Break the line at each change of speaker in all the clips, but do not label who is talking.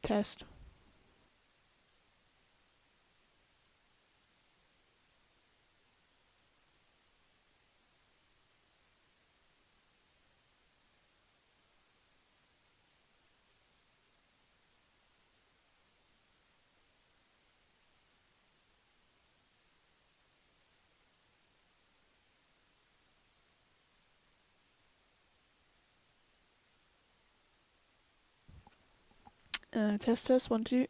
Test. Test, 1, 2.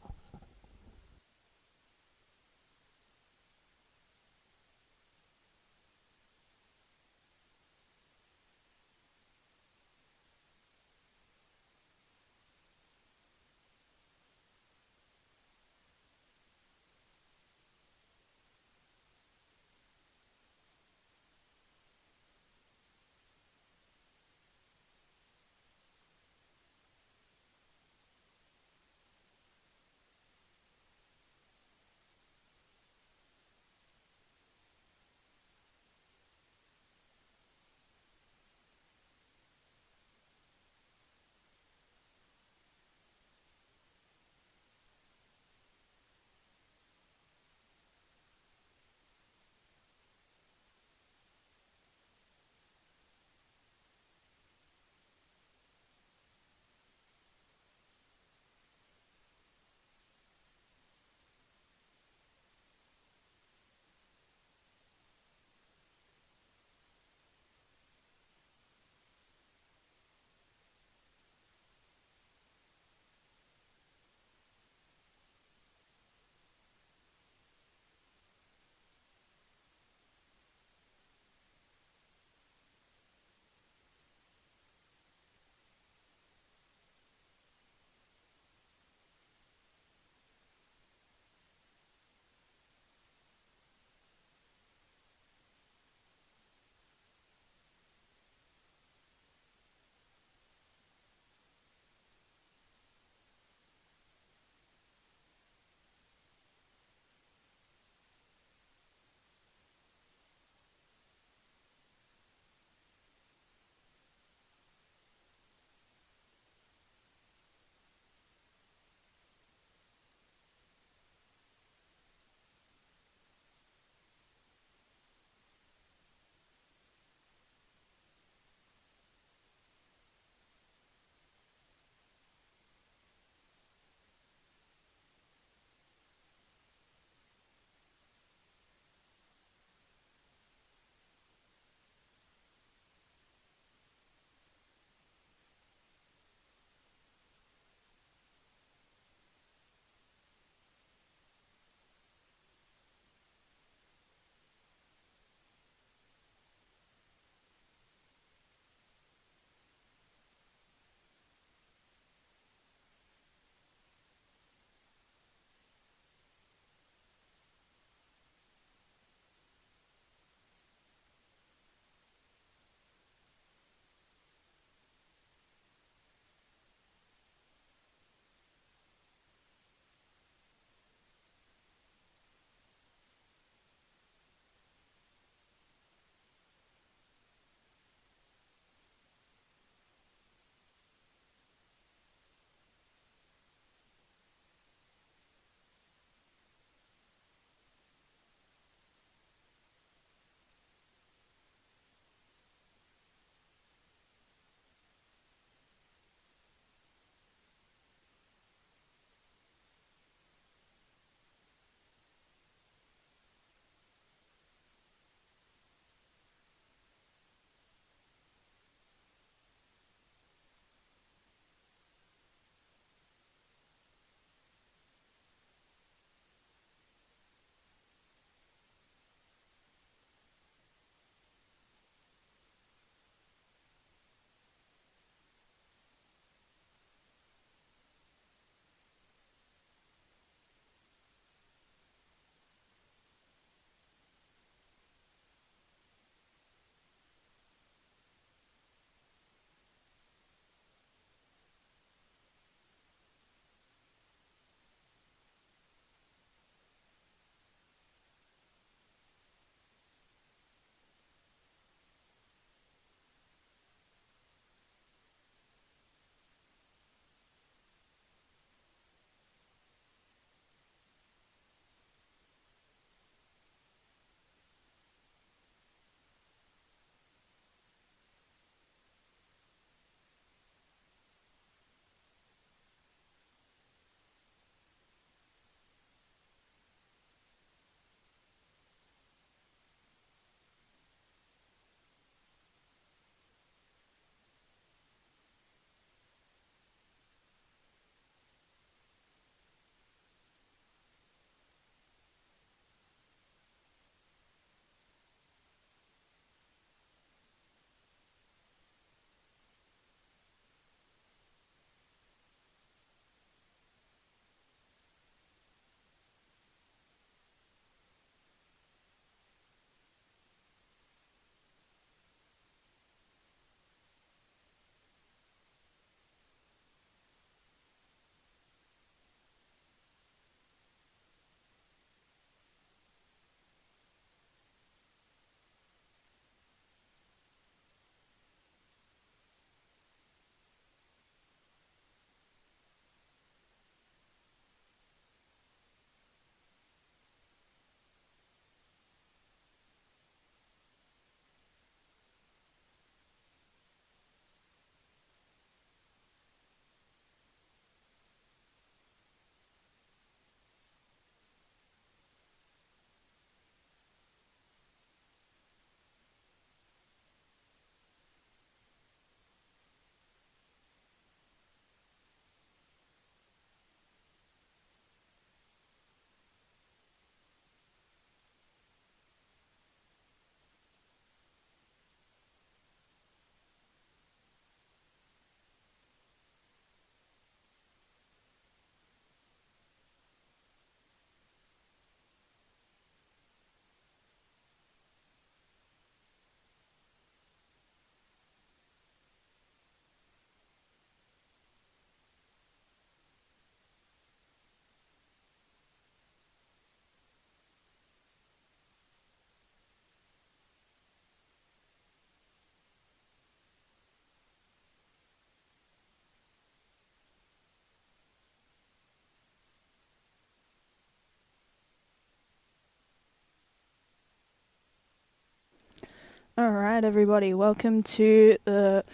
Alright everybody, welcome to the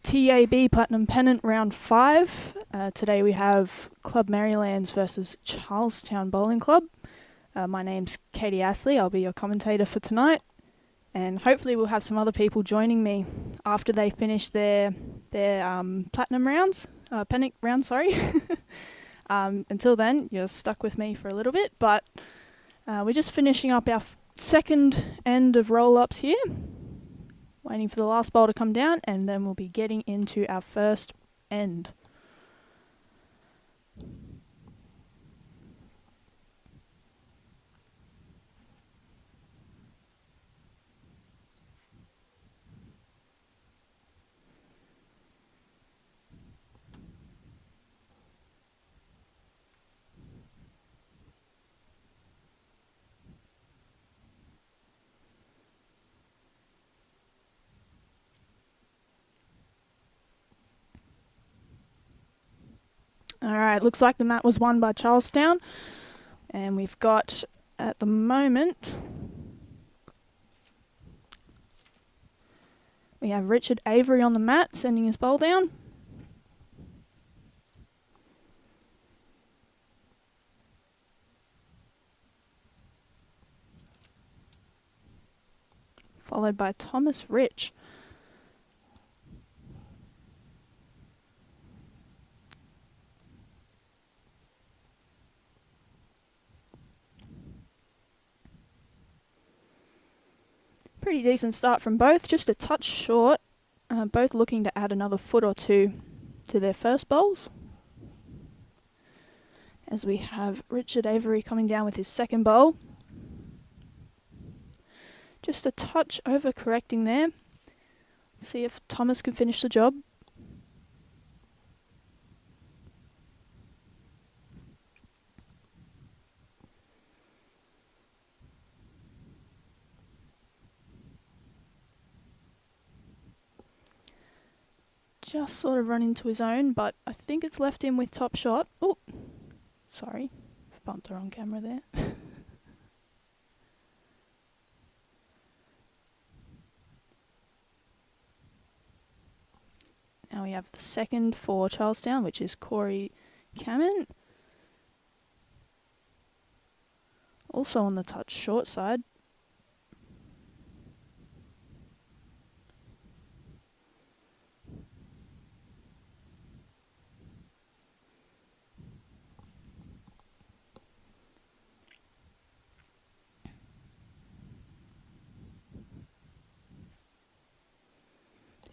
TAB Platinum Pennant Round 5. Today we have Club Merrylands versus Charlestown Bowling Club. My name's Katie Astley, I'll be your commentator for tonight. And hopefully we'll have some other people joining me after they finish their Platinum rounds. Pennant rounds, sorry. Until then, you're stuck with me for a little bit, but we're just finishing up our second end of roll-ups here. Waiting for the last bowl to come down, and then we'll be getting into our first end. Alright, looks like the mat was won by Charlestown. And we've got, at the moment, we have Richard Avery on the mat, sending his bowl down. Followed by Thomas Rich. Pretty decent start from both, just a touch short, both looking to add another foot or two to their first bowls. As we have Richard Avery coming down with his second bowl. Just a touch overcorrecting there. Let's see if Thomas can finish the job. Just sort of run into his own, but I think it's left him with top shot. Oh, sorry, bumped her on camera there. Now we have the second for Charlestown, which is Kamine. Also on the touch short side.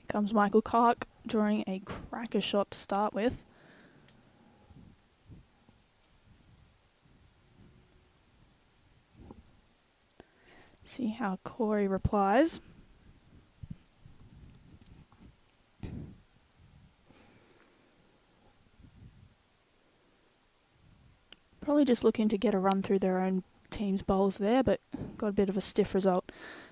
Comes Michael Clarke, drawing a cracker shot to start with. See how Corey replies. Probably just looking to get a run through their own team's bowls there, but got a bit of a stiff result.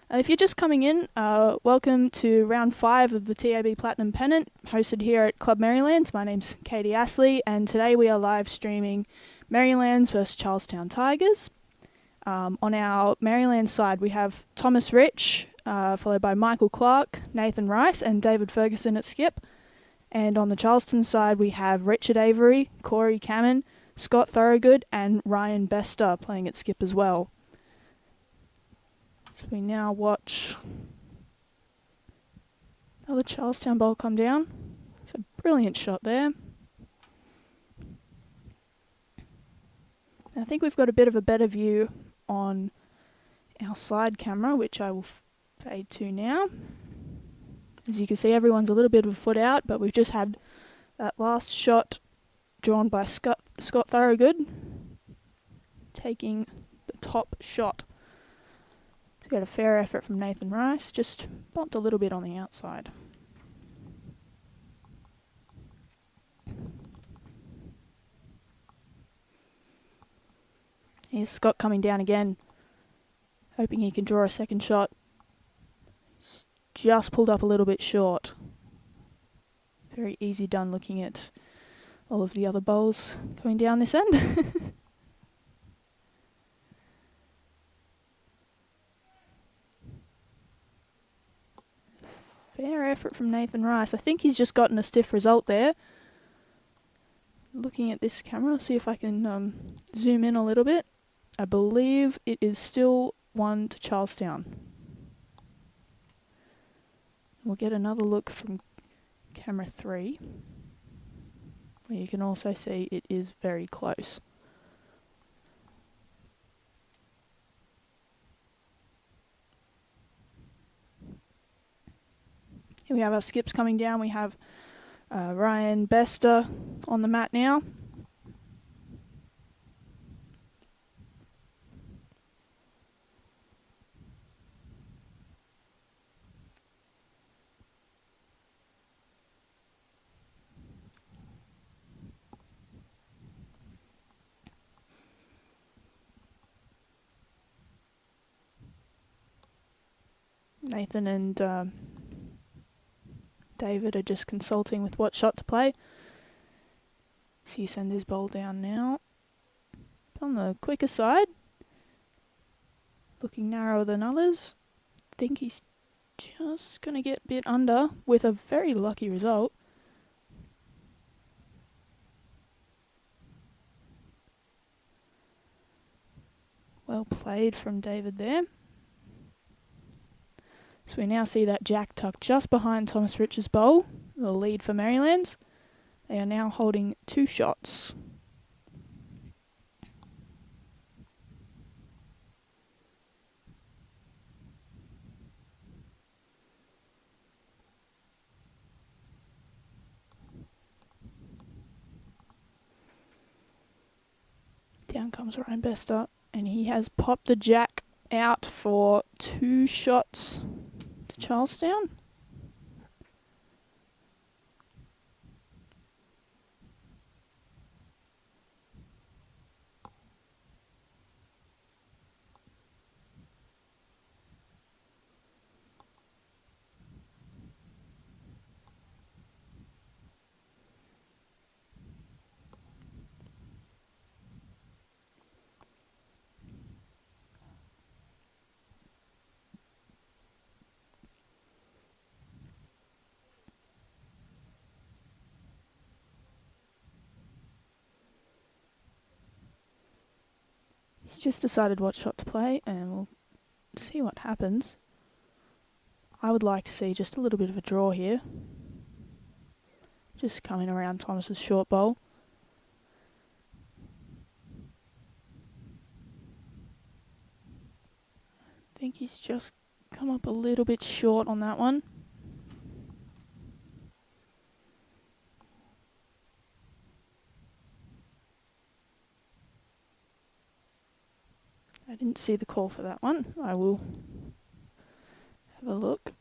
If you're just coming in, welcome to round 5 of the TAB Platinum Pennant, hosted here at Club Merrylands. My name's Katie Astley, and today we are live streaming Merrylands versus Charlestown Tigers. On our Merrylands side, we have Thomas Rich, followed by Michael Clarke, Nathan Rice, and David Ferguson at skip. And on the Charleston side, we have Richard Avery, Corey Kamine, Scott Thoroughgood, and Ryan Bester playing at skip as well. So we now watch another Charlestown bowl come down. It's a brilliant shot there. I think we've got a bit of a better view on our side camera, which I will fade to now. As you can see, everyone's a little bit of a foot out, but we've just had that last shot drawn by Scott Thoroughgood, taking the top shot. Got a fair effort from Nathan Rice, just bumped a little bit on the outside. Here's Scott coming down again, hoping he can draw a second shot. He's just pulled up a little bit short. Very easy done looking at all of the other bowls coming down this end. Fair effort from Nathan Rice. I think he's just gotten a stiff result there. Looking at this camera, see if I can zoom in a little bit. I believe it is still 1 to Charlestown. We'll get another look from camera 3, where you can also see it is very close. Here we have our skips coming down. We have Ryan Bester on the mat now. Nathan and David are just consulting with what shot to play. So he sends his ball down now. On the quicker side. Looking narrower than others. Think he's just going to get a bit under with a very lucky result. Well played from David there. So we now see that jack tuck just behind Thomas Rich's bowl, the lead for Merrylands. They are now holding 2 shots. Down comes Ryan Bester, and he has popped the jack out for 2 shots to Charlestown. He's just decided what shot to play, and we'll see what happens. I would like to see just a little bit of a draw here. Just coming around Thomas's short bowl. I think he's just come up a little bit short on that one. I didn't see the call for that one. I will have a look.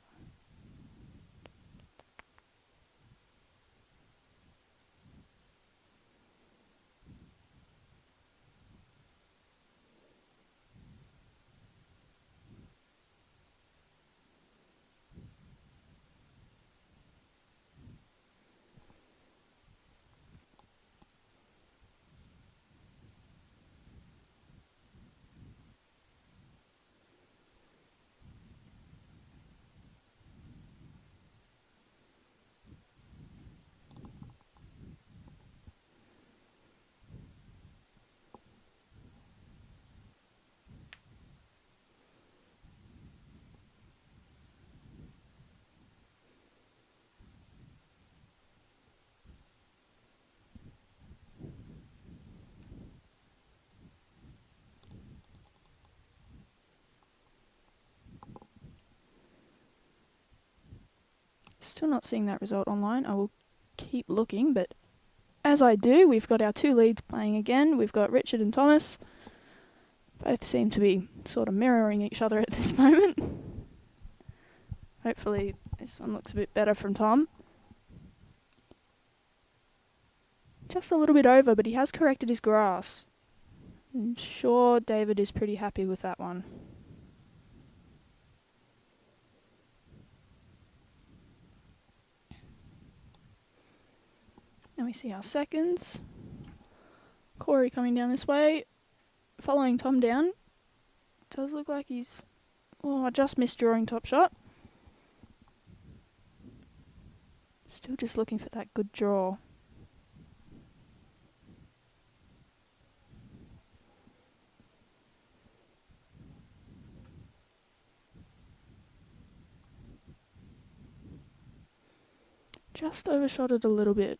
Still not seeing that result online. I will keep looking, but as I do, we've got our 2 leads playing again. We've got Richard and Thomas. Both seem to be sort of mirroring each other at this moment. Hopefully this one looks a bit better from Tom. Just a little bit over, but he has corrected his grass. I'm sure David is pretty happy with that one. Now we see our seconds. Corey coming down this way, following Tom down. Does look like he's, I just missed drawing top shot. Still just looking for that good draw. Just overshot it a little bit.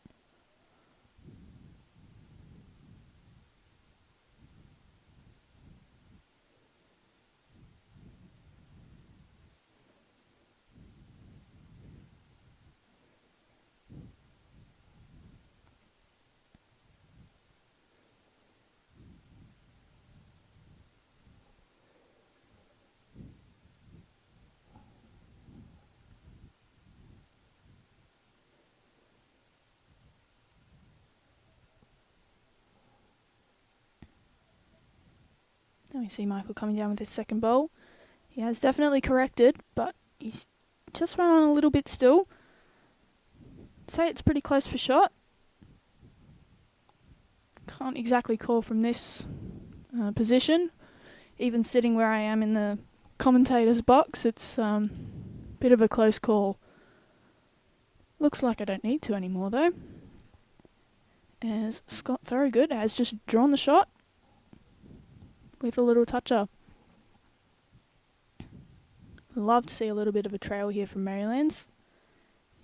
Now we see Michael coming down with his second bowl. He has definitely corrected, but he's just run on a little bit still. Say it's pretty close for shot. Can't exactly call from this position. Even sitting where I am in the commentator's box, it's a bit of a close call. Looks like I don't need to anymore though, as Scott Thoroughgood has just drawn the shot with a little toucher. Love to see a little bit of a trail here from Merrylands.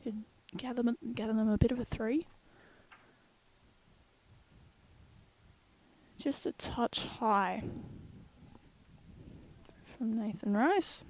Could gather them a bit of a 3. Just a touch high from Nathan Rice.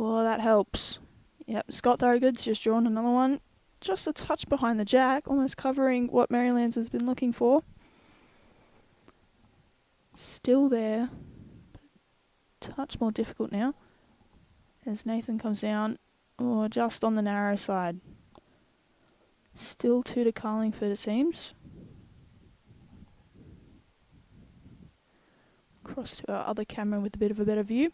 Oh, that helps. Yep, Scott Thoroughgood's just drawn another one. Just a touch behind the jack, almost covering what Merrylands has been looking for. Still there. Touch more difficult now. As Nathan comes down. Oh, just on the narrow side. Still 2 to Carlingford, it seems. Across to our other camera with a bit of a better view.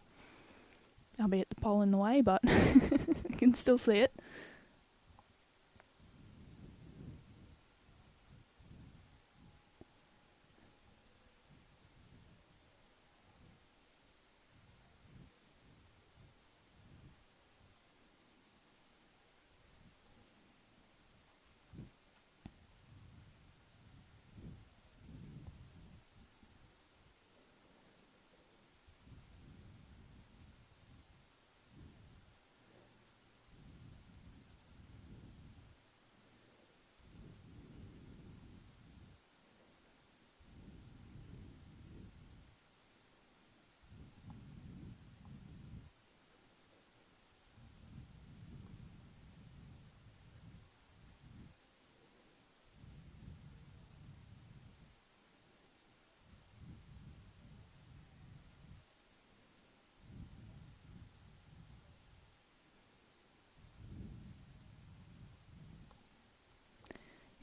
Albeit the pole in the way, but I can still see it.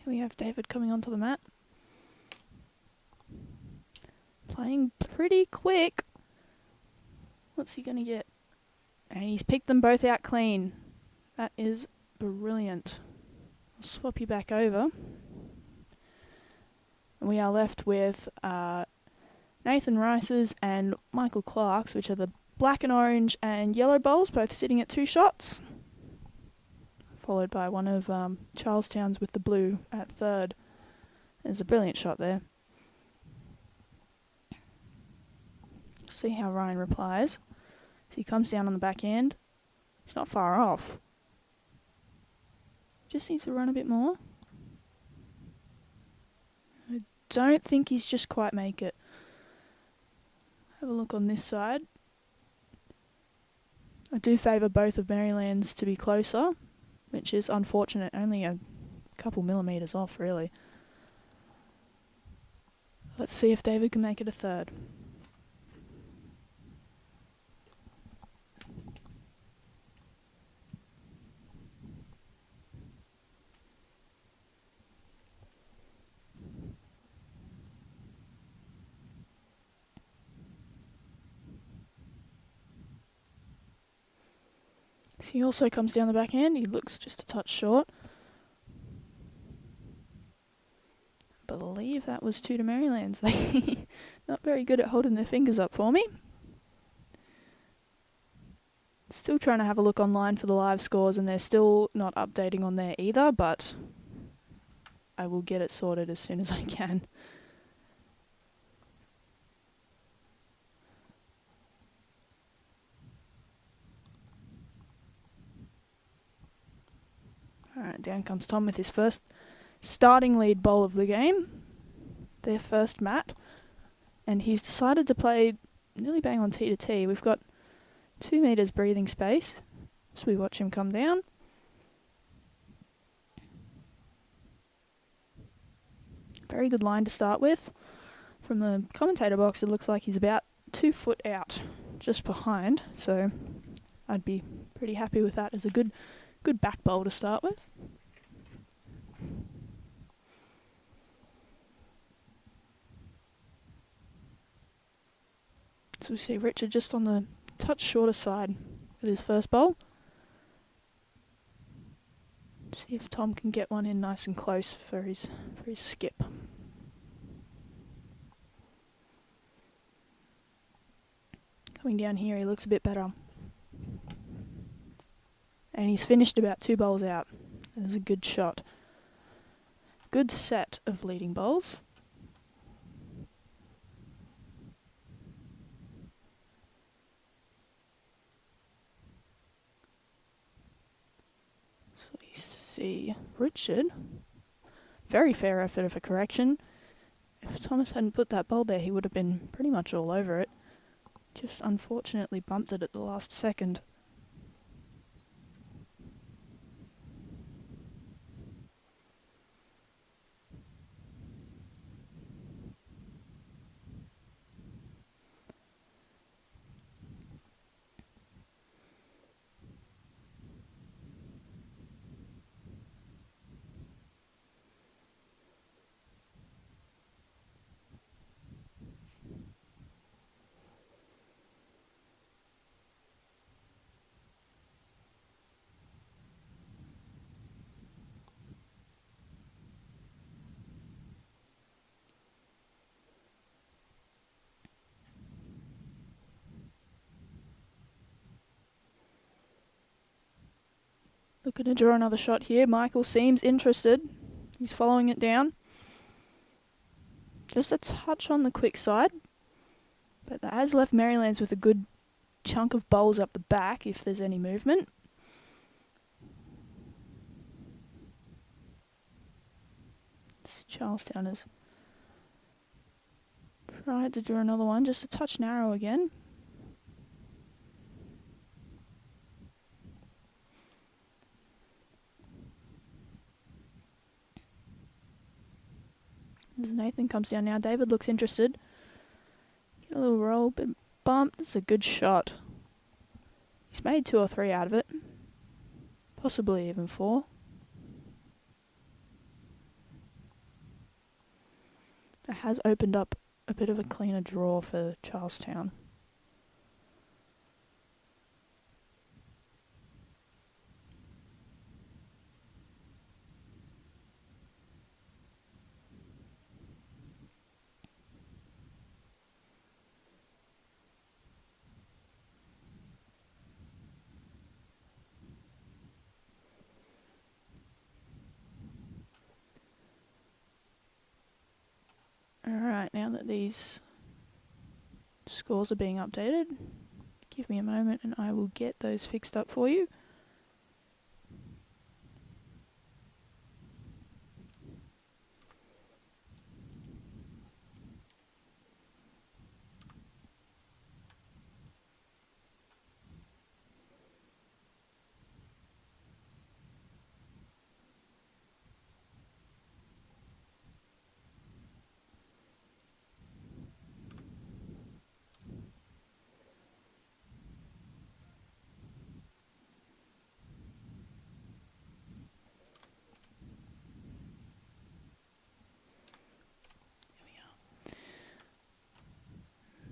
Here we have David coming onto the mat. Playing pretty quick. What's he going to get? And he's picked them both out clean. That is brilliant. I'll swap you back over. And we are left with Nathan Rice's and Michael Clarke's, which are the black and orange and yellow bowls, both sitting at 2 shots. Followed by one of Charlestown's with the blue at 3rd. There's a brilliant shot there. See how Ryan replies. So he comes down on the backhand. He's not far off. Just needs to run a bit more. I don't think he's just quite make it. Have a look on this side. I do favour both of Merrylands to be closer, which is unfortunate, only a couple millimetres off really. Let's see if David can make it a 3rd. So he also comes down the backhand. He looks just a touch short. believe that was 2 to Merrylands. They not very good at holding their fingers up for me. Still trying to have a look online for the live scores, and they're still not updating on there either, but I will get it sorted as soon as I can. Alright, down comes Tom with his first starting lead bowl of the game. Their first mat. And he's decided to play nearly bang on tee to tee. We've got 2 metres breathing space, so we watch him come down. Very good line to start with. From the commentator box, it looks like he's about 2 foot out, just behind, so I'd be pretty happy with that as a good back bowl to start with. So we see Richard just on the touch shorter side with his first bowl. See if Tom can get one in nice and close for his skip. Coming down here, he looks a bit better. And he's finished about 2 bowls out. That is a good shot. Good set of leading bowls. So we see Richard. Very fair effort of a correction. If Thomas hadn't put that bowl there, he would have been pretty much all over it. Just unfortunately bumped it at the last second. Looking to draw another shot here. Michael seems interested. He's following it down. Just a touch on the quick side. But that has left Merrylands with a good chunk of bowls up the back if there's any movement. Charlestown has tried to draw another one. Just a touch narrow again. As Nathan comes down now, David looks interested. Get a little roll, bit bump. That's a good shot. He's made 2 or 3 out of it. Possibly even 4. It has opened up a bit of a cleaner draw for Charlestown. Alright, now that these scores are being updated, give me a moment and I will get those fixed up for you.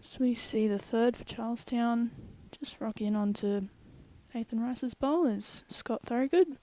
So we see the third for Charlestown. Just rock in onto Nathan Rice's bowl is Scott Thoroughgood.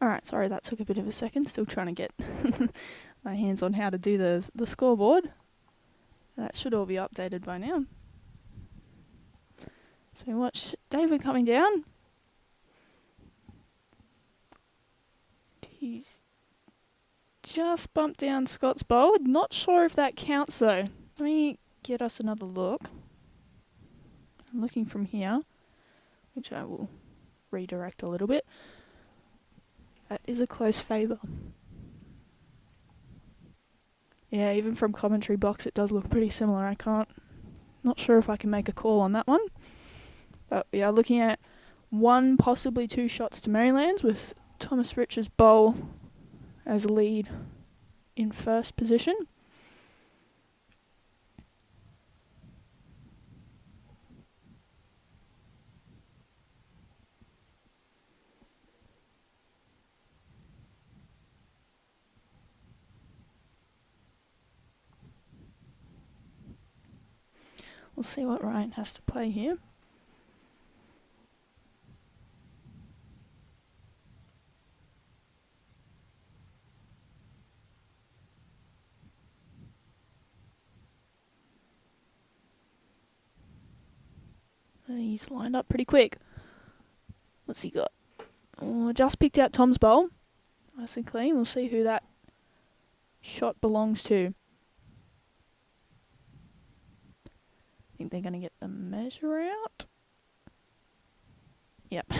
Alright, sorry that took a bit of a second. Still trying to get my hands on how to do the scoreboard. That should all be updated by now. So we watch David coming down. He's just bumped down Scott's bowl. Not sure if that counts though. Let me get us another look. I'm looking from here, which I will redirect a little bit. That is a close favour. Yeah, even from commentary box it does look pretty similar. Not sure if I can make a call on that one. But we are looking at 1, possibly 2 shots to Merrylands with Thomas Rich's bowl as lead in first position. We'll see what Ryan has to play here. He's lined up pretty quick. What's he got? Oh, just picked out Tom's bowl. Nice and clean. We'll see who that shot belongs to. I think they're going to get the measure out. Yep.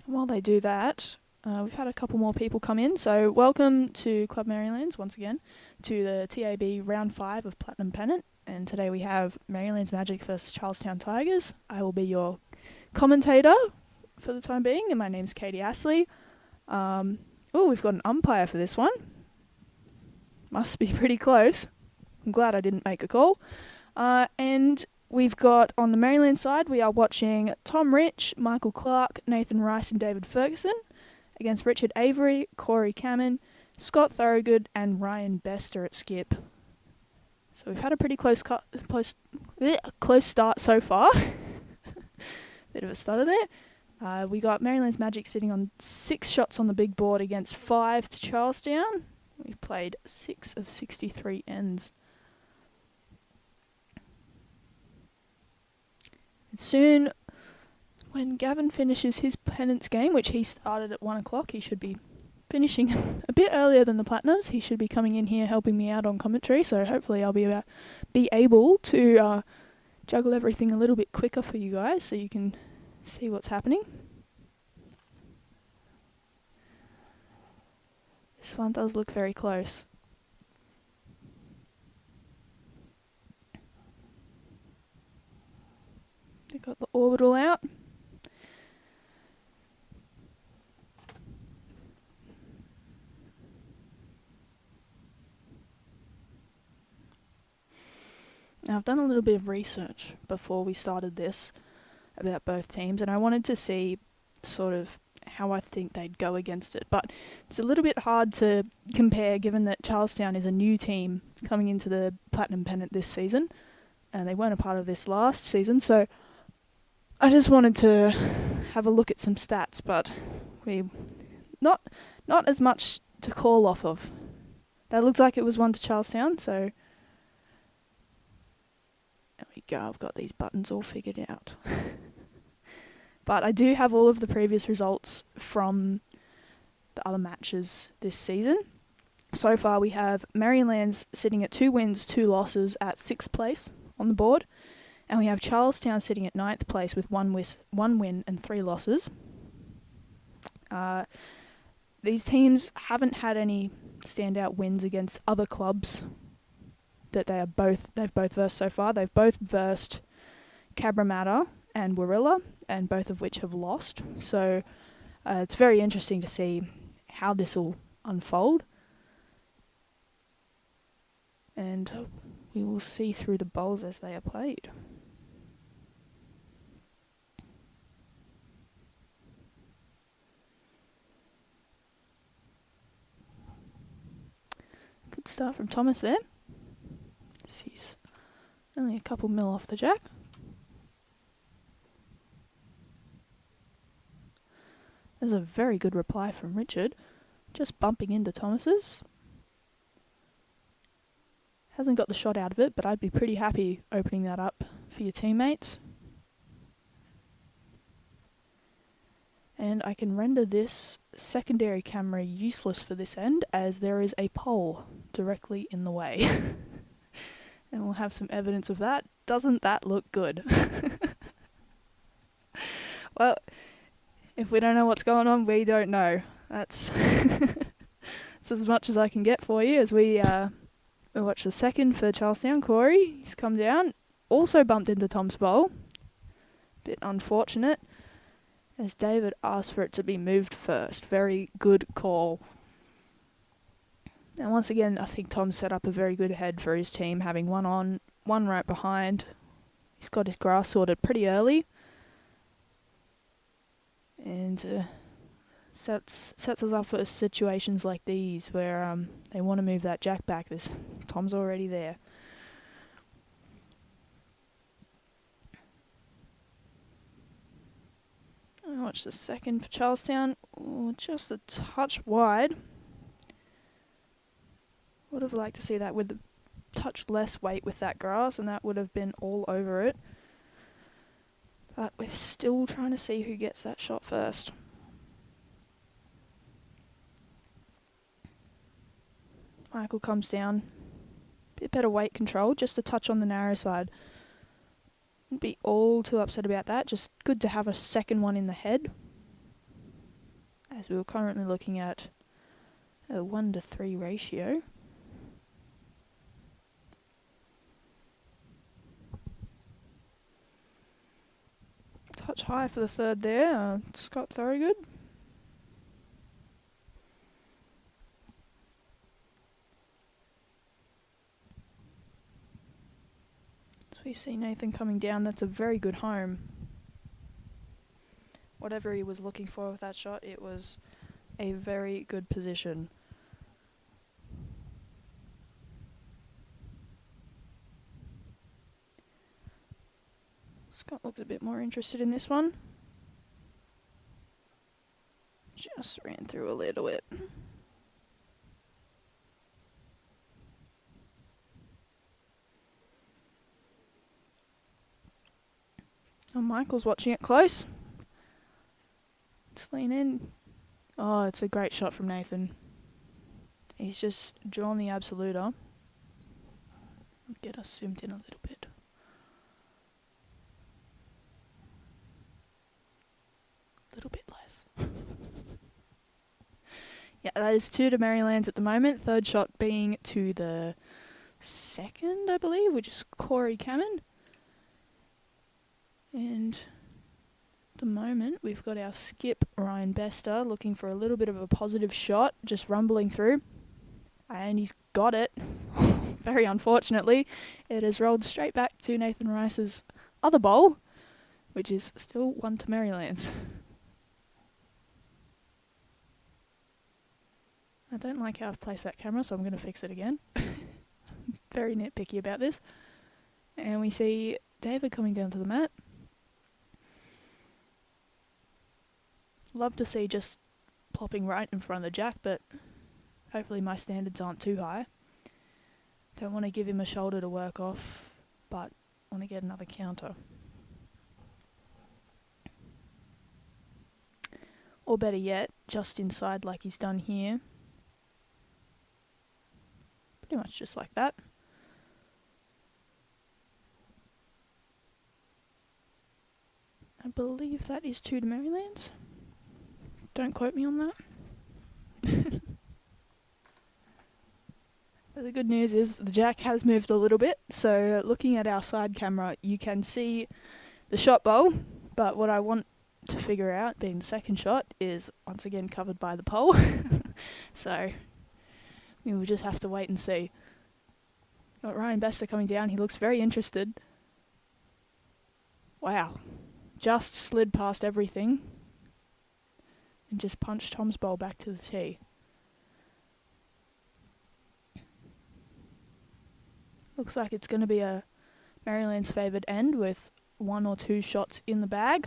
While they do that, we've had a couple more people come in. So welcome to Club Merrylands once again to the TAB round 5 of Platinum Pennant. And today we have Merrylands Magic versus Charlestown Tigers. I will be your commentator for the time being, and my name's Katie Astley. We've got an umpire for this one. Must be pretty close. I'm glad I didn't make a call. And we've got, on the Merrylands side, we are watching Tom Rich, Michael Clarke, Nathan Rice and David Ferguson against Richard Avery, Corey Kamine, Scott Thoroughgood and Ryan Bester at skip. So we've had a pretty close start so far. Bit of a stutter there. We got Merrylands Magic sitting on 6 shots on the big board against 5 to Charlestown. We've played 6 of 63 ends. And soon, when Gavin finishes his Pennant's game, which he started at 1 o'clock, he should be finishing a bit earlier than the Platinums. He should be coming in here helping me out on commentary, so hopefully I'll be able to juggle everything a little bit quicker for you guys so you can see what's happening. This one does look very close. They've got the orbital out. Now, I've done a little bit of research before we started this about both teams, and I wanted to see sort of how I think they'd go against it. But it's a little bit hard to compare given that Charlestown is a new team coming into the Platinum Pennant this season, and they weren't a part of this last season, so I just wanted to have a look at some stats, but we not as much to call off of. That looked like it was 1 to Charlestown, so there we go. I've got these buttons all figured out. But I do have all of the previous results from the other matches this season. So far we have Merrylands sitting at 2 wins, 2 losses at 6th place on the board. And we have Charlestown sitting at 9th place with 1 win and 3 losses. These teams haven't had any standout wins against other clubs that they've both versed so far. They've both versed Cabramatta and Warilla, and both of which have lost. So it's very interesting to see how this will unfold. And we will see through the bowls as they are played. start from Thomas there. He's only a couple mil off the jack. There's a very good reply from Richard. Just bumping into Thomas's. Hasn't got the shot out of it, but I'd be pretty happy opening that up for your teammates. And I can render this secondary camera useless for this end, as there is a pole directly in the way. And we'll have some evidence of that. Doesn't that look good? Well, if we don't know what's going on, we don't know. That's as much as I can get for you as we watch the second for Charlestown. Corey, he's come down. Also bumped into Tom's bowl. Bit unfortunate, as David asked for it to be moved first. Very good call. And once again, I think Tom set up a very good head for his team, having one on, one right behind. He's got his grass sorted pretty early. And sets us up for situations like these where they want to move that jack back. Tom's already there. I watch the second for Charlestown. Ooh, just a touch wide. Would have liked to see that with a touch less weight with that grass, and that would have been all over it. But we're still trying to see who gets that shot first. Michael comes down. Bit better weight control, just a touch on the narrow side. Wouldn't be all too upset about that, just good to have a second one in the head. As we were currently looking at a 1-to-3 ratio. Touch high for the third there, Scott Thoroughgood. So we see Nathan coming down, that's a very good home. Whatever he was looking for with that shot, it was a very good position. Scott looked a bit more interested in this one. Just ran through a little bit. Oh, Michael's watching it close. Let's lean in. Oh, it's a great shot from Nathan. He's just drawn the absoluter. Get us zoomed in a little bit. A little bit less. Yeah, that is 2 to Merrylands at the moment. Third shot being to the second, I believe, which is Corey Kamine. And at the moment, we've got our skip, Ryan Bester, looking for a little bit of a positive shot, just rumbling through. And he's got it. Very unfortunately, it has rolled straight back to Nathan Rice's other bowl, which is still 1 to Merrylands. I don't like how I've placed that camera, so I'm going to fix it again. Very nitpicky about this. And we see David coming down to the mat. Love to see just plopping right in front of the jack, but hopefully my standards aren't too high. Don't want to give him a shoulder to work off, but want to get another counter. Or better yet, just inside like he's done here. Pretty much just like that. I believe that is 2 to Merrylands. Don't quote me on that. But the good news is the jack has moved a little bit, so looking at our side camera you can see the shot bowl, but what I want to figure out, being the second shot, is once again covered by the pole. So we will just have to wait and see. Got Ryan Bester coming down, he looks very interested. Wow, just slid past everything and just punched Tom's bowl back to the tee. Looks like it's going to be a Merrylands favoured end with 1 or 2 shots in the bag.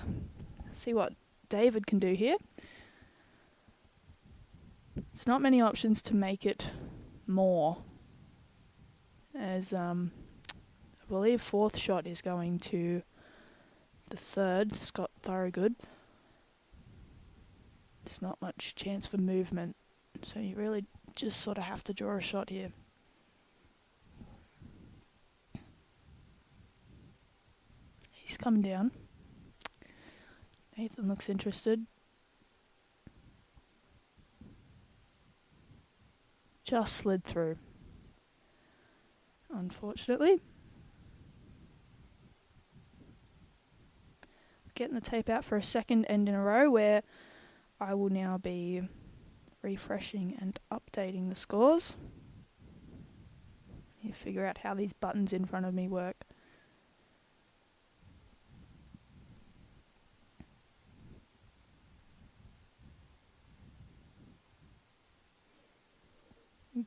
See what David can do here. It's not many options to make it more, as I believe 4th shot is going to the 3rd, Scott Thoroughgood. There's not much chance for movement, so you really just sort of have to draw a shot here. He's coming down. Nathan looks interested. Just slid through, unfortunately. Getting the tape out for a second end in a row where I will now be refreshing and updating the scores. You figure out how these buttons in front of me work.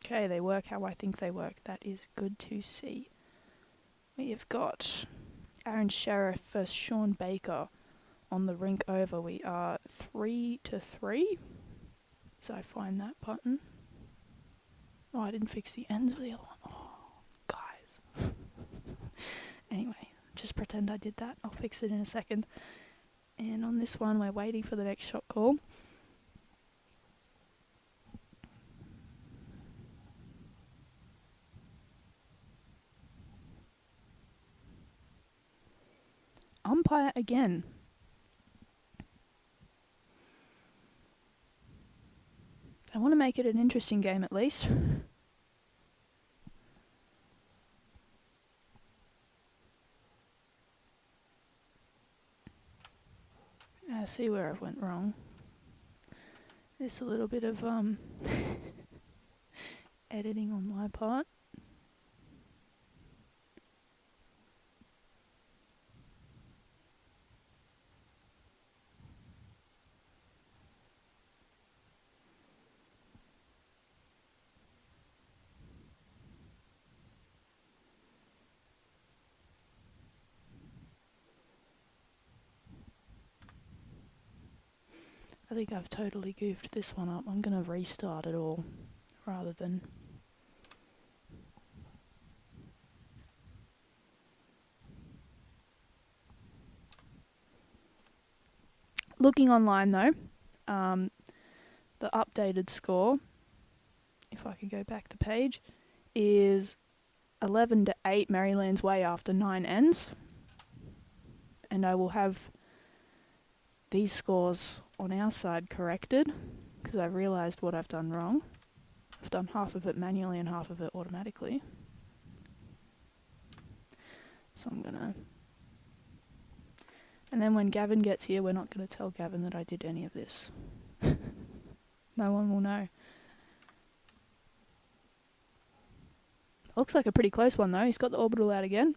Okay, they work how I think they work. That is good to see. We have got Aaron Sherriff versus Shawn Baker on the Rink over. We are 3-3. So I find that button. Oh, I didn't fix the ends of the other one. Oh, guys. Anyway, just pretend I did that. I'll fix it in a second. And on this one, we're waiting for the next shot call. Umpire again. I want to make it an interesting game at least. I see where I went wrong. There's a little bit of editing on my part. I think I've totally goofed this one up. I'm going to restart it all rather than... Looking online though, the updated score, if I can go back the page, is 11-8 Merrylands way after 9 ends. And I will have these scores on our side corrected because I've realised what I've done wrong. I've done half of it manually and half of it automatically. So I'm gonna... And then when Gavin gets here, we're not going to tell Gavin that I did any of this. No one will know. Looks like a pretty close one though. He's got the orbital out again.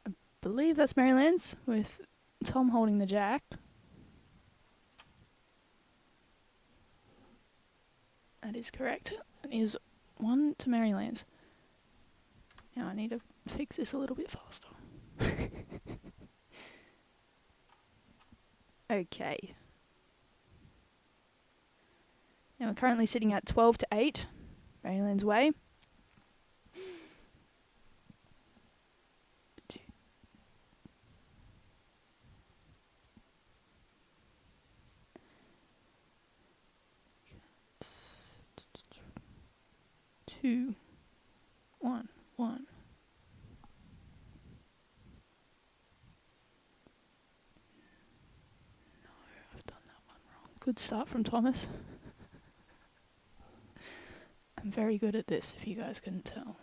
I believe that's Merrylands with Tom holding the jack. That is correct. It is 1 to Merrylands. Now I need to fix this a little bit faster. Okay. Now we're currently sitting at 12-8, Merrylands way. Two, one. No, I've done that one wrong. Good start from Thomas. I'm very good at this, if you guys couldn't tell.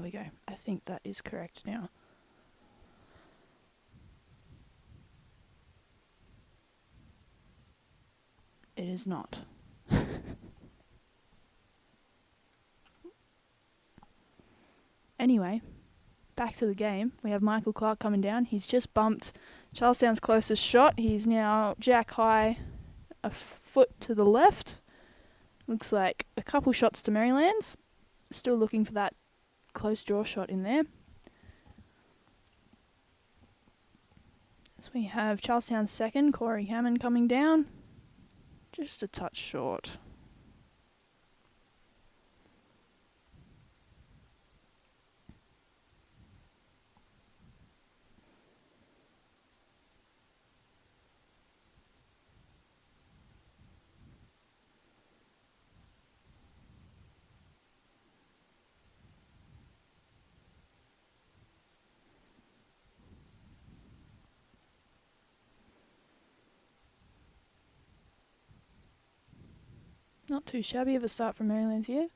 There we go. I think that is correct now. It is not. Anyway, back to the game. We have Michael Clarke coming down. He's just bumped Charlestown's closest shot. He's now jack high, a foot to the left. Looks like a couple shots to Merrylands. Still looking for that close draw shot in there. So we have Charlestown's second, Corey Hammond, coming down. Just a touch short. Not too shabby of a start from Merrylands here.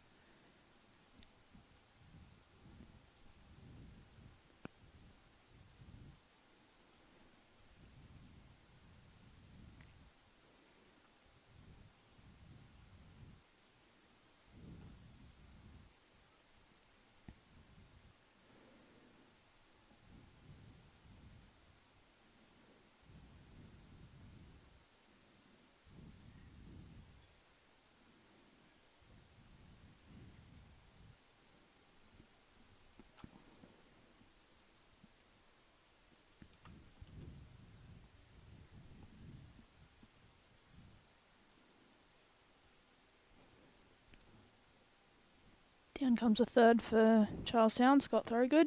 Down comes a third for Charlestown, Scott Thoroughgood.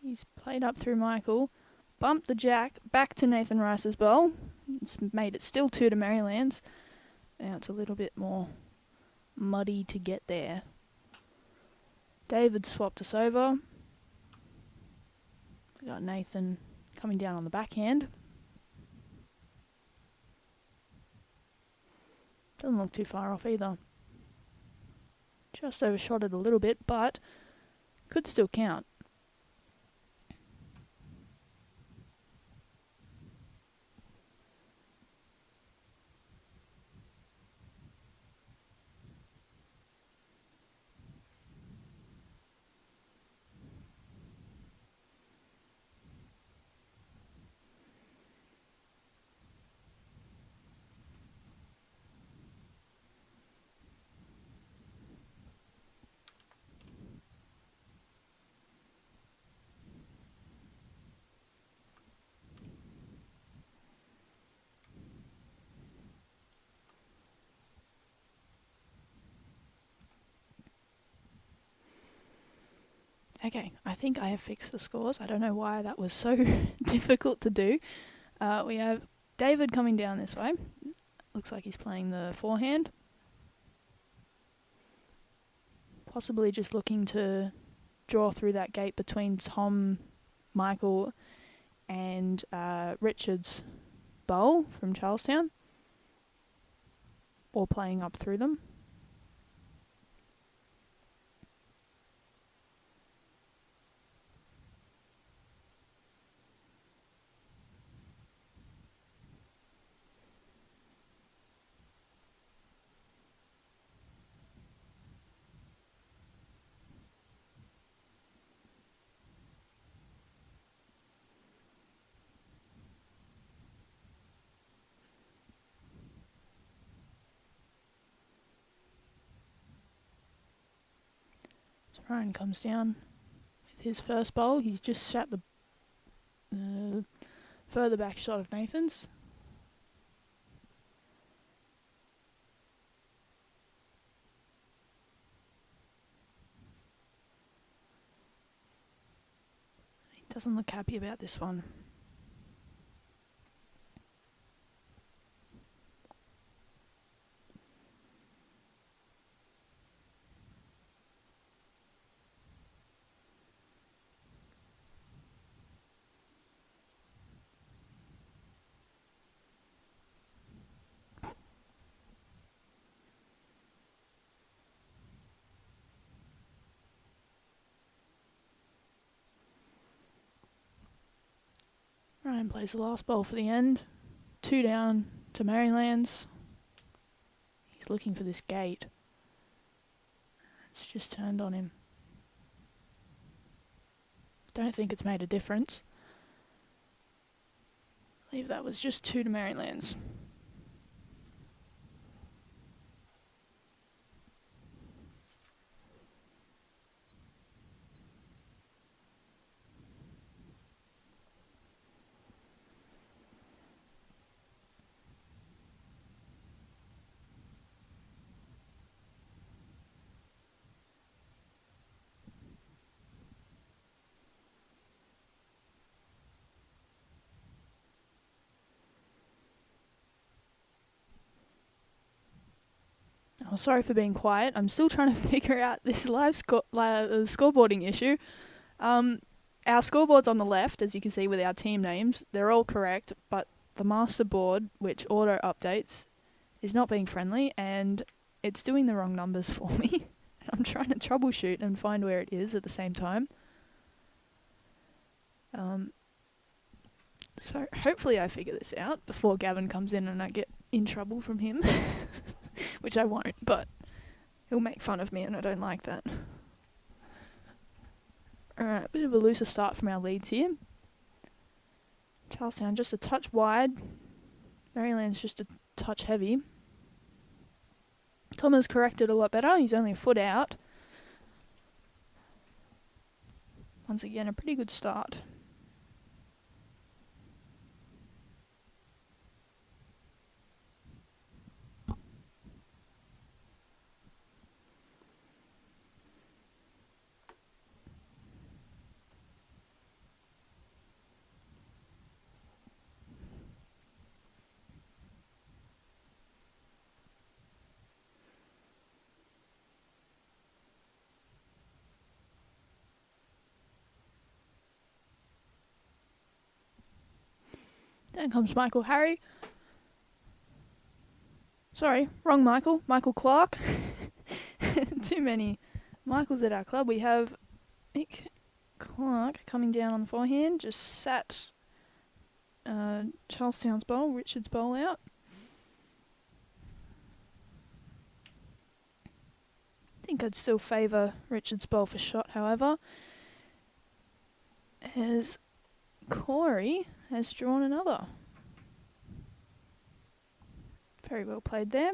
He's played up through Michael, bumped the jack back to Nathan Rice's bowl. It's made it still 2 to Merrylands. Now it's a little bit more muddy to get there. David swapped us over. We got Nathan coming down on the backhand. Doesn't look too far off either. Just overshot it a little bit, but could still count. Okay, I think I have fixed the scores. I don't know why that was so difficult to do. We have David coming down this way. Looks like he's playing the forehand. Possibly just looking to draw through that gate between Tom, Michael and Richard's bowl from Charlestown. Or playing up through them. So Ryan comes down with his first bowl. He's just shot the further back shot of Nathan's. He doesn't look happy about this one. Ryan plays the last ball for the end. 2 down to Merrylands. He's looking for this gate. It's just turned on him. Don't think it's made a difference. I believe that was just 2 to Merrylands. Oh, sorry for being quiet. I'm still trying to figure out this scoreboarding issue. Our scoreboard's on the left, as you can see with our team names. They're all correct, but the master board, which auto updates, is not being friendly, and it's doing the wrong numbers for me. I'm trying to troubleshoot and find where it is at the same time. So hopefully I figure this out before Gavin comes in and I get in trouble from him. Which I won't, but he'll make fun of me and I don't like that. Alright, a bit of a looser start from our leads here. Charlestown just a touch wide. Merrylands just a touch heavy. Tom has corrected a lot better. He's only a foot out. Once again, a pretty good start. Down comes Michael Harry. Sorry, wrong Michael. Michael Clarke. Too many Michaels at our club. We have Clarke coming down on the forehand. Just sat Charlestown's bowl, Richard's bowl out. I think I'd still favour Richard's bowl for shot, however. As Corey has drawn another. Very well played there.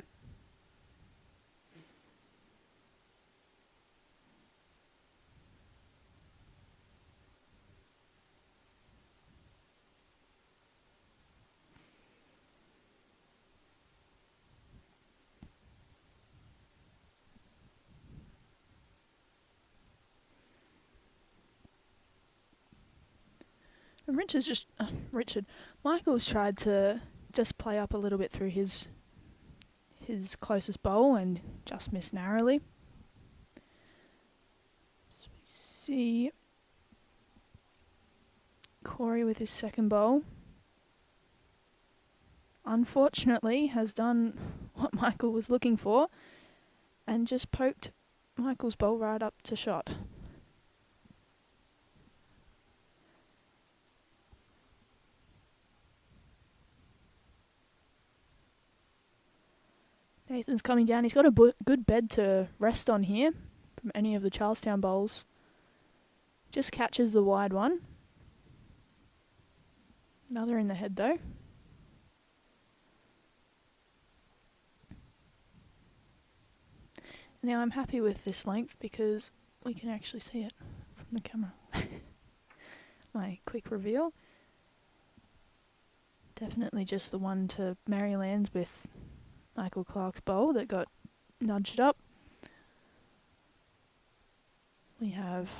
And Michael's tried to just play up a little bit through his closest bowl and just missed narrowly. So we see Corey with his second bowl. Unfortunately, has done what Michael was looking for and just poked Michael's bowl right up to shot. Nathan's coming down. He's got a good bed to rest on here from any of the Charlestown bowls. Just catches the wide one. Another in the head though. Now I'm happy with this length because we can actually see it from the camera. My quick reveal. Definitely just the one to Merrylands with Michael Clarke's bowl that got nudged up. We have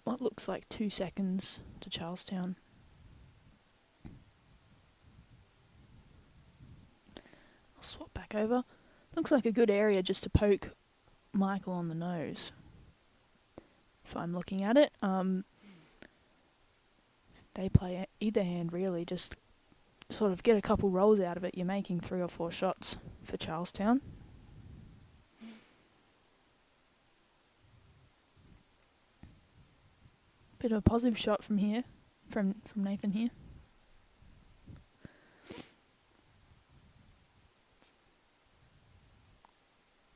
what looks like 2 seconds to Charlestown. I'll swap back over. Looks like a good area just to poke Michael on the nose. If I'm looking at it, they play either hand really, just sort of get a couple rolls out of it. You're making 3 or 4 shots for Charlestown. Bit of a positive shot from here. from Nathan here.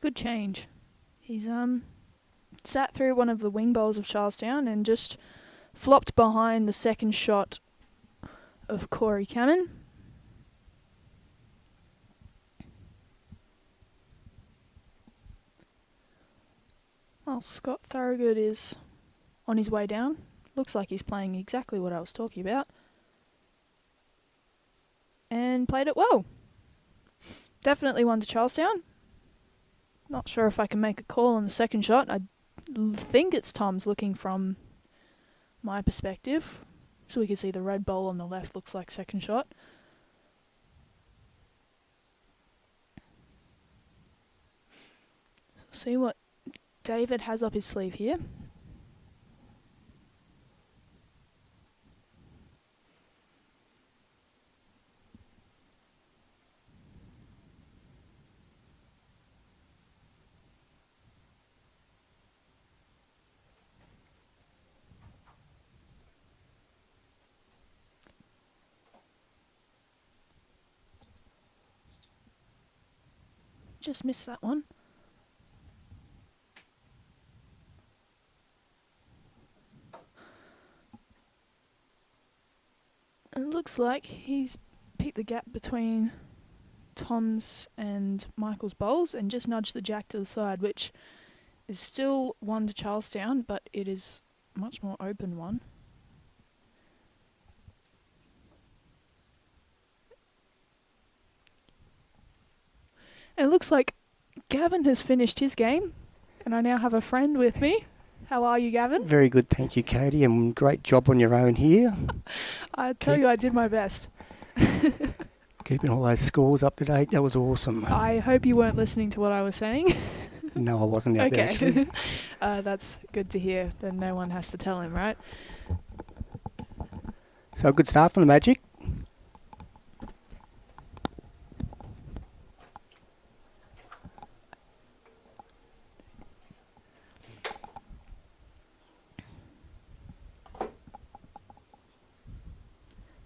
Good change. He's sat through one of the wing bowls of Charlestown and just flopped behind the second shot of Corey Kamine. Well, Scott Thoroughgood is on his way down. Looks like he's playing exactly what I was talking about. And played it well. Definitely won to Charlestown. Not sure if I can make a call on the second shot. I think it's Tom's looking from my perspective. So we can see the red bowl on the left looks like second shot. See what David has up his sleeve here. Just missed that one. It looks like he's picked the gap between Tom's and Michael's bowls and just nudged the jack to the side, which is still one to Charlestown, but it is a much more open one. It looks like Gavin has finished his game, and I now have a friend with me. How are you, Gavin?
Very good, thank you, Katie, and great job on your own here.
I tell you, I did my best.
Keeping all those scores up to date, that was awesome.
I hope you weren't listening to what I was saying.
No, I wasn't out there, actually.
That's good to hear. Then no one has to tell him, right?
So a good start from the Magic.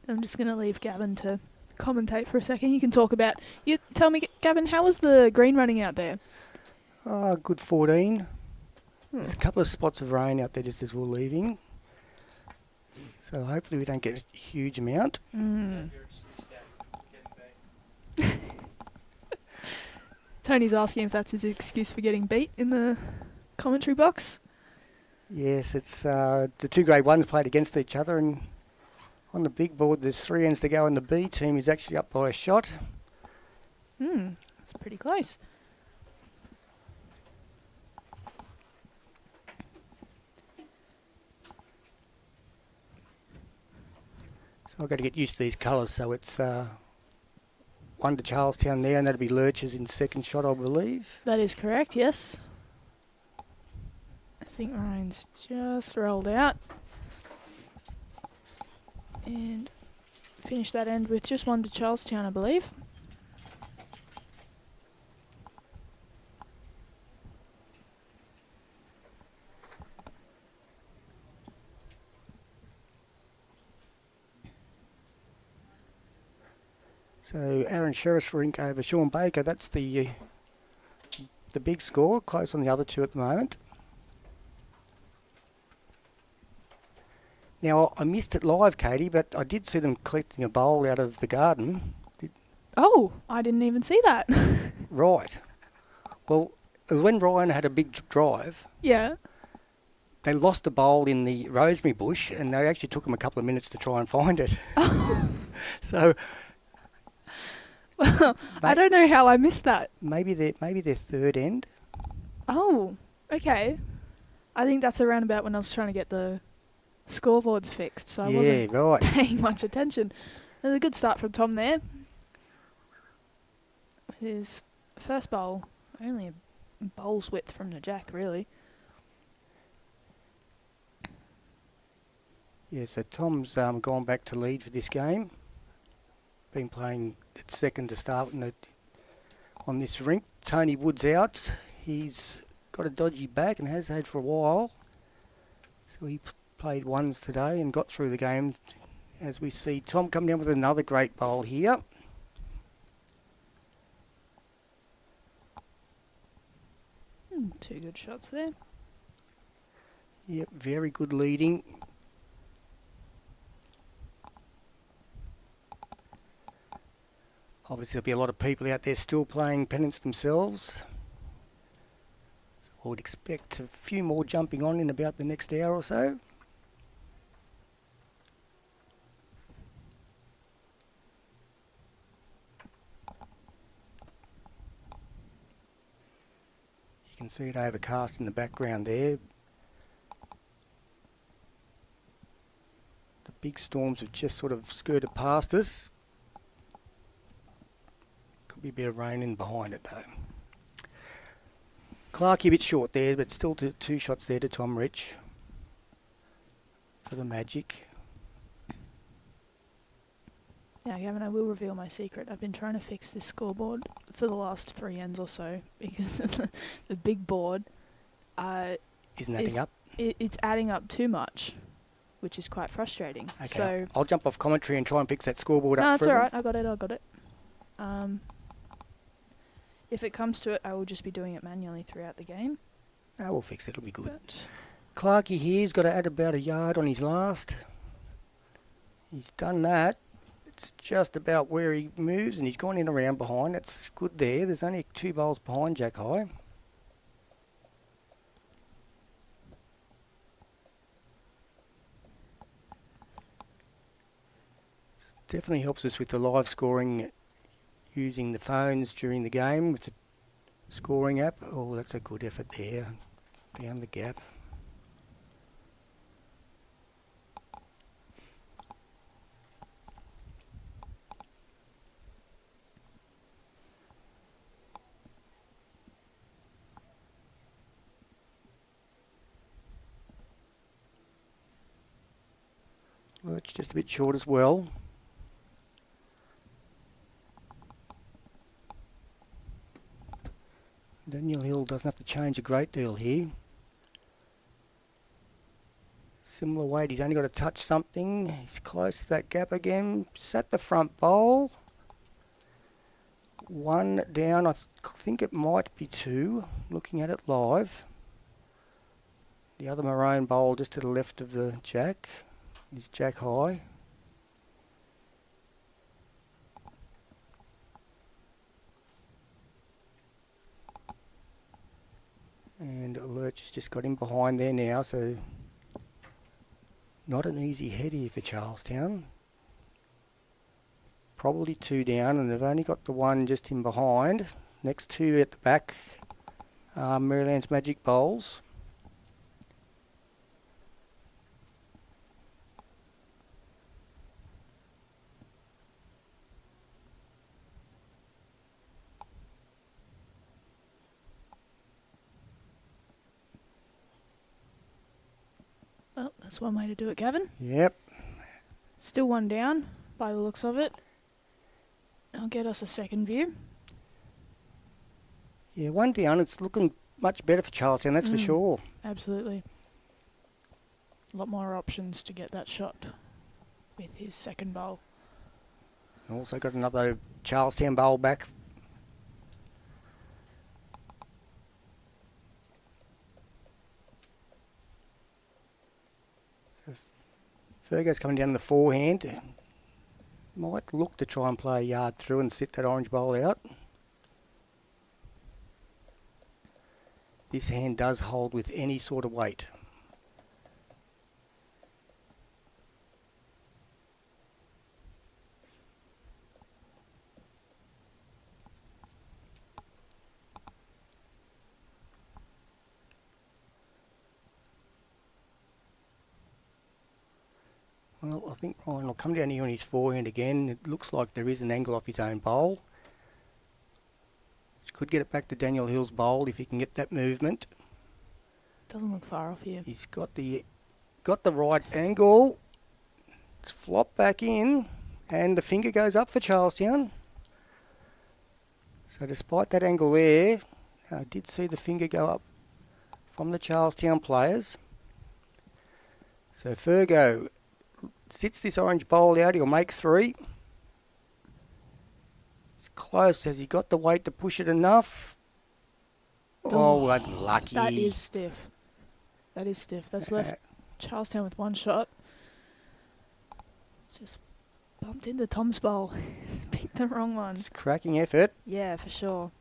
I'm just going to leave Gavin to commentate for a second. You can talk about... You tell me, Gavin, how was the green running out there?
Good 14. There's a couple of spots of rain out there just as we're leaving. So hopefully we don't get a huge amount.
Tony's asking if that's his excuse for getting beat in the commentary box.
Yes, it's the two grade ones played against each other, and on the big board there's 3 ends to go, and the B team is actually up by a shot.
That's pretty close.
So I've got to get used to these colours. So it's 1 to Charlestown there, and that'll be Lurch's in second shot, I believe.
That is correct, yes. I think Ryan's just rolled out. And finish that end with just 1 to Charlestown, I believe.
So Aron Sherriff Rink over Shawn Baker. That's the big score. Close on the other two at the moment. Now, I missed it live, Katie, but I did see them collecting a bowl out of the garden.
Oh, I didn't even see that.
Right. Well, it was when Ryan had a big drive.
Yeah.
They lost a bowl in the rosemary bush, and they actually took them a couple of minutes to try and find it. So...
Well, I don't know how I missed that.
Maybe their third end.
Oh, okay. I think that's around about when I was trying to get the scoreboards fixed, so I wasn't paying much attention. There's a good start from Tom there. His first bowl, only a bowl's width from the jack, really.
Yeah, so Tom's gone back to lead for this game. Been playing at second to start on this rink. Tony Wood's out. He's got a dodgy back and has had for a while. So he played ones today and got through the game. As we see Tom come down with another great bowl here.
Two good shots there.
Yep, very good leading. Obviously, there'll be a lot of people out there still playing Pennants themselves. So I would expect a few more jumping on in about the next hour or so. You can see it overcast in the background there. The big storms have just sort of skirted past us. Could be a bit of rain in behind it though. Clarke a bit short there, but still two shots there to Tom Rich for the Magic.
Now, Gavin, I will reveal my secret. I've been trying to fix this scoreboard for the last 3 ends or so because the big board
isn't adding up.
It's adding up too much, which is quite frustrating.
Okay,
So
I'll jump off commentary and try and fix that scoreboard up.
No, it's
for
all
everyone.
right. I got it. If it comes to it, I will just be doing it manually throughout the game.
Oh, we'll fix it. It'll be good.
But
Clarke here's got to add about a yard on his last. He's done that. It's just about where he moves, and he's gone in around behind. That's good there. There's only 2 bowls behind Jack High. Definitely helps us with the live scoring using the phones during the game with the scoring app. Oh, that's a good effort there. Down the gap. It's just a bit short as well. Daniel Hill doesn't have to change a great deal here. Similar weight, he's only got to touch something. He's close to that gap again. Sat the front bowl. 1 down, I think it might be 2, looking at it live. The other maroon bowl just to the left of the Jack is Jack High. And Lurch has just got him behind there now, so not an easy head here for Charlestown. Probably 2 down, and they've only got the 1 just in behind. Next 2 at the back are Merrylands Magic bowls.
Well, that's one way to do it, Gavin.
Yep.
Still 1 down by the looks of it. I'll get us a second view.
Yeah, 1 down. It's looking much better for Charlestown, that's for sure.
Absolutely. A lot more options to get that shot with his second bowl.
Also got another Charlestown bowl back. Fergo's coming down in the forehand. Might look to try and play a yard through and sit that orange bowl out. This hand does hold with any sort of weight. Well, I think Ryan will come down here on his forehand again. It looks like there is an angle off his own bowl. Which could get it back to Daniel Hill's bowl if he can get that movement.
Doesn't look far off here.
He's got the right angle. It's flopped back in, and the finger goes up for Charlestown. So despite that angle there, I did see the finger go up from the Charlestown players. So Fergo sits this orange bowl out. He'll make 3. It's close. Has he got the weight to push it enough? Oh, unlucky.
That is stiff. That's left Charlestown with 1 shot. Just bumped into Tom's bowl. Picked the wrong one.
It's a cracking effort.
Yeah, for sure.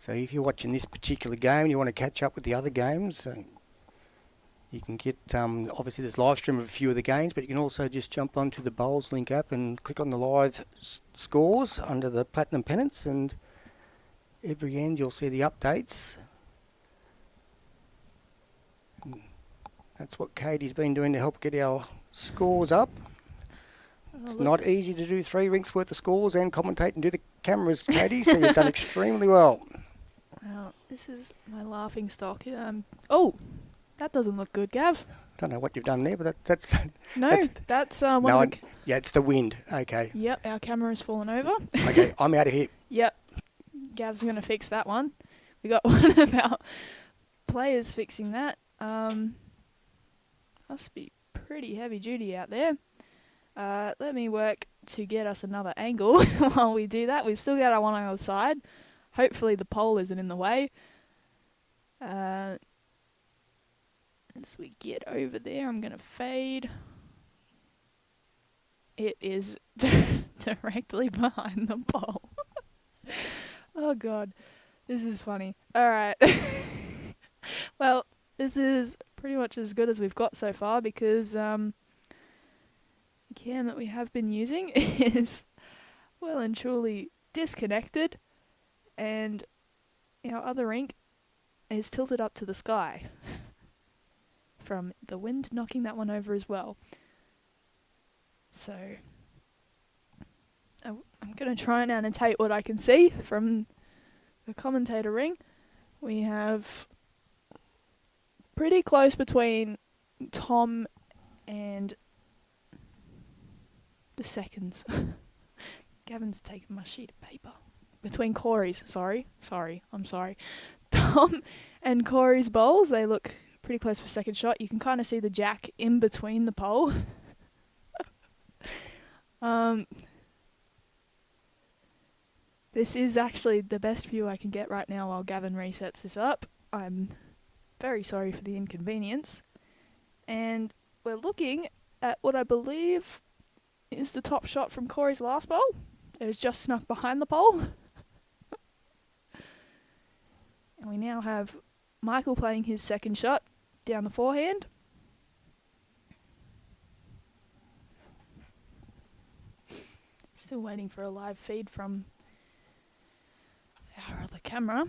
So if you're watching this particular game and you want to catch up with the other games, you can get, obviously there's live stream of a few of the games, but you can also just jump onto the Bowls Link app and click on the live scores under the Platinum Pennants, and every end you'll see the updates. And that's what Katie's been doing to help get our scores up. It's not easy to do 3 rinks worth of scores and commentate and do the cameras, Katie, so you've done extremely well.
Well, this is my laughing stock. Oh, that doesn't look good, Gav.
Don't know what you've done there, but that's...
No, that's one
no,
of the...
Yeah, it's the wind. Okay.
Yep, our camera has fallen over.
Okay, I'm out of here.
Yep, Gav's going to fix that one. We got one of our players fixing that. Must be pretty heavy duty out there. Let me work to get us another angle while we do that. We've still got our one on the other side. Hopefully the pole isn't in the way. As we get over there, I'm going to fade. It is directly behind the pole. Oh, God. This is funny. All right. Well, this is pretty much as good as we've got so far because... the cam that we have been using is well and truly disconnected, and our other rink is tilted up to the sky from the wind knocking that one over as well. So I'm going to try and annotate what I can see from the commentator ring. We have pretty close between Tom and the seconds. Gavin's taken my sheet of paper. Between Corey's, I'm sorry. Tom and Corey's bowls, they look pretty close for second shot. You can kind of see the jack in between the pole. This is actually the best view I can get right now while Gavin resets this up. I'm very sorry for the inconvenience. And we're looking at what I believe is the top shot from Corey's last bowl. It was just snuck behind the pole. And we now have Michael playing his second shot down the forehand. Still waiting for a live feed from our other camera.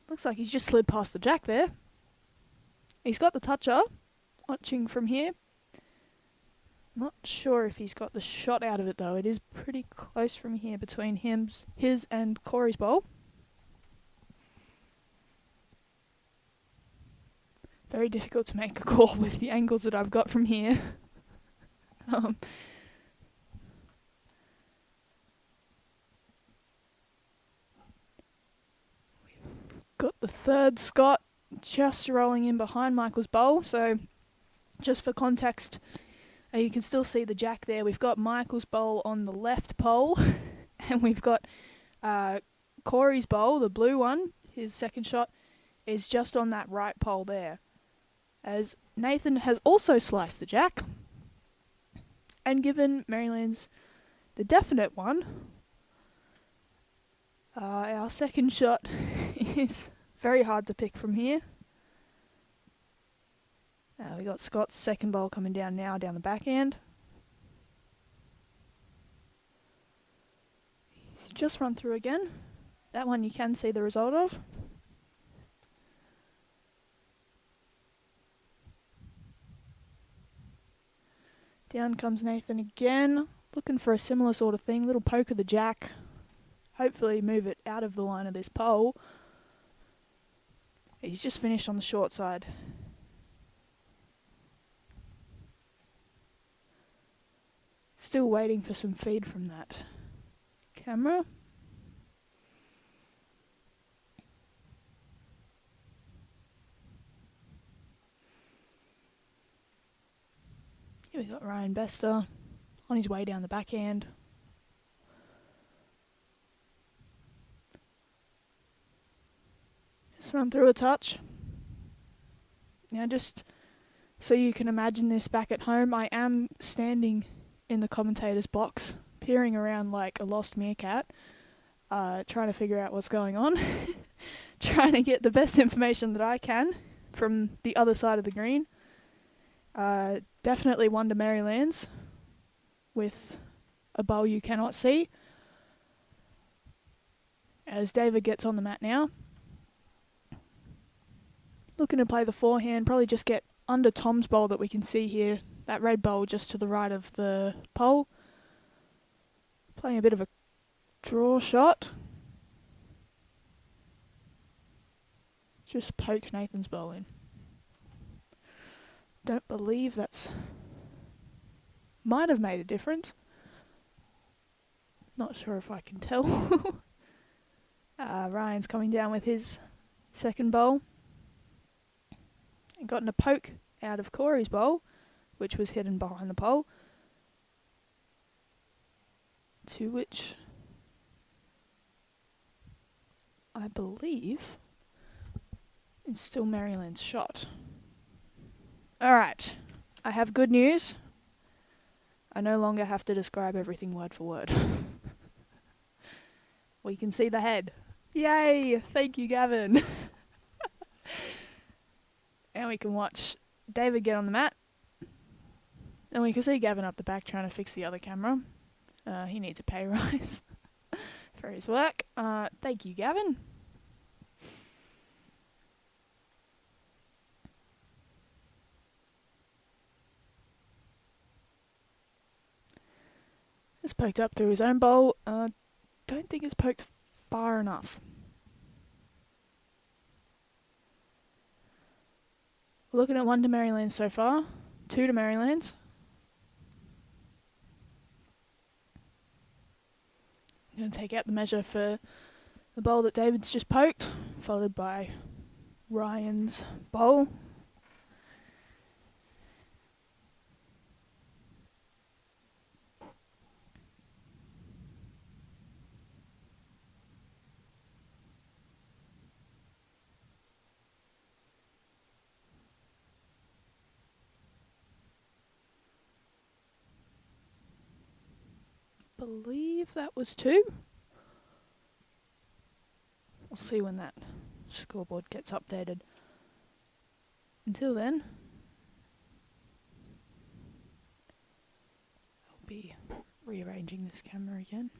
Looks like he's just slid past the jack there. He's got the toucher, watching from here. Not sure if he's got the shot out of it though. It is pretty close from here between his and Corey's bowl. Very difficult to make a call with the angles that I've got from here. We've got the third Scott just rolling in behind Michael's bowl. So just for context, you can still see the jack there. We've got Michael's bowl on the left pole, and we've got Corey's bowl, the blue one. His second shot is just on that right pole there. As Nathan has also sliced the jack and given Merrylands the definite one. Our second shot is very hard to pick from here. We got Scott's second bowl coming down now, down the backhand. He's just run through again. That one you can see the result of. Down comes Nathan again, looking for a similar sort of thing. Little poke of the jack. Hopefully move it out of the line of this pole. He's just finished on the short side. Still waiting for some feed from that camera. Here we got Ryan Bester on his way down the backhand. Just run through a touch. Now just so you can imagine this back at home, I am standing in the commentator's box, peering around like a lost meerkat, trying to figure out what's going on, trying to get the best information that I can from the other side of the green. Definitely one to Merrylands with a bowl you cannot see. As David gets on the mat now. Looking to play the forehand, probably just get under Tom's bowl that we can see here. That red bowl just to the right of the pole. Playing a bit of a draw shot. Just poked Nathan's bowl in. Don't believe that's... Might have made a difference. Not sure if I can tell. Ryan's coming down with his second bowl. And gotten a poke out of Corey's bowl, which was hidden behind the pole. To which I believe is still Merrylands' shot. Alright, I have good news. I no longer have to describe everything word for word. We can see the head. Yay! Thank you, Gavin. And we can watch David get on the mat. And we can see Gavin up the back trying to fix the other camera. He needs a pay rise for his work. Thank you, Gavin. Just poked up through his own bowl. Don't think it's poked far enough. Looking at 1 to Merrylands so far. 2 to Merrylands. I'm going to take out the measure for the bowl that David's just poked, followed by Ryan's bowl. Believe that was 2. We'll see when that scoreboard gets updated. Until then, I'll be rearranging this camera again.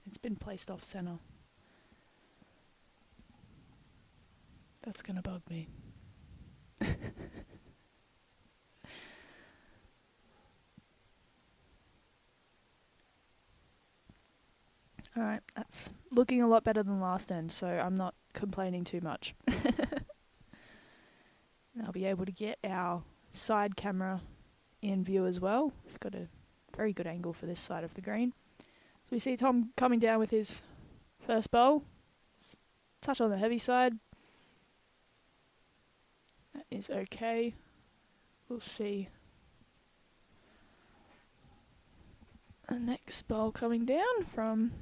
It's been placed off center. That's gonna bug me. Alright, that's looking a lot better than last end, so I'm not complaining too much. And I'll be able to get our side camera in view as well. We've got a very good angle for this side of the green. So we see Tom coming down with his first bowl. Touch on the heavy side. That is okay. We'll see the next bowl coming down from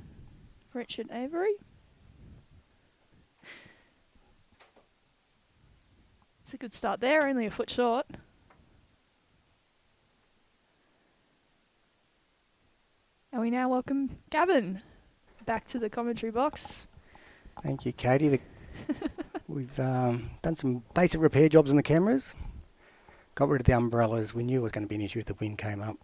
Richard Avery. It's a good start there, only a foot short. And we now welcome Gavin back to the commentary box.
Thank you, Katie. We've done some basic repair jobs on the cameras. Got rid of the umbrellas. We knew it was going to be an issue if the wind came up.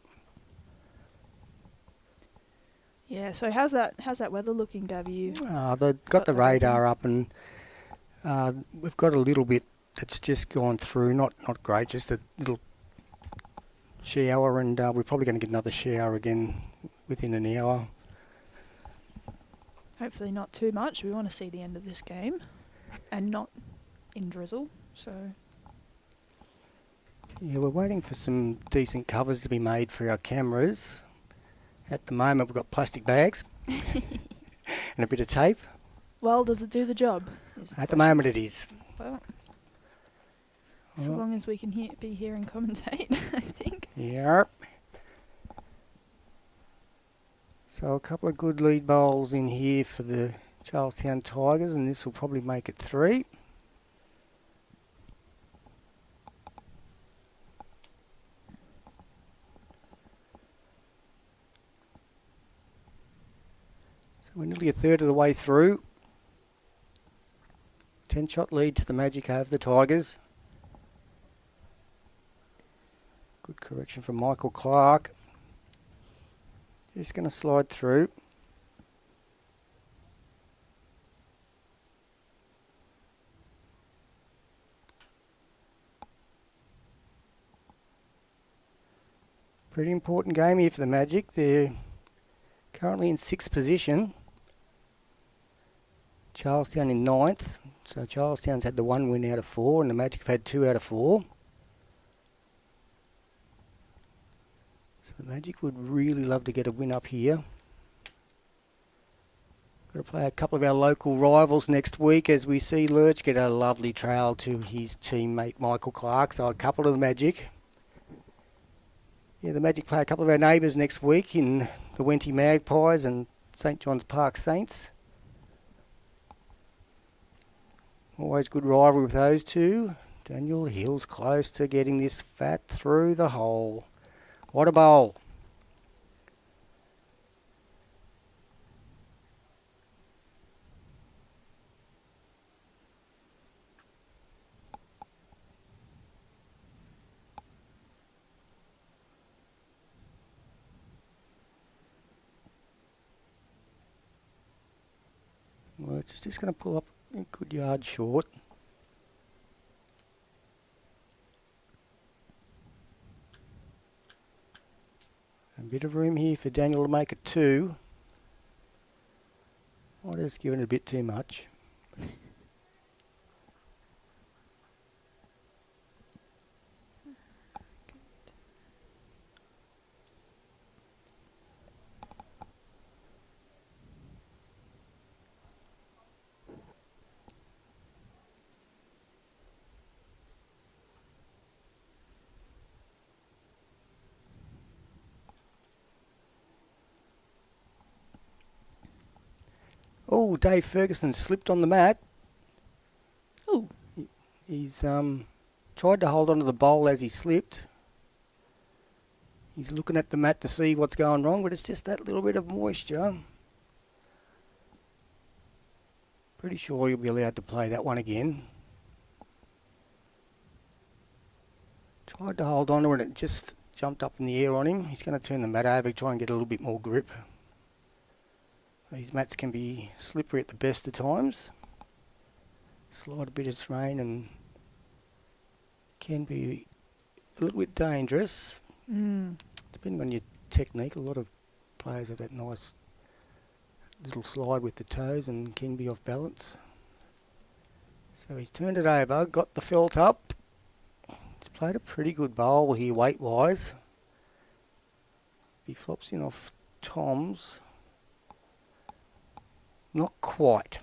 Yeah, so how's that weather looking, Gav?
They've got the radar up, and we've got a little bit that's just gone through. Not great, just a little shower, and we're probably going to get another shower again within an hour.
Hopefully not too much. We want to see the end of this game, and not in drizzle. So
Yeah, we're waiting for some decent covers to be made for our cameras. At the moment, we've got plastic bags and a bit of tape.
well, does it do the job?
At the moment, it is.
Well, so long as we can be here and commentate, I think.
Yep. So a couple of good lead bowls in here for the Charlestown Tigers, and this will probably make it 3. So we're nearly a third of the way through. 10-shot lead to the Magic over the Tigers. Good correction from Michael Clarke. Just going to slide through. Pretty important game here for the Magic. They're currently in 6th position. Charlestown in 9th. So Charlestown's had the 1 win out of 4 and the Magic have had 2 out of 4. So the Magic would really love to get a win up here. Got to play a couple of our local rivals next week as we see Lurch get a lovely trail to his teammate Michael Clarke. So a couple of the Magic. Yeah, the Magic play a couple of our neighbours next week in the Wenty Magpies and St John's Park Saints. Always good rivalry with those two. Daniel Hill's close to getting this fat through the hole. What a bowl. Well, it's just going to pull up a good yard short. A bit of room here for Daniel to make it 2. I just given it a bit too much. Oh, Dave Ferguson slipped on the mat.
Oh.
He's tried to hold onto the bowl as he slipped. He's looking at the mat to see what's going wrong, but it's just that little bit of moisture. Pretty sure you'll be allowed to play that one again. Tried to hold on to it and it just jumped up in the air on him. He's going to turn the mat over, try and get a little bit more grip. These mats can be slippery at the best of times. Slide a bit of terrain and can be a little bit dangerous. Depending on your technique, a lot of players have that nice little slide with the toes and can be off balance. So he's turned it over, got the felt up. He's played a pretty good bowl here weight-wise. He flops in off Tom's. Not quite.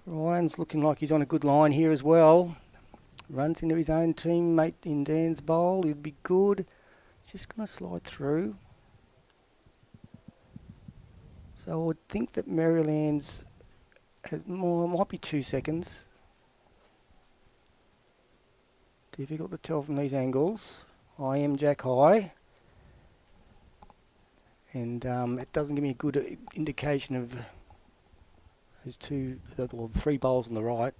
Ryan's looking like he's on a good line here as well. Runs into his own teammate in Dan's bowl. He'd be good. He's just going to slide through. So I would think that Merrylands has more, might be 2 seconds. Difficult to tell from these angles. I am Jack High. And it doesn't give me a good indication of those 3 bowls on the right.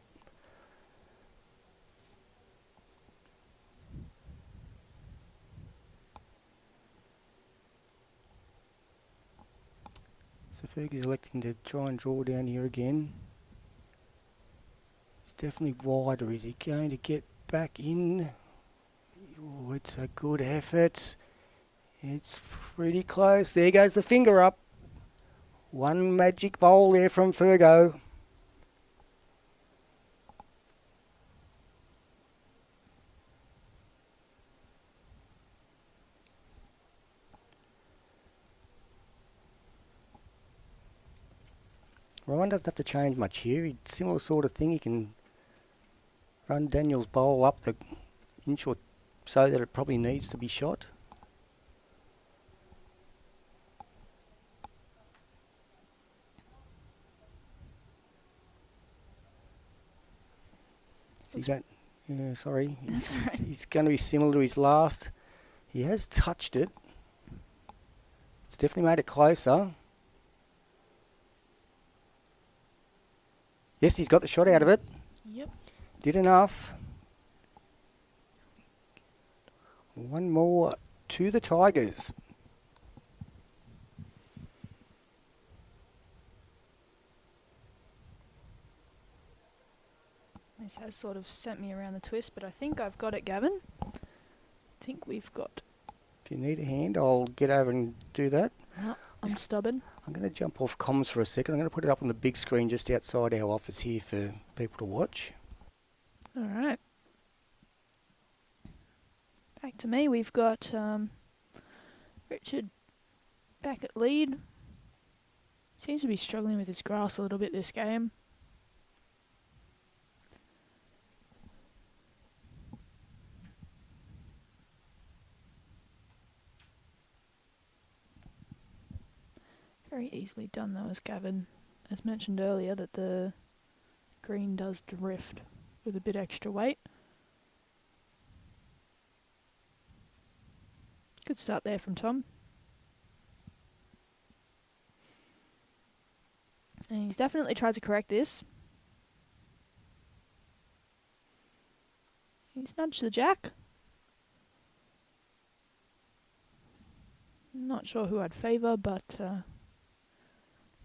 So Ferguson's electing to try and draw down here again. It's definitely wider. Is he going to get back in? Oh, it's a good effort. It's pretty close. There goes the finger up. One magic bowl there from Fergo. Ryan doesn't have to change much here. Similar sort of thing. He can run Daniel's bowl up the inch or so that it probably needs to be shot. Sorry.
That's all right.
He's going to be similar to his last. He has touched it. It's definitely made it closer. Yes, he's got the shot out of it.
Yep.
Did enough. One more to the Tigers.
This has sort of sent me around the twist, but I think I've got it, Gavin. I think we've got...
If you need a hand, I'll get over and do that.
No, I'm stubborn.
I'm going to jump off comms for a second. I'm going to put it up on the big screen just outside our office here for people to watch.
All right. Back to me. We've got Richard back at lead. Seems to be struggling with his grass a little bit this game. Very easily done though, as Gavin has mentioned earlier, that the green does drift with a bit extra weight. Good start there from Tom. And he's definitely tried to correct this. He's nudged the jack. Not sure who I'd favour, but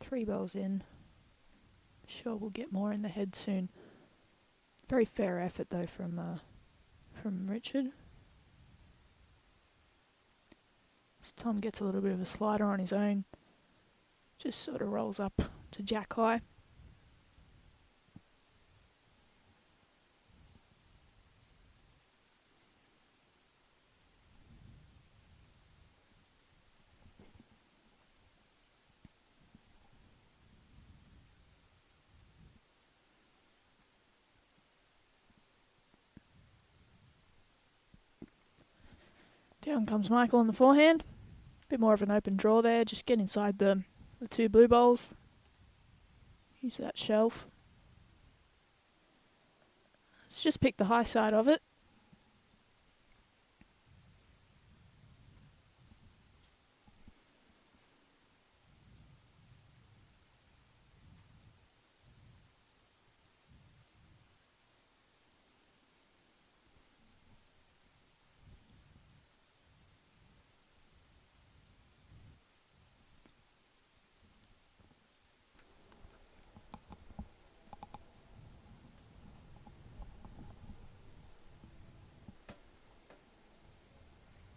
3 balls in. Sure we'll get more in the head soon. Very fair effort though from Richard. As Tom gets a little bit of a slider on his own. Just sort of rolls up to jack high. Down comes Michael on the forehand. Bit more of an open draw there. Just get inside the 2 blue bowls. Use that shelf. Let's just pick the high side of it.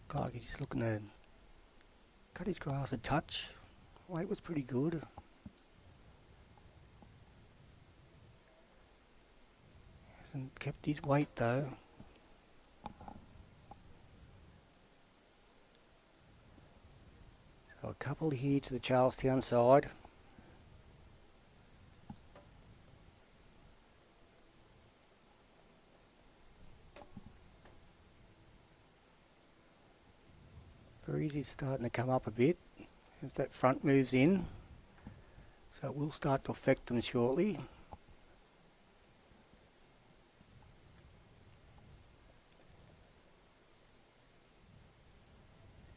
Clarke just looking to cut his grass a touch. Weight was pretty good. Hasn't kept his weight though. So a couple here to the Charlestown side. Breezy's starting to come up a bit as that front moves in, so it will start to affect them shortly.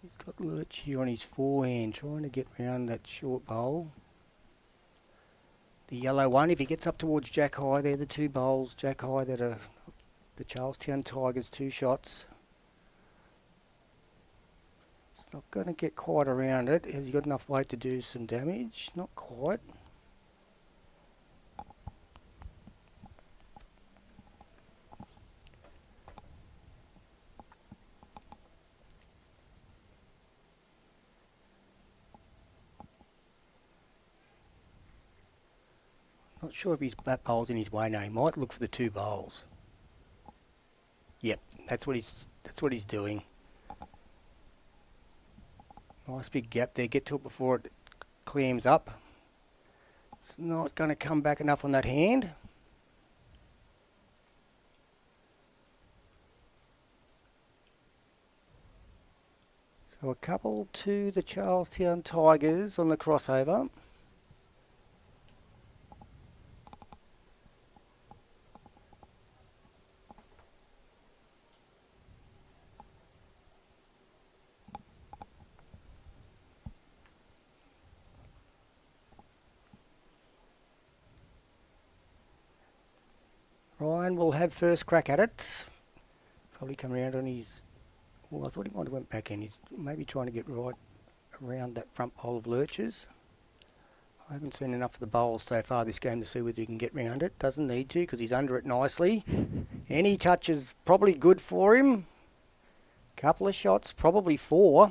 He's got lurch here on his forehand, trying to get round that short bowl. The yellow one, if he gets up towards jack high, they're the 2 bowls, jack high, that are the Charlestown Tigers 2 shots. not going to get quite around it. Has he got enough weight to do some damage? Not quite. Not sure if his bat bowl's in his way now. He might look for the 2 bowls. Yep, that's what he's doing. Nice big gap there. Get to it before it clams up. It's not going to come back enough on that hand. So a couple to the Charlestown Tigers on the crossover. Ryan will have first crack at it. Probably come around on his... Well, I thought he might have went back in. He's maybe trying to get right around that front pole of lurchers. I haven't seen enough of the bowls so far this game to see whether he can get round it. Doesn't need to because he's under it nicely. Any touch is probably good for him. Couple of shots, probably 4.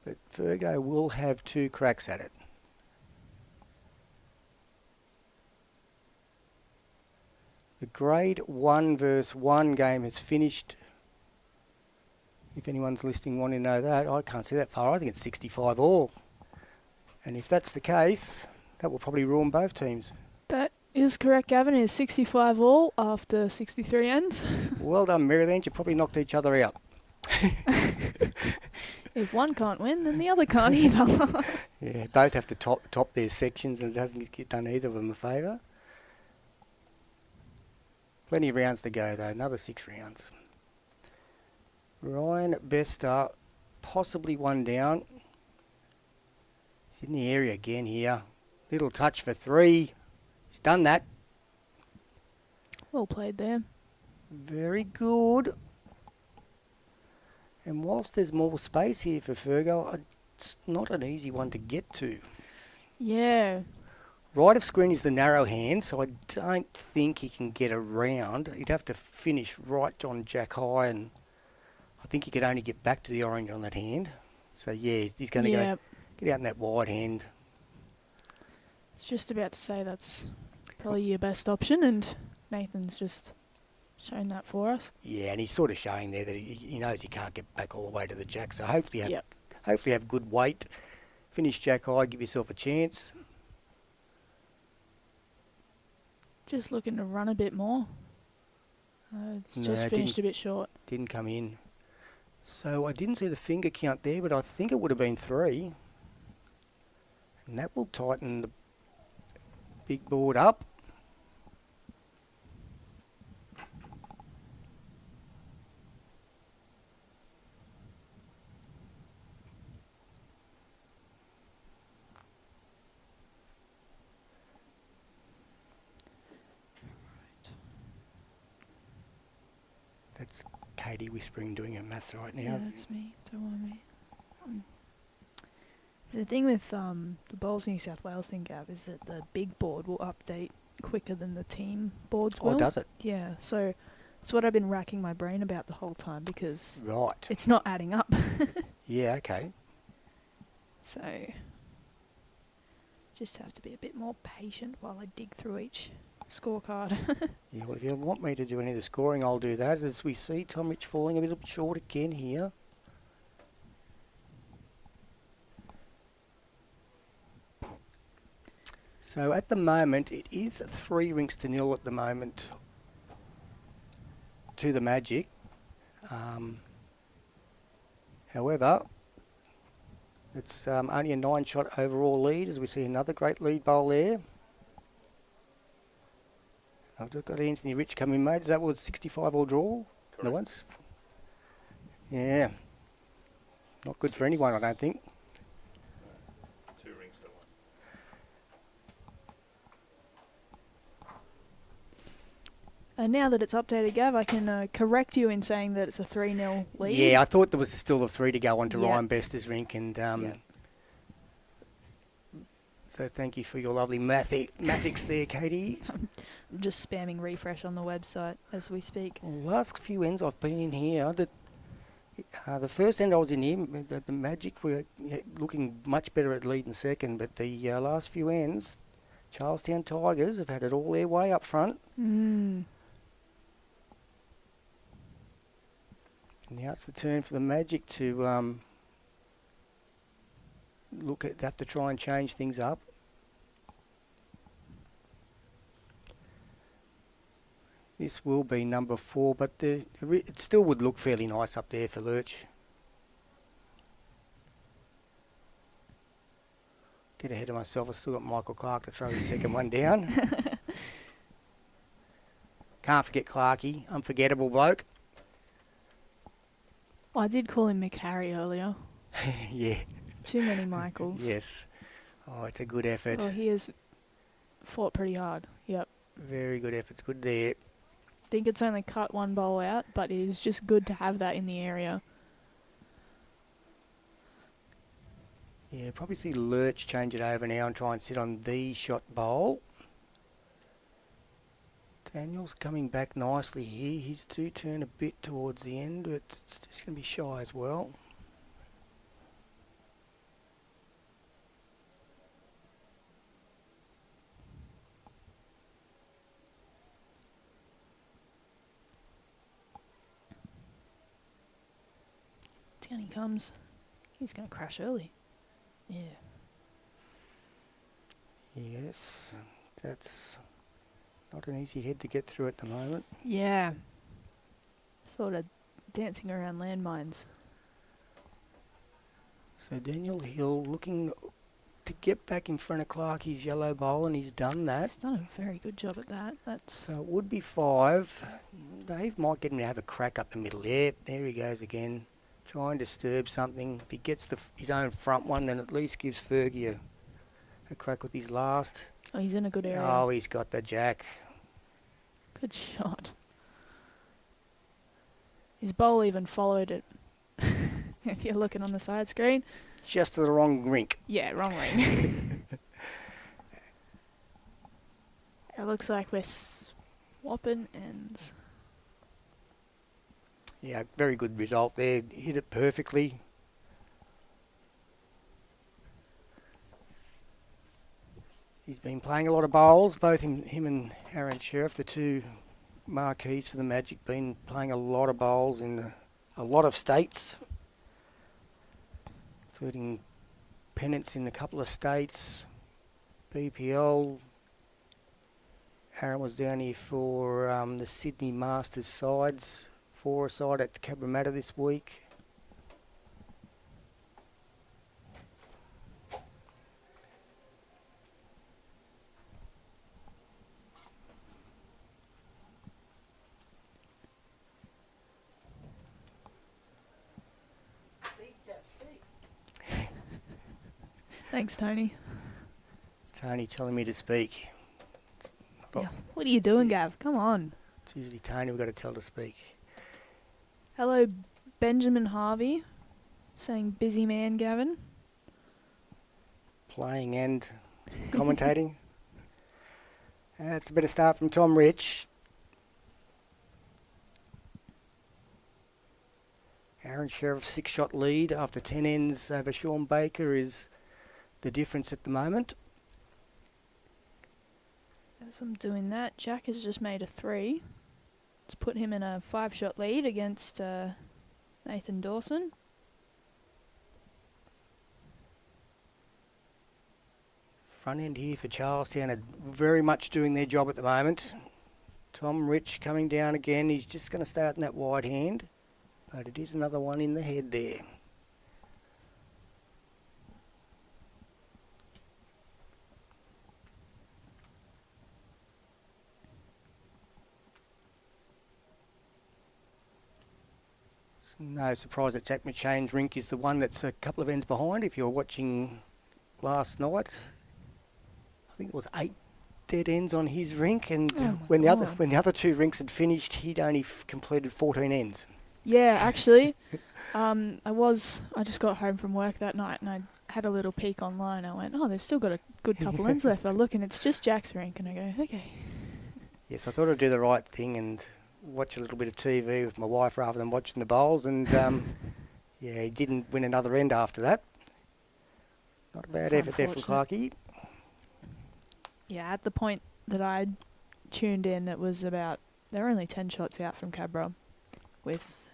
But Fergo will have 2 cracks at it. The grade 1 versus 1 game has finished. If anyone's listening wanting to know that, I can't see that far. I think it's 65 all. And if that's the case, that will probably ruin both teams.
That is correct, Gavin. It's 65 all after 63 ends.
Well done, Merrylands. You probably knocked each other out.
If one can't win, then the other can't either.
Yeah, both have to top their sections, and it doesn't get done either of them a favour. Plenty of rounds to go though, another 6 rounds. Ryan Bester, possibly 1 down. He's in the area again here. Little touch for 3. He's done that.
Well played there.
Very good. And whilst there's more space here for Fergo, it's not an easy one to get to.
Yeah.
Right of screen is the narrow hand, so I don't think he can get around. He'd have to finish right on Jack High, and I think he could only get back to the orange on that hand. So, yeah, he's going to go get out in that wide hand.
I was just about to say that's probably your best option, and Nathan's just shown that for us.
Yeah, and he's sort of showing there that he knows he can't get back all the way to the Jack, so hopefully have good weight. Finish Jack High, give yourself a chance.
Just looking to run a bit more. It's just finished a bit short.
Didn't come in. So I didn't see the finger count there, but I think it would have been 3. And that will tighten the big board up. That's Katie whispering, doing her maths right now.
Yeah, that's me. Don't worry me. The thing with the Bowls New South Wales thing, Gav, is that the big board will update quicker than the team boards will.
Oh, does it?
Yeah, so that's what I've been racking my brain about the whole time because it's not adding up.
Yeah, okay.
So just have to be a bit more patient while I dig through each scorecard.
Yeah, well, if you want me to do any of the scoring, I'll do that. As we see, Tomich falling a little bit short again here. So at the moment, it is 3 rinks to 0 at the moment to the Magic. However, it's only a 9-shot overall lead, as we see another great lead bowl there. I've just got Anthony Rich coming, mate. That was 65 all draw. The ones. Yeah. Not good for anyone, I don't think.
2 rings to 1.
Now that it's updated, Gav, I can correct you in saying that it's a 3-0 lead.
Yeah, I thought there was still a 3 to go on to
Yeah.
Ryan Bester's Rink, and so thank you for your lovely mathics there, Katie.
I'm just spamming refresh on the website as we speak.
Well, last few ends I've been in here, the first end I was in here, the Magic were looking much better at lead and second, but the last few ends, Charlestown Tigers have had it all their way up front.
Mm.
Now it's the turn for the Magic to have to try and change things up. This will be number 4, but it still would look fairly nice up there for Lurch. Get ahead of myself. I've still got Michael Clarke to throw his second one down. Can't forget Clarkey, unforgettable bloke.
Well, I did call him McHarry earlier.
Yeah.
Too many Michaels.
Yes. Oh, it's a good effort.
Well, he has fought pretty hard. Yep.
Very good effort. It's good there.
Think it's only cut one bowl out, but it is just good to have that in the area.
Yeah, probably see Lurch change it over now and try and sit on the shot bowl. Daniel's coming back nicely here. He's to turn a bit towards the end, but it's just going to be shy as well.
Down he comes. He's going to crash early. Yeah.
Yes, that's not an easy head to get through at the moment.
Yeah. Sort of dancing around landmines.
So Daniel Hill looking to get back in front of Clarkey's yellow bowl, and he's done that.
He's done a very good job at that. That's
So it would be 5. Dave might get him to have a crack up the middle. Yep, there he goes again. Try and disturb something. If he gets his own front one, then at least gives Fergie a crack with his last.
Oh, he's in a good area.
Oh, he's got the jack.
Good shot. His bowl even followed it. If you're looking on the side screen.
Just to the wrong rink.
Yeah, wrong ring. It looks like we're swapping ends.
Yeah, very good result there. Hit it perfectly. He's been playing a lot of bowls, both him and Aron Sherriff, the two marquees for the Magic, been playing a lot of bowls in a lot of states, including pennants in a couple of states, BPL. Aron was down here for the Sydney Masters sides, 4-a-side at Cabramatta this week.
Thanks, Tony.
Tony telling me to speak.
Yeah. What are you doing, Gav? Come on.
It's usually Tony we've got to tell to speak.
Hello, Benjamin Harvey. Saying busy man, Gavin.
Playing and commentating. It's a better start from Tom Rich. Aron Sherriff 6-shot lead after 10 ends over Shawn Baker is the difference at the moment.
As I'm doing that, Jack has just made a 3. Let's put him in a 5-shot lead against Nathan Dawson.
Front end here for Charlestown are very much doing their job at the moment. Tom Rich coming down again. He's just going to start in that wide hand, but it is another one in the head there. It's no surprise that Jack McShane's rink is the one that's a couple of ends behind. If you're watching last night, I think it was 8 dead ends on his rink, and
Oh
when
my
the other two rinks had finished, he'd only completed 14 ends.
Yeah, actually, I just got home from work that night and I had a little peek online. I went, oh, they've still got a good couple ends left. I look and it's just Jack's rink, and I go, okay.
Yes, I thought I'd do the right thing and watch a little bit of TV with my wife rather than watching the bowls, and yeah, he didn't win another end after that. Not a bad
That's
effort there from Clarke.
Yeah, at the point that I tuned in, it was about, they were only 10 shots out from Cabra with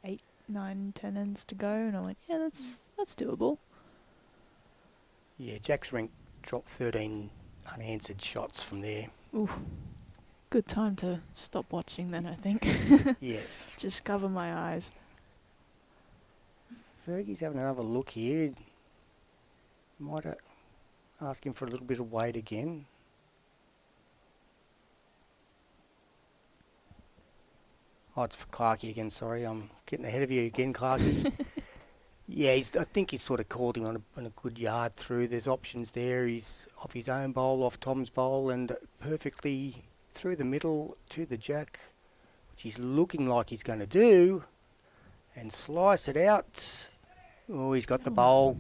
8, 9, 10 ends to go, and I went, yeah, that's doable.
Yeah, Jack's rink dropped 13 unanswered shots from there.
Oof. Good time to stop watching then, I think.
Yes.
Just cover my eyes.
Fergie's having another look here. Might ask him for a little bit of weight again. Oh, it's for Clarke again, sorry. I'm getting ahead of you again, Clarke. Yeah, I think he's sort of called him on a good yard through. There's options there. He's off his own bowl, off Tom's bowl, and perfectly through the middle to the jack, which he's looking like he's going to do, and slice it out. Oh, he's got the bowl.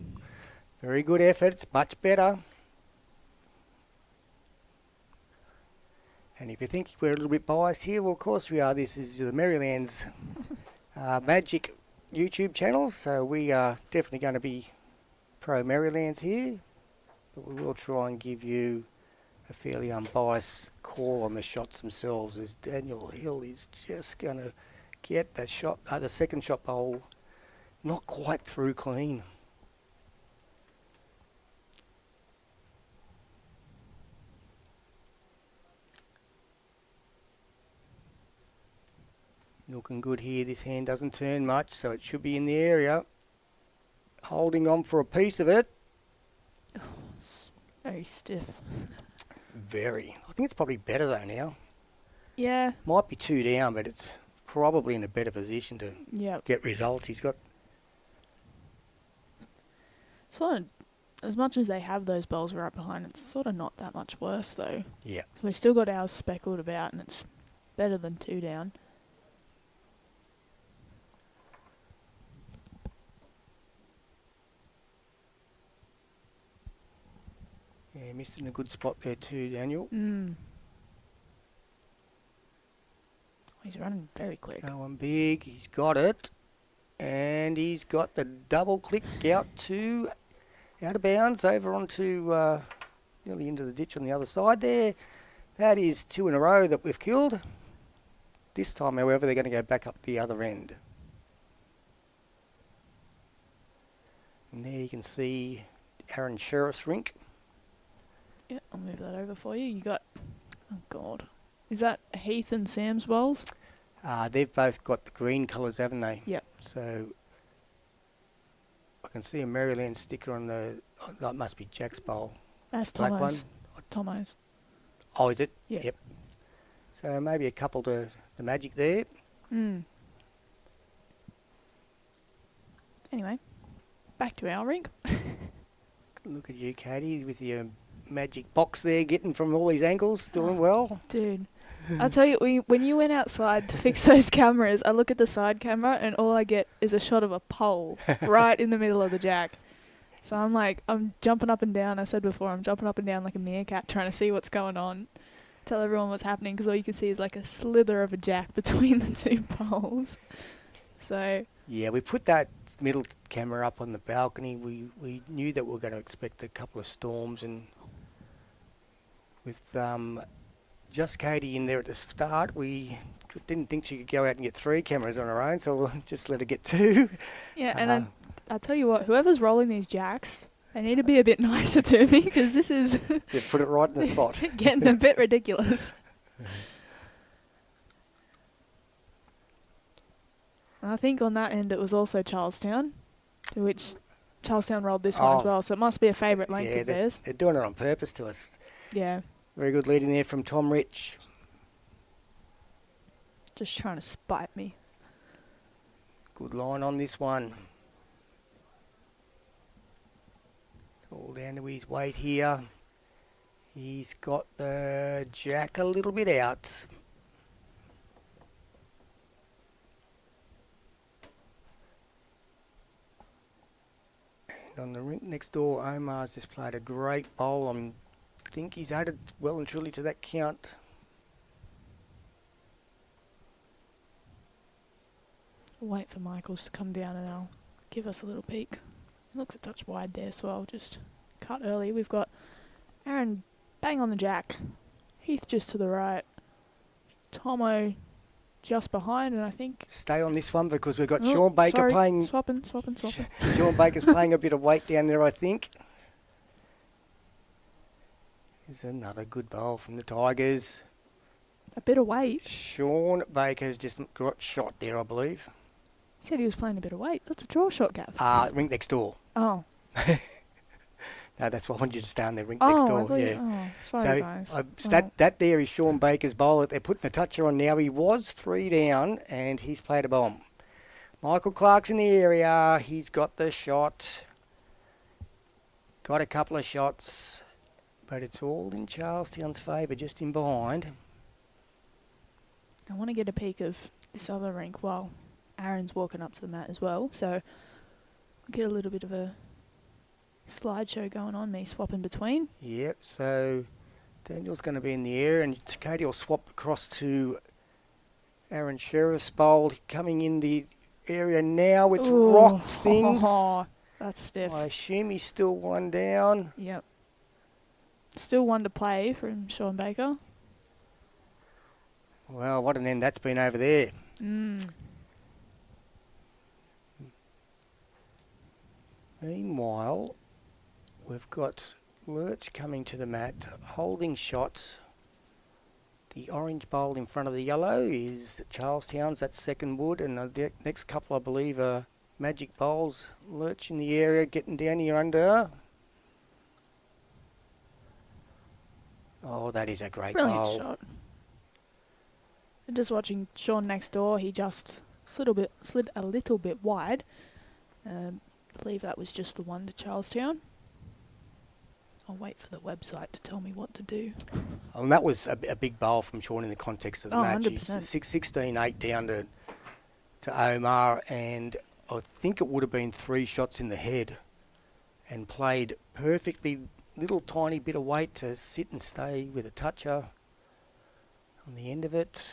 Very good effort. It's much better. And if you think we're a little bit biased here, well, of course we are. This is the Merrylands Magic YouTube channel, so we are definitely going to be pro Merrylands here, but we will try and give you a fairly unbiased call on the shots themselves, as Daniel Hill is just going to get the shot, the second shot bowl not quite through clean. Looking good here. This hand doesn't turn much, so it should be in the area. Holding on for a piece of it.
Oh, it's very stiff.
Very. I think it's probably better though now.
Yeah.
Might be 2 down, but it's probably in a better position to get results. He's got...
Sort of, as much as they have those bowls right behind, it's sort of not that much worse though.
Yeah.
So we've still got ours speckled about, and it's better than 2 down.
Yeah, missed in a good spot there too, Daniel.
He's running very quick.
Going big. He's got it. And he's got the double click out of bounds over onto nearly into the ditch on the other side there. That is 2 in a row that we've killed. This time, however, they're going to go back up the other end. And there you can see Aron Sherriff's rink.
Yeah, I'll move that over for you. You got, oh God, is that Heath and Sam's bowls?
They've both got the green colours, haven't they?
Yep.
So I can see a Merrylands sticker on the, that must be Jack's bowl.
That's
Black
Tomo's.
one.
Tomo's.
Oh, is it?
Yeah.
Yep. So maybe a couple to the Magic there.
Anyway, back to our rink.
Look at you, Katie, with your magic box there, getting from all these angles, doing well.
Dude, I'll tell you, when you went outside to fix those cameras, I look at the side camera and all I get is a shot of a pole right in the middle of the jack. So I'm jumping up and down. I said before, I'm jumping up and down like a meerkat trying to see what's going on. Tell everyone what's happening, because all you can see is like a slither of a jack between the 2 poles. So...
Yeah, we put that middle camera up on the balcony. We knew that we were going to expect a couple of storms, and with just Katie in there at the start, we didn't think she could go out and get 3 cameras on her own, so we'll just let her get 2.
Yeah, and I'll tell you what, whoever's rolling these jacks, they need to be a bit nicer to me, because this is...
Yeah, put it right in the spot.
getting a bit ridiculous. And I think on that end it was also Charlestown, to which Charlestown rolled this one as well, so it must be a favourite length of theirs.
They're doing it on purpose to us.
Yeah.
Very good leading there from Tom Rich.
Just trying to spite me.
Good line on this one. All down to his weight here. He's got the jack a little bit out. And on the rink next door, Omar's just played a great bowl. I think he's added well and truly to that count.
Wait for Michaels to come down and I'll give us a little peek. Looks a touch wide there, so I'll just cut early. We've got Aron bang on the jack. Heath just to the right. Tomo just behind, and I think...
Stay on this one because we've got Shawn Baker playing...
Swapping.
Shawn Baker's playing a bit of weight down there, I think. There's another good bowl from the Tigers.
A bit of weight.
Shawn Baker's just got shot there, I believe.
He said he was playing a bit of weight. That's a draw shot, Gav.
Rink next door.
Oh.
No, that's why I wanted you to stay on the rink next door.
Sorry, guys.
That there is Shawn Baker's bowl that they're putting the toucher on now. He was 3 down and he's played a bomb. Michael Clarke's in the area. He's got the shot. Got a couple of shots, but it's all in Charlestown's favour, just in behind.
I want to get a peek of this other rink while Aron's walking up to the mat as well, so I'll get a little bit of a slideshow going on, me swapping between.
Yep, so Daniel's going to be in the air and Katie will swap across to Aron Sherriff's bowl, coming in the area now. It's rocked things.
That's stiff.
I assume he's still 1 down.
Yep. Still 1 to play from Shawn Baker.
Well, what an end that's been over there. Meanwhile, we've got Lurch coming to the mat, holding shots. The orange bowl in front of the yellow is Charlestown's, that's second wood, and the next couple, I believe, are magic bowls. Lurch in the area, getting down here under. Oh, that is a great
Brilliant
bowl.
shot. And just watching Shawn next door, he just slid a little bit wide. I believe that was just the one to Charlestown. I'll wait for the website to tell me what to do.
And that was a big bowl from Shawn in the context of the match.
100%.
He's 16-8 down to Omar, and I think it would have been 3 shots in the head and played perfectly, little tiny bit of weight to sit and stay with a toucher on the end of it.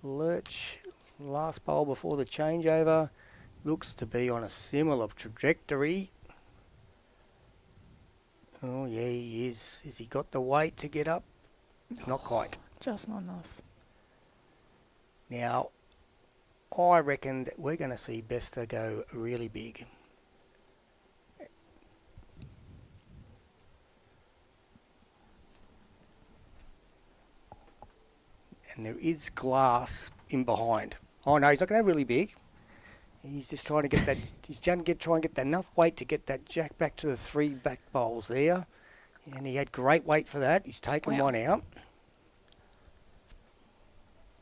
Lurch, last bowl before the changeover, looks to be on a similar trajectory. Oh yeah, he is. Has he got the weight to get up? Not quite.
Just not enough.
Now, I reckon that we're going to see Bester go really big. And there is glass in behind. Oh no, he's not going to go really big. He's just trying to get that. He's trying to get enough weight to get that jack back to the 3 back bowls there, and he had great weight for that. He's taken one out.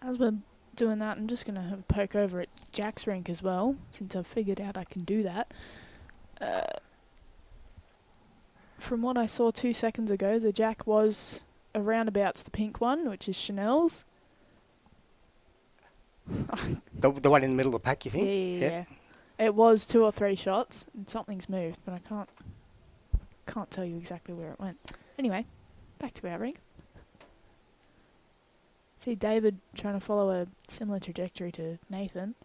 As we're doing that, I'm just going to have a poke over at Jack's rink as well, since I've figured out I can do that. From what I saw 2 seconds ago, the jack was around abouts the pink one, which is Chanel's.
The one in the middle of the pack, you think?
Yeah. It was 2 or 3 shots, and something's moved, but I can't tell you exactly where it went. Anyway, back to our rink. See David trying to follow a similar trajectory to Nathan.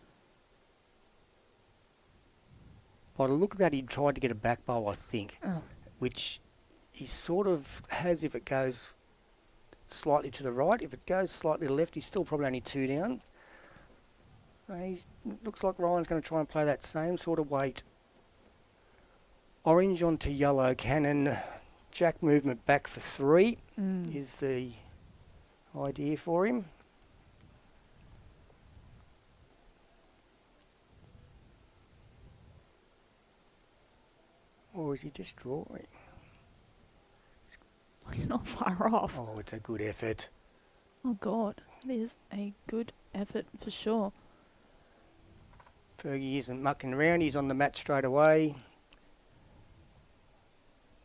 By the look of that, he tried to get a back bowl, I think,
Oh.
which he sort of has if it goes slightly to the right. If it goes slightly to the left, he's still probably only 2 down. Looks like Ryan's going to try and play that same sort of weight. Orange onto yellow cannon. Jack movement back for 3 is the idea for him. Or is he just drawing?
He's not far off.
Oh, it's a good effort.
Oh, God. It is a good effort for sure.
Fergie isn't mucking around. He's on the mat straight away.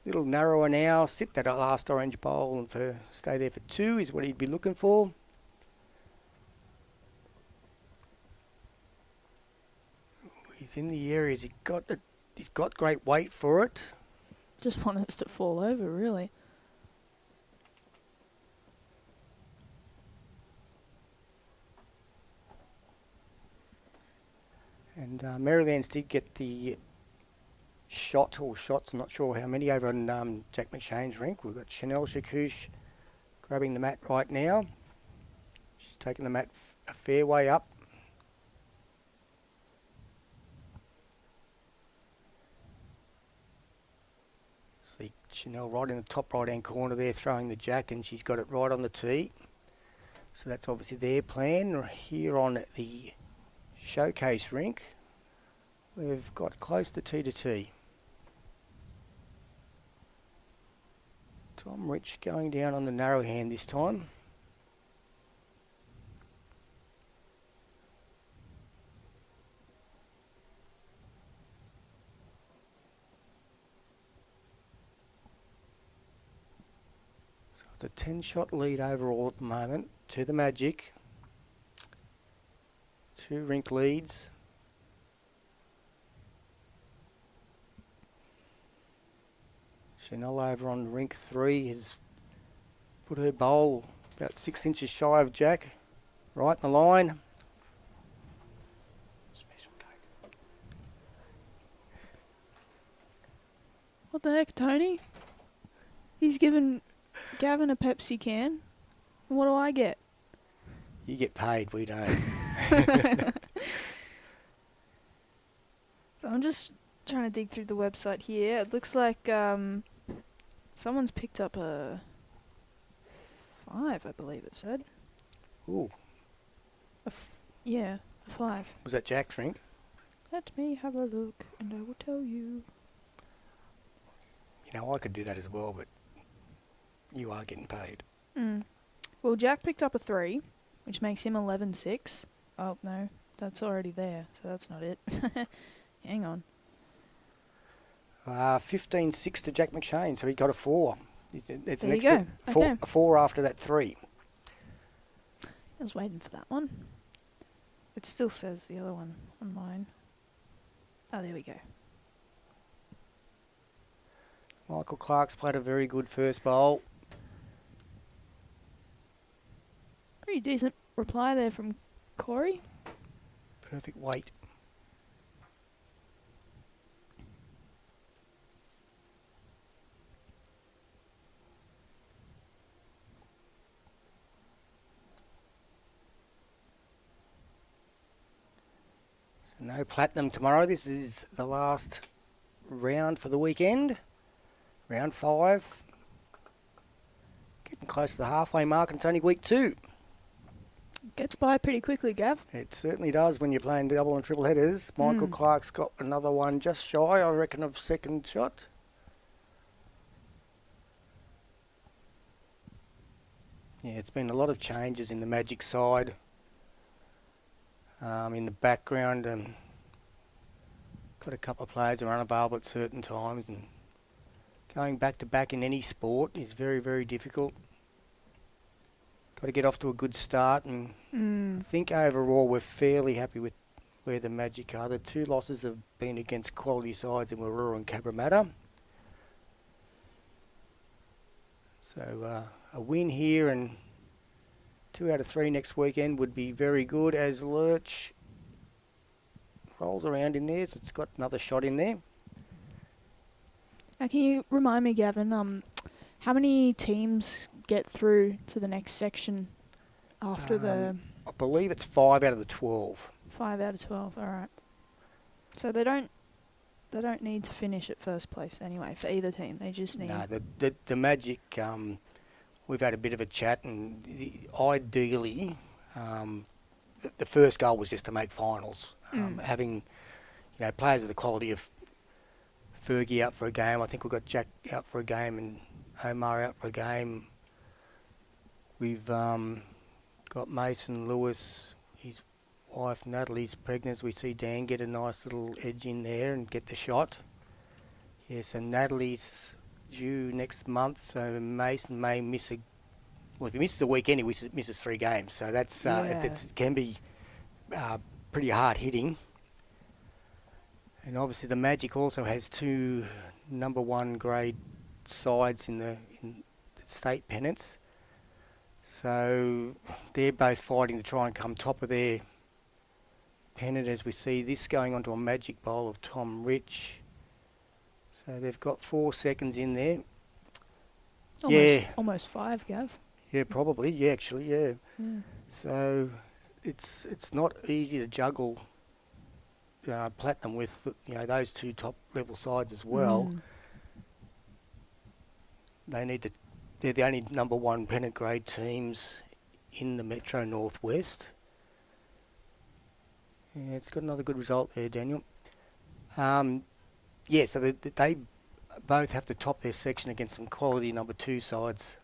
little narrower now. Sit that last orange bowl and stay there for 2 is what he'd be looking for. He's in the areas. He's got great weight for it.
Just want us to fall over, really.
And Merrylands did get the shots, I'm not sure how many, over on Jack McShane's rink. We've got Chakouch grabbing the mat right now. She's taking the mat a fair way up. See Chanel right in the top right-hand corner there throwing the jack, and she's got it right on the tee. So that's obviously their plan. Here on the showcase rink, we've got close to tee to tee. Tom Rich going down on the narrow hand this time. So it's a 10-shot lead overall at the moment to the Magic. 2 rink leads. Chanel over on rink 3 has put her bowl about 6 inches shy of Jack, right in the line.
Special cake.
What the heck, Tony? He's given Gavin a Pepsi can. And what do I get?
You get paid, we don't.
So I'm just trying to dig through the website here. It looks like someone's picked up a 5, I believe it said.
Ooh,
Yeah, a 5.
was that Jack's rink?
Let me have a look and I will tell you.
You know, I could do that as well, but you are getting paid.
Well, Jack picked up a 3, which makes him 11-6. Oh, no, that's already there, so that's not it. Hang on.
15-6 to Jack McShane, so he got a 4. It's
There you go. Okay.
A 4 after that 3.
I was waiting for that one. It still says the other one on mine. Oh, there we go.
Michael Clarke's played a very good first bowl.
Pretty decent reply there from Corey.
Perfect weight. So no platinum tomorrow. This is the last round for the weekend. Round 5. Getting close to the halfway mark, and it's only week 2.
Gets by pretty quickly, Gav.
It certainly does when you're playing double and triple headers. Michael Clarke's got another one just shy, I reckon, of second shot. Yeah, it's been a lot of changes in the Magic side. In the background, and got a couple of players who are unavailable at certain times, and going back to back in any sport is very, very difficult. Got to get off to a good start, and I think overall we're fairly happy with where the Magic are. The 2 losses have been against quality sides in Warroo and Cabramatta. So a win here and 2 out of 3 next weekend would be very good, as Lurch rolls around in there. So it's got another shot in there.
Can you remind me, Gavin, how many teams get through to the next section after the...
I believe it's 5 out of the 12.
5 out of 12, alright. So they don't need to finish at first place anyway for either team. They just need...
No, the Magic, we've had a bit of a chat, and ideally, the first goal was just to make finals. Having, players of the quality of Fergie out for a game. I think we've got Jack out for a game and Omar out for a game. We've got Mason Lewis, his wife Natalie's pregnant. We see Dan get a nice little edge in there and get the shot. Yes, and Natalie's due next month, so Mason may miss well, if he misses a week anyway, he misses 3 games. So that's it can be pretty hard hitting. And obviously the Magic also has 2 number 1 grade sides in the state pennants. So they're both fighting to try and come top of their pennant, as we see this going onto a Magic bowl of Tom Rich. So they've got 4 seconds in there.
Almost 5, Gav.
Yeah, probably. Yeah, actually, yeah. So it's not easy to juggle platinum with those 2 top level sides as well. They're the only number 1 pennant grade teams in the Metro Northwest. Yeah, it's got another good result there, Daniel. So they both have to top their section against some quality number 2 sides.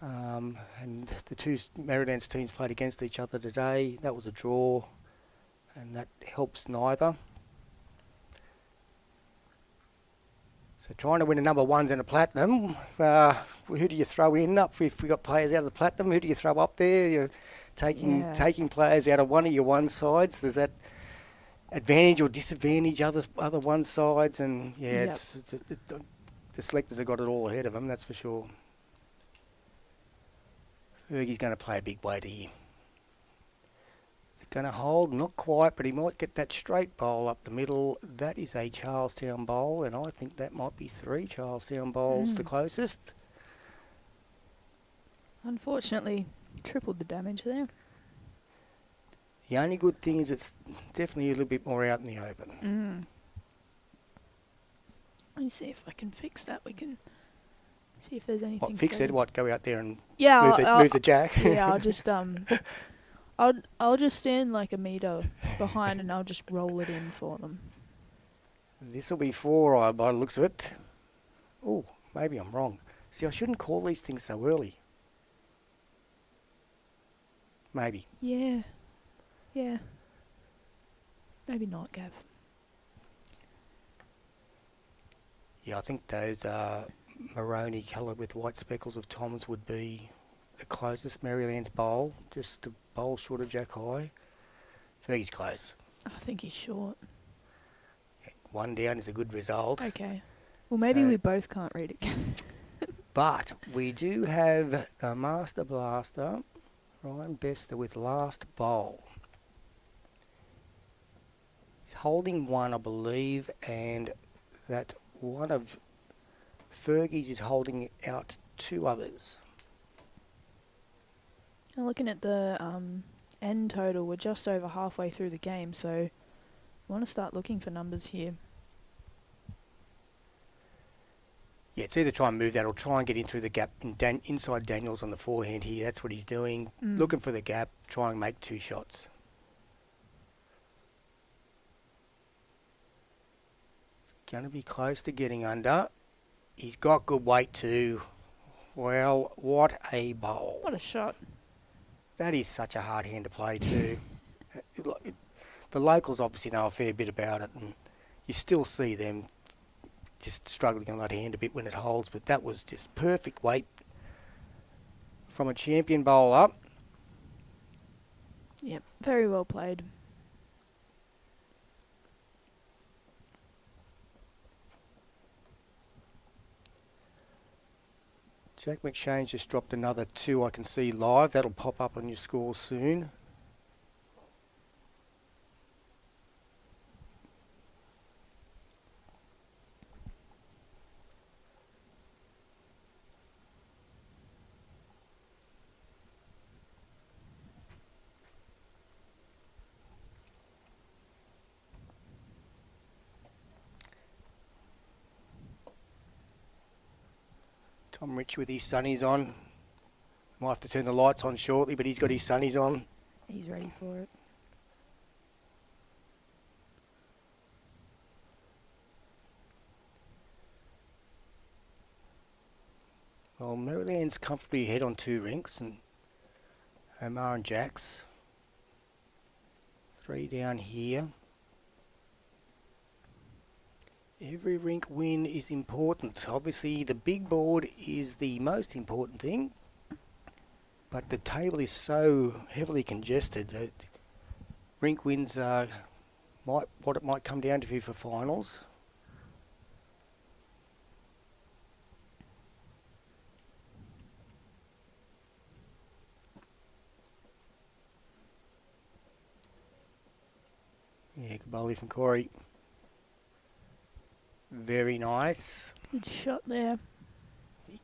And the 2 Merrylands teams played against each other today. That was a draw, and that helps neither. So trying to win a number 1s and a platinum, who do you throw in up? If we got players out of the platinum, who do you throw up there? You're taking players out of one of your 1 sides. Does that advantage or disadvantage other 1 sides? And the selectors have got it all ahead of them, that's for sure. Fergie's going to play a big weight here. Is it going to hold? Not quite, but he might get that straight bowl up the middle. That is a Charlestown bowl, and I think that might be 3 Charlestown bowls, the closest.
Unfortunately, tripled the damage there.
The only good thing is it's definitely a little bit more out in the open.
Let me see if I can fix that. We can see if there's anything.
Fix it? What? Go out there and
move
the jack?
Yeah, I'll just I'll just stand like a metre behind and I'll just roll it in for them.
This will be 4 by the looks of it. Oh, maybe I'm wrong. See, I shouldn't call these things so early. Maybe.
Yeah. Maybe not, Gav.
Yeah, I think those maroony coloured with white speckles of Toms would be the closest Merrylands bowl, just a bowl short of Jack High. Fergie's close.
I think he's short.
1 down is a good result.
Okay. Well, maybe we both can't read it.
But we do have the Master Blaster, Ryan Bester, with last bowl. He's holding 1, I believe, and that one of Fergie's is holding out 2 others.
And looking at the end total, we're just over halfway through the game, so we want to start looking for numbers here.
Yeah, it's either try and move that or try and get in through the gap inside Daniels on the forehand here. That's what he's doing. Looking for the gap, try and make 2 shots. It's going to be close to getting under. He's got good weight too. Well, what a bowl.
What a shot.
That is such a hard hand to play too. The locals obviously know a fair bit about it, and you still see them just struggling on that hand a bit when it holds, but that was just perfect weight from a champion bowler.
Yep, very well played.
Jack McShane's just dropped another 2 I can see live. That'll pop up on your score soon. Tom Rich with his sunnies on. Might have to turn the lights on shortly, but he's got his sunnies on.
He's ready for it.
Well, Merrylands comfortably ahead on 2 rinks, and Omar and Jacks. 3 down here. Every rink win is important. Obviously, the big board is the most important thing, but the table is so heavily congested that rink wins are what it might come down to for finals. Yeah, good bowling from Corey. Very nice.
Good shot there.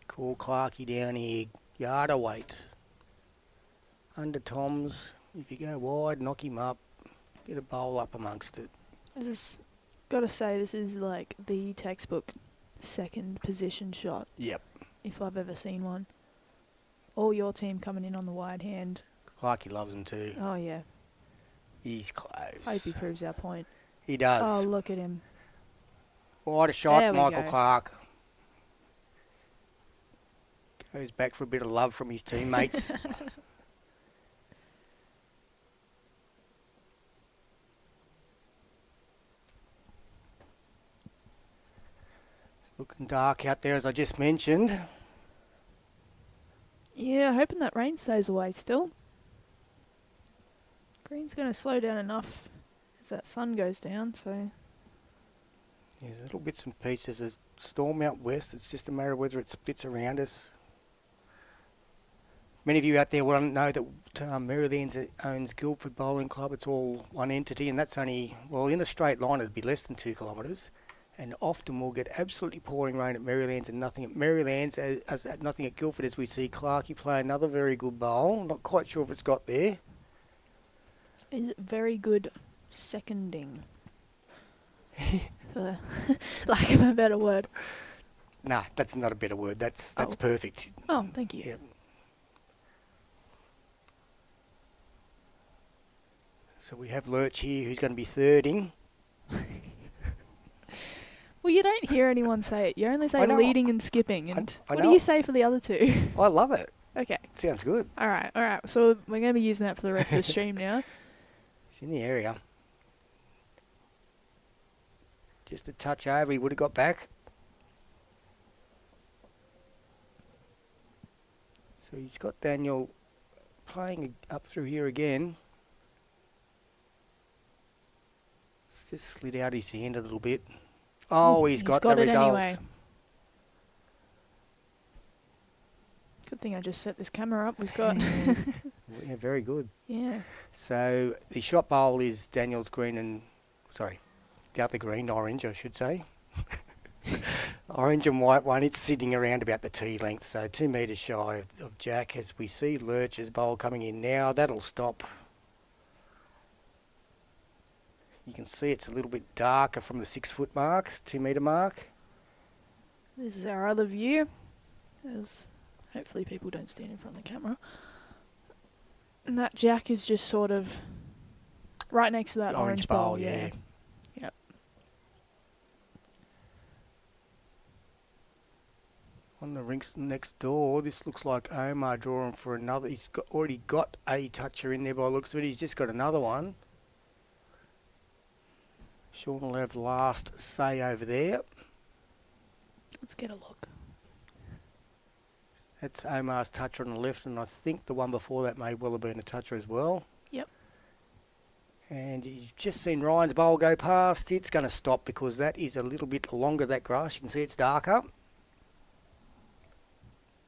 Call Clarke down here. Yard await. Under Toms. If you go wide, knock him up. Get a bowl up amongst it.
This is, gotta say, this is like the textbook second position shot.
Yep.
If I've ever seen one. All your team coming in on the wide hand.
Clarke loves him too.
Oh, yeah.
He's close.
Hope he proves our point.
He does.
Oh, look at him.
What a shot,
There we
Michael
go.
Clarke. Goes back for a bit of love from his teammates. Looking dark out there, as I just mentioned.
Yeah, hoping that rain stays away still. Green's going to slow down enough as that sun goes down, so...
There's little bits and pieces. There's a storm out west. It's just a matter of whether it splits around us. Many of you out there will know that Merrylands owns Guildford Bowling Club. It's all one entity, and that's only, well, in a straight line it'd be less than 2 kilometres. And often we'll get absolutely pouring rain at Merrylands and nothing at Merrylands, as nothing at Guildford, as we see Clarke play another very good bowl. Not quite sure if it's got there.
Is it very good seconding? For lack of a better word.
Nah, that's not a better word. That's
Oh.
perfect.
Oh, thank you.
Yeah. So we have Lurch here, who's going to be thirding.
Well, you don't hear anyone say it. You only
I
say
know.
leading and skipping. And
I
what do
know.
you say for the other two?
I love it.
Okay.
Sounds good.
All right. So we're going to be using that for the rest of the stream now.
He's in the area. Just a touch over, he would have got back. So he's got Daniel playing up through here again. It's just slid out his hand a little bit. Oh, he's got the
it
result.
anyway. Good thing I just set this camera up. We've got...
Yeah, very good.
yeah.
So the shot bowl is Daniel's green and... Sorry, the other green, orange I should say. Orange and white one. It's sitting around about the tee length, so 2 metres shy of Jack. As we see Lurch's bowl coming in now, that'll stop. You can see it's a little bit darker from the 6 foot mark, 2 metre mark.
This is our other view. As hopefully people don't stand in front of the camera. And that Jack is just sort of right next to that
The
orange bowl. Yeah. Yep.
On the rinks next door, this looks like Omar drawing for another. He's already got a toucher in there by the looks of it. He's just got another one. Shawn will have last say over there.
Let's get a look.
That's Omar's toucher on the left, and I think the one before that may well have been a toucher as well.
Yep.
And you've just seen Ryan's bowl go past. It's going to stop because that is a little bit longer, that grass. You can see it's darker.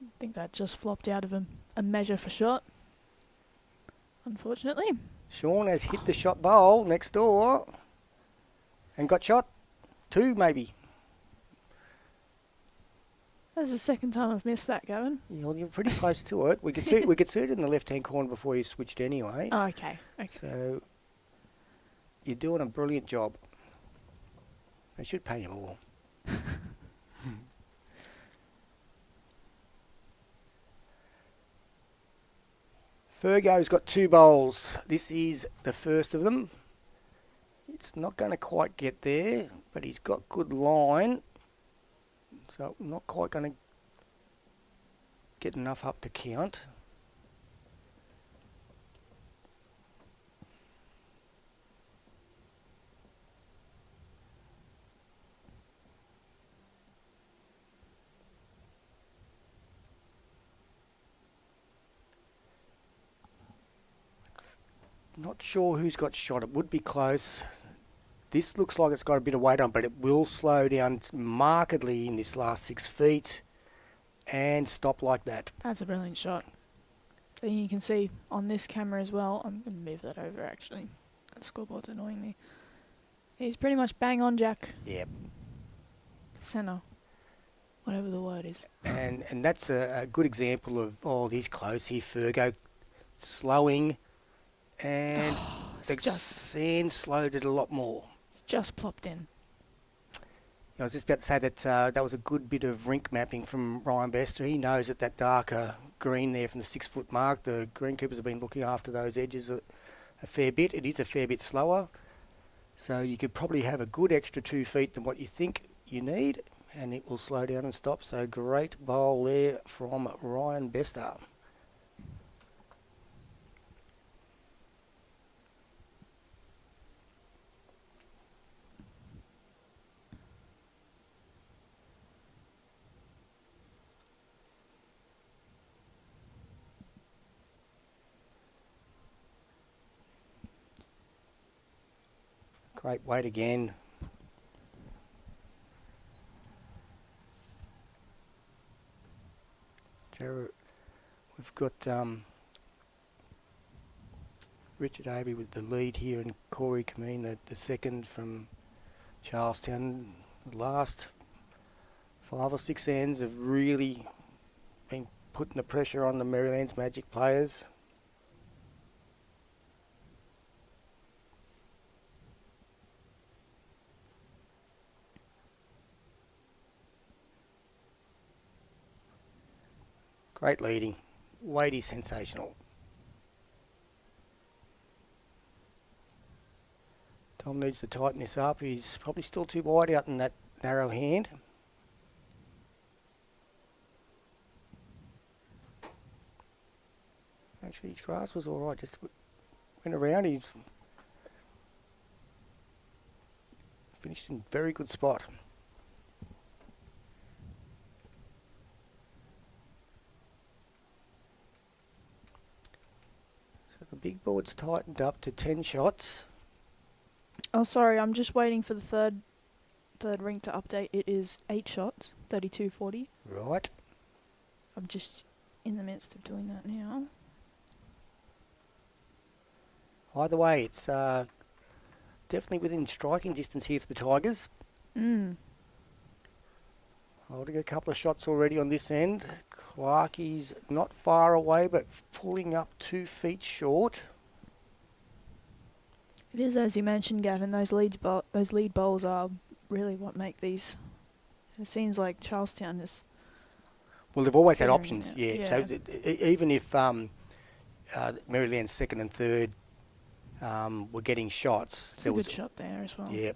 I think that just flopped out of a measure for shot. Unfortunately.
Shawn has hit the shot bowl next door and got shot. 2 maybe.
That's the second time I've missed that, Gavin.
You're pretty close to it. We could see it in the left-hand corner before you switched anyway.
Oh, okay.
So you're doing a brilliant job. They should pay you more. Fergo's got 2 bowls. This is the first of them. It's not going to quite get there, but he's got good line. So not quite going to get enough up to count. Not sure who's got shot. It would be close. This looks like it's got a bit of weight on, but it will slow down markedly in this last 6 feet and stop like that.
That's a brilliant shot. And you can see on this camera as well. I'm going to move that over, actually. That scoreboard's annoying me. He's pretty much bang on, Jack.
Yep.
Centre. Whatever the word is.
And that's a good example of, he's close here, Fergo. Slowing. And the sand slowed it a lot more.
It's just plopped in.
I was just about to say that that was a good bit of rink mapping from Ryan Bester. He knows that darker green there from the 6 foot mark, the greenkeepers have been looking after those edges a fair bit. It is a fair bit slower. So you could probably have a good extra 2 feet than what you think you need, and it will slow down and stop. So great bowl there from Ryan Bester. Great weight again. Jarrod, we've got Richard Avery with the lead here, and Corey Kamine, the second from Charlestown. The last 5 or 6 ends have really been putting the pressure on the Merrylands Magic players. Great leading. Weighty, sensational. Tom needs to tighten this up. He's probably still too wide out in that narrow hand. Actually, his grass was all right. Just went around. He's finished in very good spot. The big board's tightened up to 10 shots.
Oh, sorry, I'm just waiting for the third ring to update. It is 8 shots, 32-40.
Right.
I'm just in the midst of doing that now.
Either way, it's definitely within striking distance here for the Tigers. Holding a couple of shots already on this end. Clarke's not far away, but pulling up 2 feet short.
It is, as you mentioned, Gavin. Those lead bowls are really what make these. It seems like Charlestown is.
Well, they've always had options,
yeah.
yeah. So even if Merrylands second and third were getting shots,
It's a good shot there as well.
Yeah.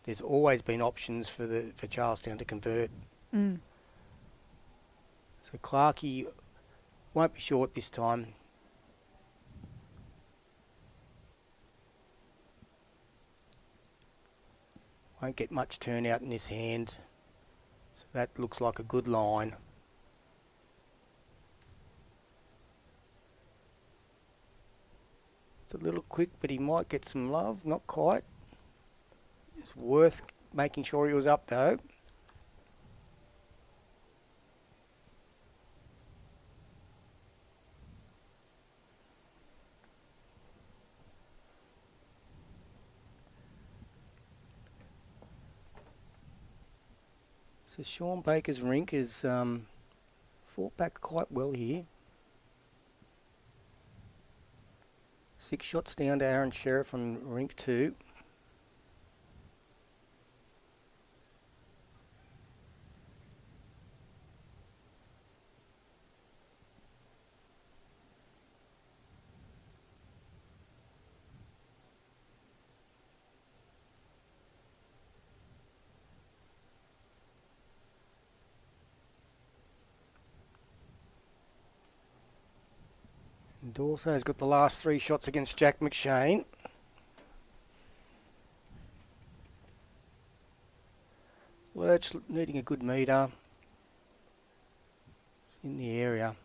There's always been options for Charlestown to convert. So Clarke won't be short this time. Won't get much turnout in this hand. So that looks like a good line. It's a little quick, but he might get some love. Not quite. It's worth making sure he was up though. So Shawn Baker's rink is fought back quite well here. 6 shots down to Aron Sherriff on rink 2. Dawson's got the last 3 shots against Jack McShane. Lurch needing a good meter. In the area.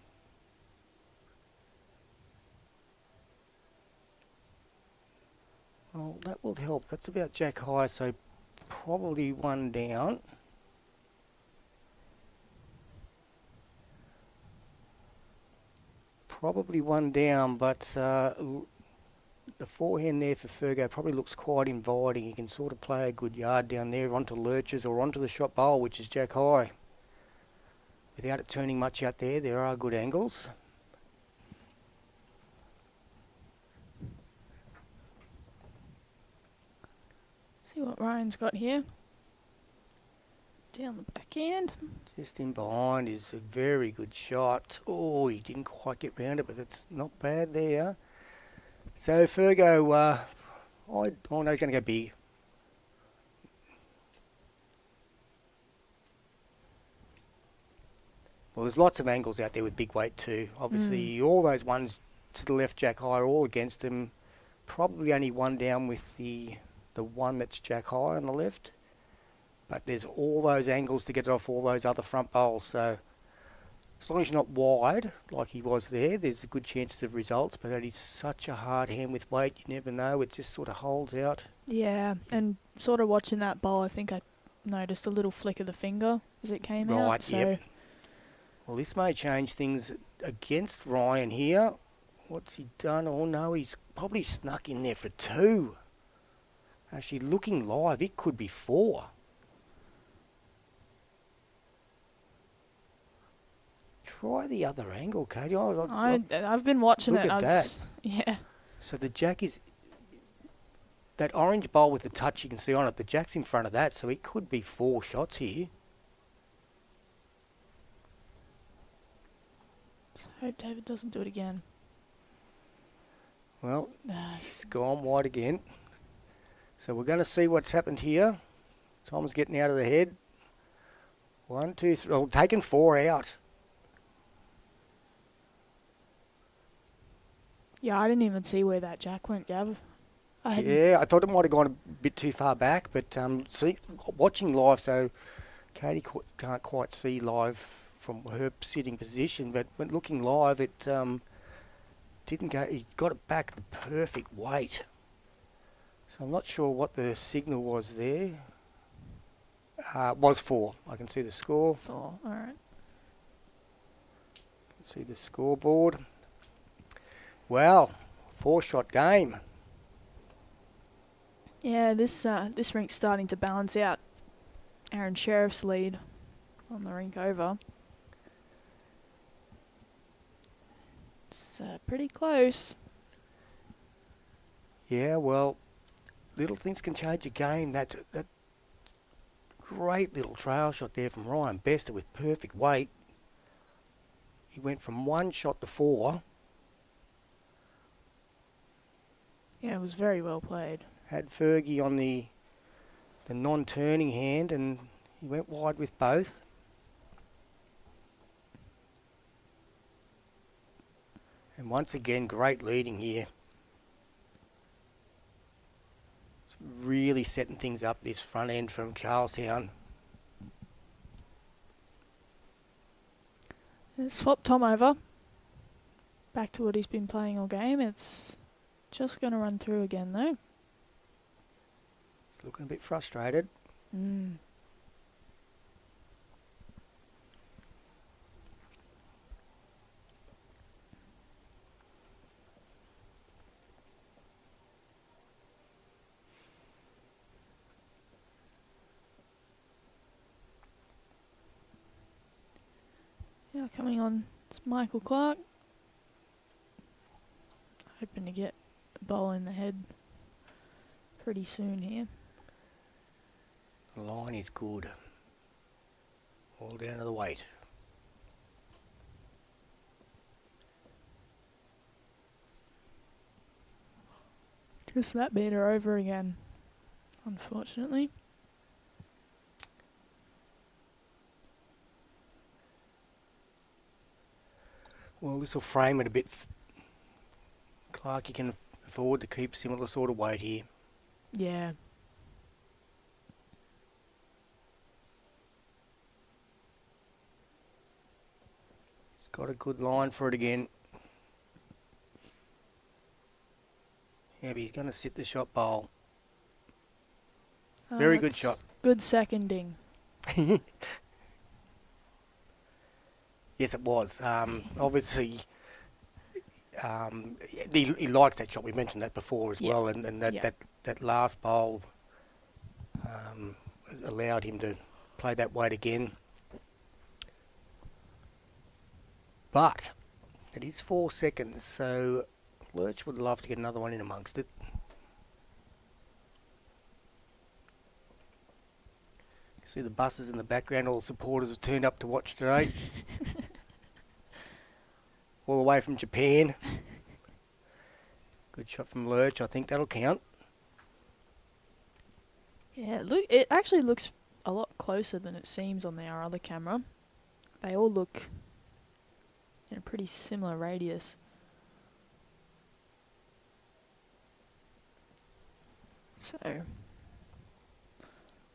That will help. That's about jack high, so probably one down. Probably one down, but the forehand there for Fergo probably looks quite inviting. He can sort of play a good yard down there onto lurches or onto the shot bowl, which is jack high. Without it turning much out there, there are good angles.
See what Ryan's got here. Down the backhand.
Just in behind is a very good shot. Oh, he didn't quite get round it, but it's not bad there. So Fergo, I know he's going to go big. Well, there's lots of angles out there with big weight too. Obviously, all those ones to the left jack high are all against him. Probably only one down with the one that's jack high on the left. But there's all those angles to get it off all those other front bowls. So as long as you're not wide like he was there, there's a good chance of results. But he's such a hard hand with weight, you never know. It just sort of holds out.
Yeah, and sort of watching that bowl, I think I noticed a little flick of the finger as it came out.
Right,
So
yep. Well, this may change things against Ryan here. What's he done? Oh no, he's probably snuck in there for 2. Actually, looking live, it could be 4. Try the other angle, Katie.
I've been watching
look
it.
at that.
Yeah.
So the jack is... That orange bowl with the touch you can see on it, the jack's in front of that, so it could be 4 shots here.
Hope David doesn't do it again.
Well, it's gone wide again. So we're going to see what's happened here. Tom's getting out of the head. 1, 2, 3. Oh, taking 4 out.
Yeah, I didn't even see where that jack went, Gav.
Yeah, I thought it might have gone a bit too far back, but watching live, so Katie can't quite see live from her sitting position, but when looking live, it didn't go. He got it back the perfect weight. So I'm not sure what the signal was there. Was 4. I can see the score.
4, all right.
Can see the scoreboard. Well, 4-shot game.
Yeah, this rink's starting to balance out Aron Sherriff's lead on the rink over. It's pretty close.
Yeah, well, little things can change a game. That great little trail shot there from Ryan Bester with perfect weight. He went from 1 shot to 4.
Yeah, it was very well played.
Had Fergie on the non-turning hand, and he went wide with both. And once again, great leading here. It's really setting things up this front end from Charlestown.
Swap Tom over. Back to what he's been playing all game. It's just going to run through again, though.
He's looking a bit frustrated.
Yeah, coming on, it's Michael Clarke. Hoping to get a bowl in the head pretty soon here.
The line is good. All down to the weight.
Just that meter over again, unfortunately.
Well, this will frame it a bit. Clarke, you can afford to keep similar sort of weight here.
Yeah.
He's got a good line for it again. Yeah, but he's going to sit the shot bowl. Very good
It's
shot.
Good seconding.
Yes, it was. Obviously, he likes that shot. We mentioned that before as
Yeah.
well, and that,
Yeah.
that last bowl allowed him to play that weight again. But it is 4 seconds, so Lurch would love to get another one in amongst it. You see the buses in the background, all the supporters have turned up to watch today. All the way from Japan. Good shot from Lurch, I think that'll count.
Yeah, look, it actually looks a lot closer than it seems on our other camera. They all look in a pretty similar radius. So,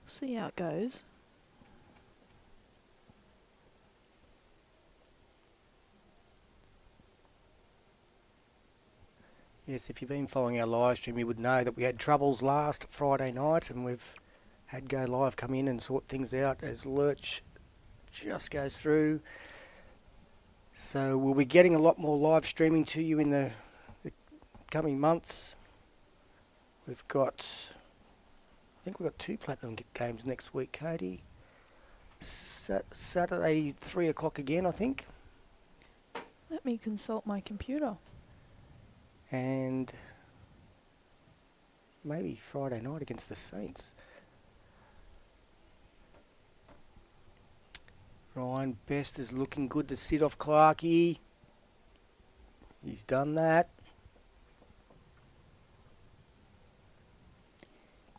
see how it goes.
Yes, if you've been following our live stream, you would know that we had troubles last Friday night, and we've had Go Live come in and sort things out as Lurch just goes through. So we'll be getting a lot more live streaming to you in the coming months. I think we've got 2 Platinum games next week, Katie. Saturday, 3 o'clock again, I think.
Let me consult my computer.
And maybe Friday night against the Saints. Ryan Best is looking good to sit off Clarke. He's done that.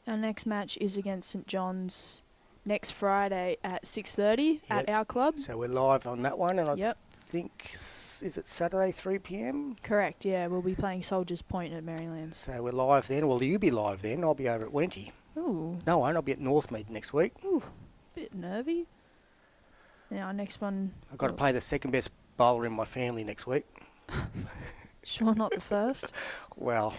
Our next match is against St John's next Friday at 6:30 at
Yes.
our club.
So we're live on that one, and I
Yep.
think, is it Saturday, 3 p.m?
Correct, yeah. We'll be playing Soldiers Point at Merrylands.
So we're live then. Well, you be live then. I'll be over at Wenty.
Ooh,
No, I won't. I'll be at Northmead next week.
bit nervy. Now, our next one...
I've got to play the second best bowler in my family next week.
Sure, not the first.
Well,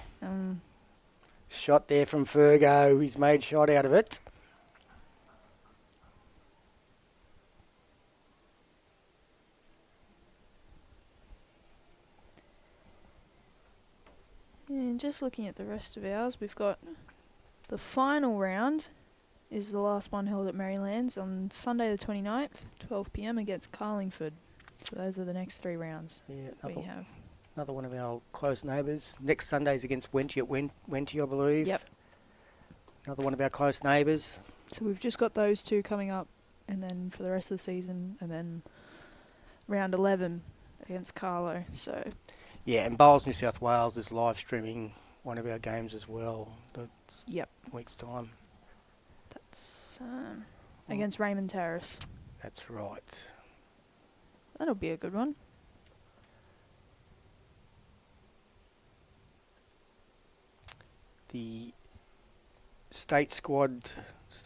shot there from Fergo. He's made shot out of it.
And just looking at the rest of ours, we've got the final round is the last one held at Merrylands on Sunday the 29th, 12 p.m. against Carlingford. So those are the next 3 rounds we have.
Another one of our close neighbours. Next Sunday's against Wenty at Wenty, I believe.
Yep.
Another one of our close neighbours.
So we've just got those 2 coming up, and then for the rest of the season, and then round 11 against Carlo. So
Yeah, and Bowls New South Wales is live streaming one of our games as well.
Yep.
Week's time.
That's against Raymond Terrace.
That's right.
That'll be a good one.
The state squad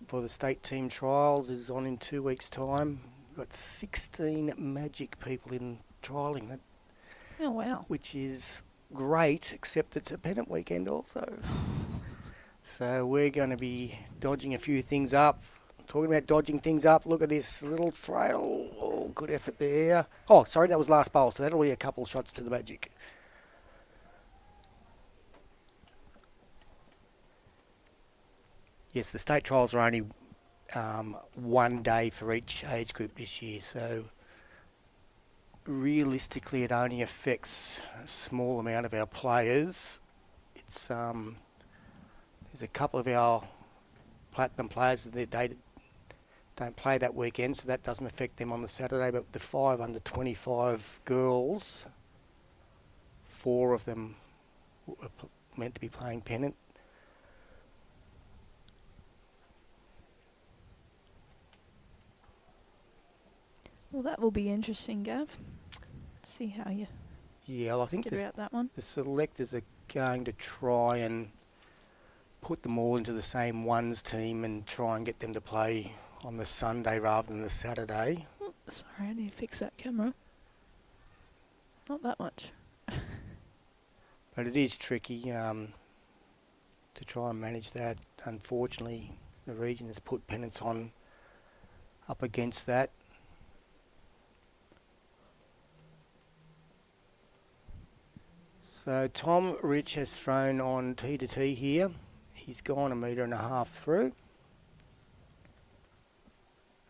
for the state team trials is on in 2 weeks' time. We've got 16 magic people in trialling that,
Oh, wow.
which is great, except it's a pennant weekend also. So we're going to be dodging a few things up. Talking about dodging things up, look at this little trail. Oh, good effort there. Oh, sorry, that was last bowl, so that'll be a couple shots to the magic. Yes, the state trials are only 1 day for each age group this year, so realistically it only affects a small amount of our players. It's there's a couple of our platinum players that they don't play that weekend, so that doesn't affect them on the Saturday, but the 5 under 25 girls, 4 of them were meant to be playing pennant.
Well, that will be interesting, Gav. See how you
Yeah, well, I think
get about that one.
the selectors are going to try and put them all into the same ones team and try and get them to play on the Sunday rather than the Saturday.
Oh, sorry, I need to fix that camera. Not that much.
But it is tricky to try and manage that. Unfortunately, The region has put Pennant on up against that. So Tom Rich has thrown on T to T here. He's gone 1.5 metres through.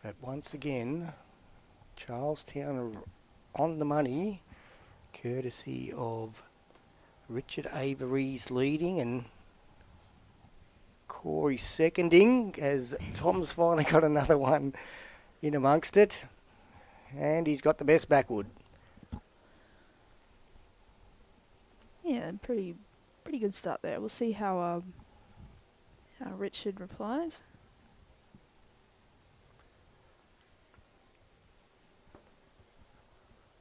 But once again, Charlestown are on the money, courtesy of Richard Avery's leading and Corey seconding, as Tom's finally got another one in amongst it. And he's got the best backwood.
Yeah, pretty good start there. We'll see how Richard replies.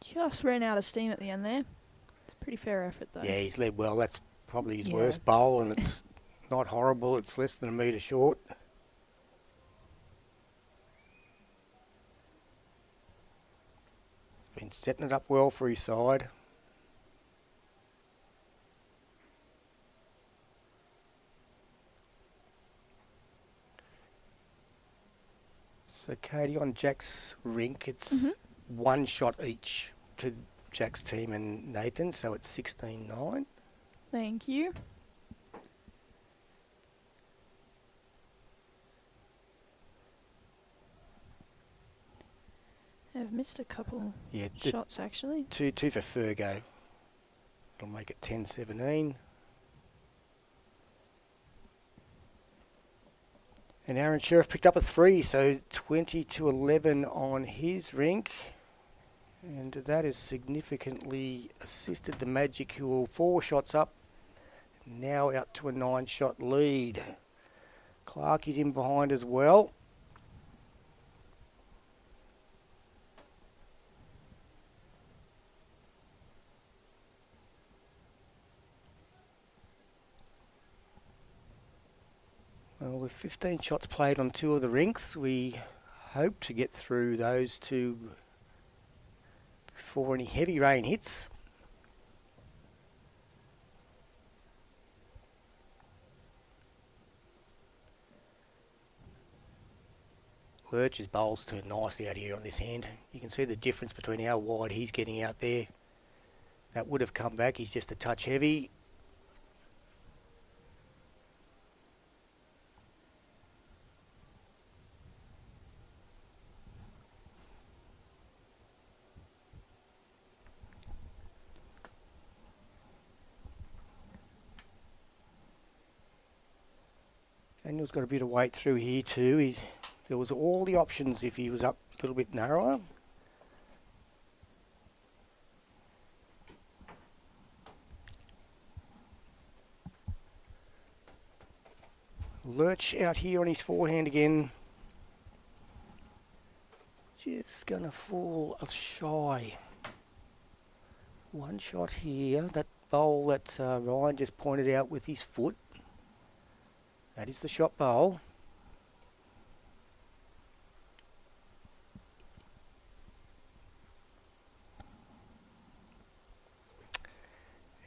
Just ran out of steam at the end there. It's a pretty fair effort though.
Yeah, he's led well. That's probably his worst bowl, and it's not horrible. It's less than 1 metre short. He's been setting it up well for his side. So Katie, on Jack's rink, it's one shot each to Jack's team and Nathan, so it's 16-9.
Thank you. I've missed a couple shots actually.
Two for Fergo. It'll make it 10-17. And Aron Sherriff picked up a 3, so 20-11 on his rink. And that has significantly assisted the Magic, who are 4 shots up, now out to a 9-shot lead. Clarke is in behind as well. Well, with 15 shots played on 2 of the rinks, we hope to get through those 2 before any heavy rain hits. Lurch's bowls turned nicely out here on this hand. You can see the difference between how wide he's getting out there. That would have come back. He's just a touch heavy. Daniel's got a bit of weight through here too. There was all the options if he was up a little bit narrower. Lurch out here on his forehand again. Just gonna fall shy. 1 shot here. That bowl that Ryan just pointed out with his foot. That is the shot bowl.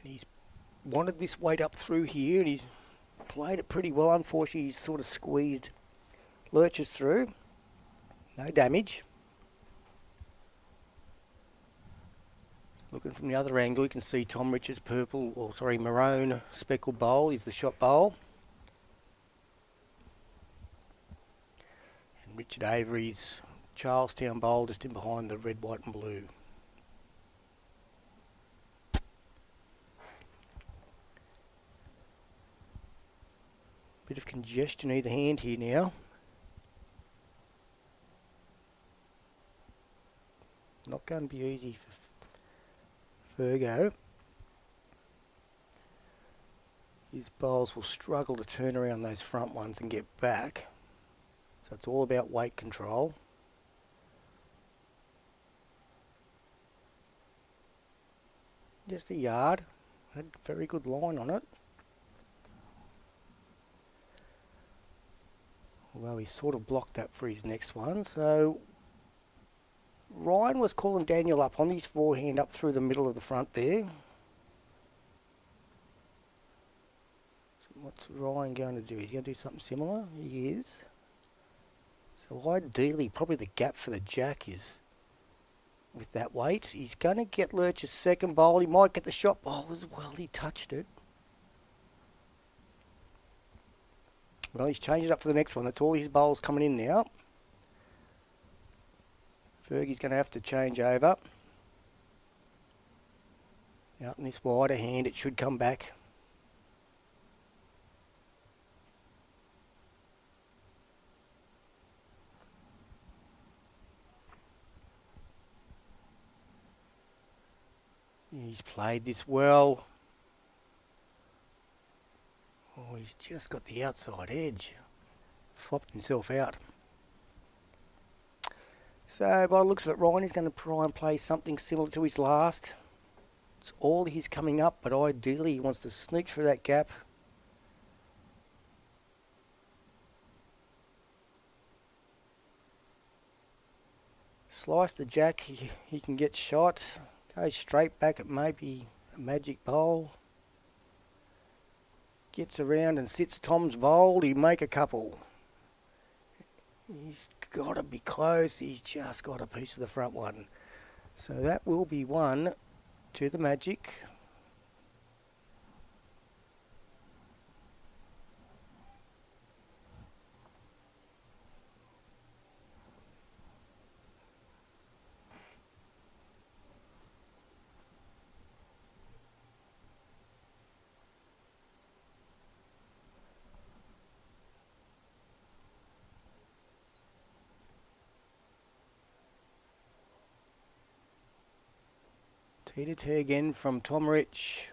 And he's wanted this weight up through here, and he's played it pretty well. Unfortunately, he's sort of squeezed Lurches through. No damage. Looking from the other angle, you can see Tom Rich's maroon speckled bowl is the shot bowl. And Richard Avery's Charlestown bowl just in behind the red, white and blue. Bit of congestion either hand here now. Not going to be easy for Fergo. His bowls will struggle to turn around those front ones and get back. So it's all about weight control. Just a yard. Had a very good line on it. Although he sort of blocked that for his next one. So Ryan was calling Daniel up on his forehand up through the middle of the front there. So what's Ryan going to do? Is he going to do something similar? He is. So ideally, probably the gap for the jack is with that weight. He's going to get Lurch's second bowl. He might get the shot bowl as well. He touched it. Well, he's changed it up for the next one. That's all his bowls coming in now. Fergie's going to have to change over. Out in this wider hand, it should come back. He's played this well. Oh, he's just got the outside edge. Flopped himself out. So, by the looks of it, Ryan is going to try and play something similar to his last. It's all he's coming up, but ideally he wants to sneak through that gap. Slice the jack, he can get shot. Goes straight back at maybe a magic bowl. Gets around and sits Tom's bowl. He make a couple. He's got to be close. He's just got a piece of the front one. So that will be one to the Magic. Tee to tee again from Tom Rich.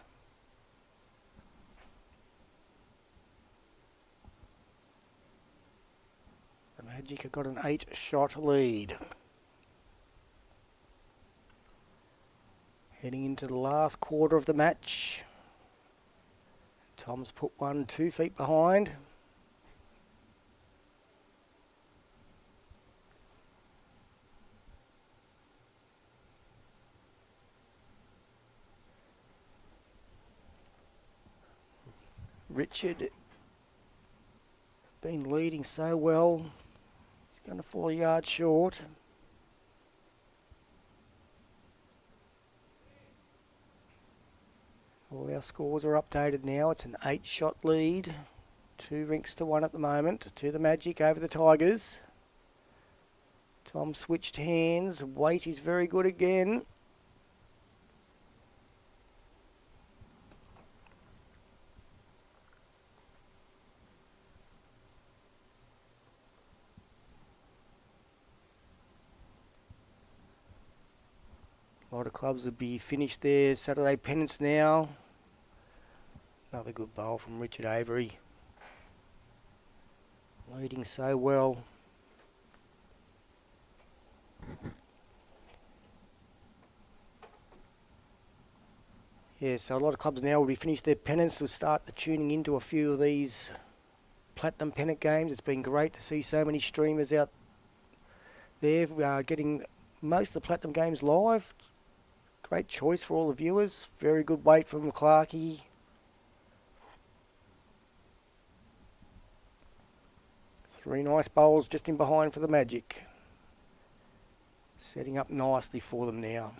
The Magic have got an 8-shot lead. Heading into the last quarter of the match. Tom's put one 2 feet behind. Richard been leading so well. He's going to fall a yard short. All our scores are updated now. It's an 8-shot lead. 2 rinks to 1 at the moment. To the Magic over the Tigers. Tom switched hands. Weight is very good again. A lot of clubs will be finished their Saturday pennants now. Another good bowl from Richard Avery. Leading so well. Yeah, so a lot of clubs now will be finished their pennants. We'll start tuning into a few of these platinum pennant games. It's been great to see so many streamers out there. We are getting most of the platinum games live. Great choice for all the viewers. Very good weight from Clarke. 3 nice bowls just in behind for the Magic. Setting up nicely for them now.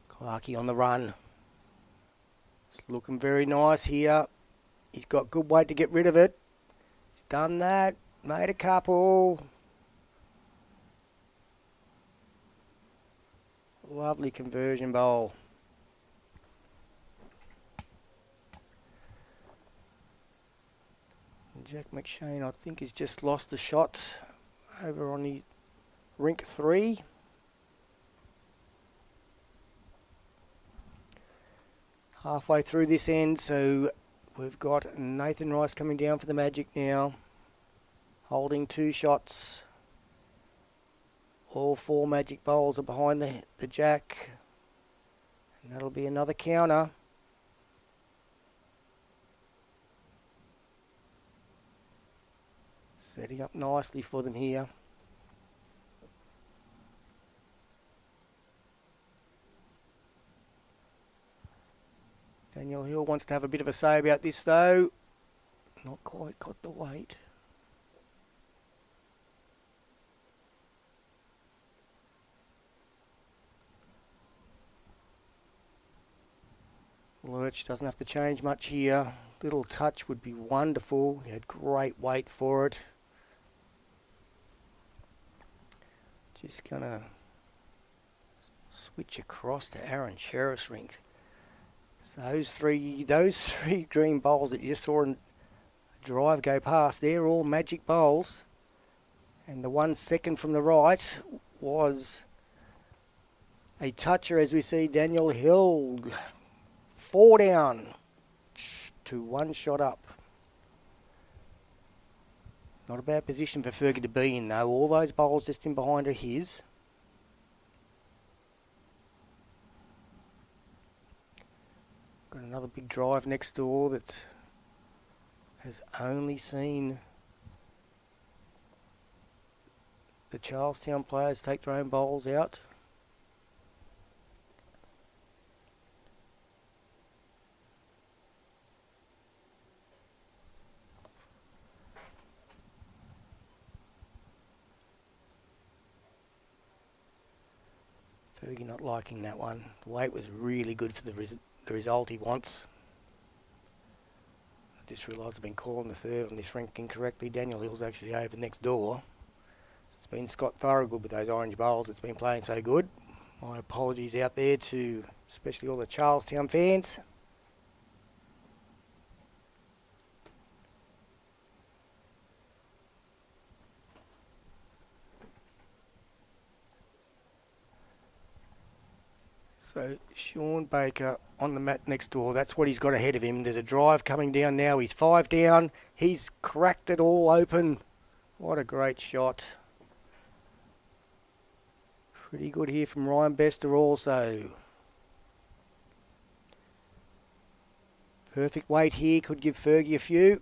Clarke on the run. It's looking very nice here. He's got good weight to get rid of it. He's done that. Made a couple. Lovely conversion bowl. Jack McShane, I think, has just lost the shot over on the Rink 3. Halfway through this end, so we've got Nathan Rice coming down for the Magic now. holding 2 shots. All 4 magic bowls are behind the jack. And that'll be another counter. Setting up nicely for them here. Daniel Hill wants to have a bit of a say about this though. Not quite got the weight. Lurch doesn't have to change much here. Little touch would be wonderful. He had great weight for it. Just gonna switch across to Aron Sherriff's rink. So those three green bowls that you just saw in drive go past, they're all magic bowls. And the 1 second from the right was a toucher, as we see Daniel Hill 4 down to 1 shot up. Not a bad position for Fergie to be in though. All those bowls just in behind are his. Got another big drive next door that has only seen the Charlestown players take their own bowls out. Fergie not liking that one. The weight was really good for the result he wants. I just realised I've been calling the third on this rink incorrectly. Daniel Hill's actually over next door. It's been Scott Thoroughgood with those orange bowls that's been playing so good. My apologies out there to especially all the Charlestown fans. So Shawn Baker on the mat next door. That's what he's got ahead of him. There's a drive coming down now. He's 5 down. He's cracked it all open. What a great shot. Pretty good here from Ryan Bester also. Perfect weight here. Could give Fergie a few.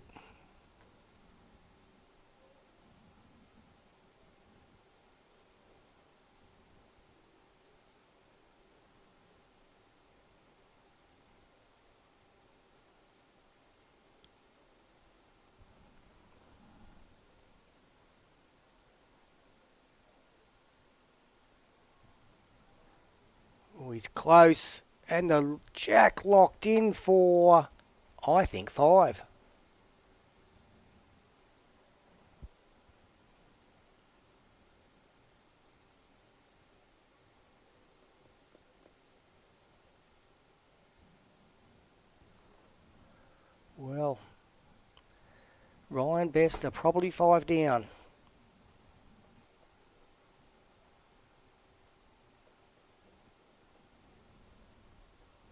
He's close, and the jack locked in for, I think, 5. Well, Ryan Bester probably 5 down.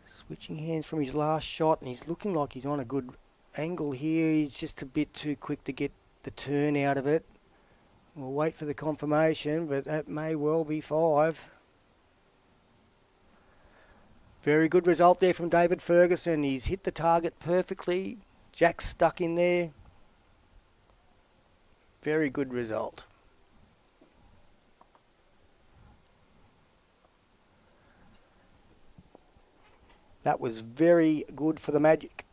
Switching hands from his last shot, and he's looking like he's on a good angle here. He's just a bit too quick to get the turn out of it. We'll wait for the confirmation, but that may well be 5. Very good result there from David Ferguson. He's hit the target perfectly. Jack's stuck in there. Very good result. That was very good for the Magic.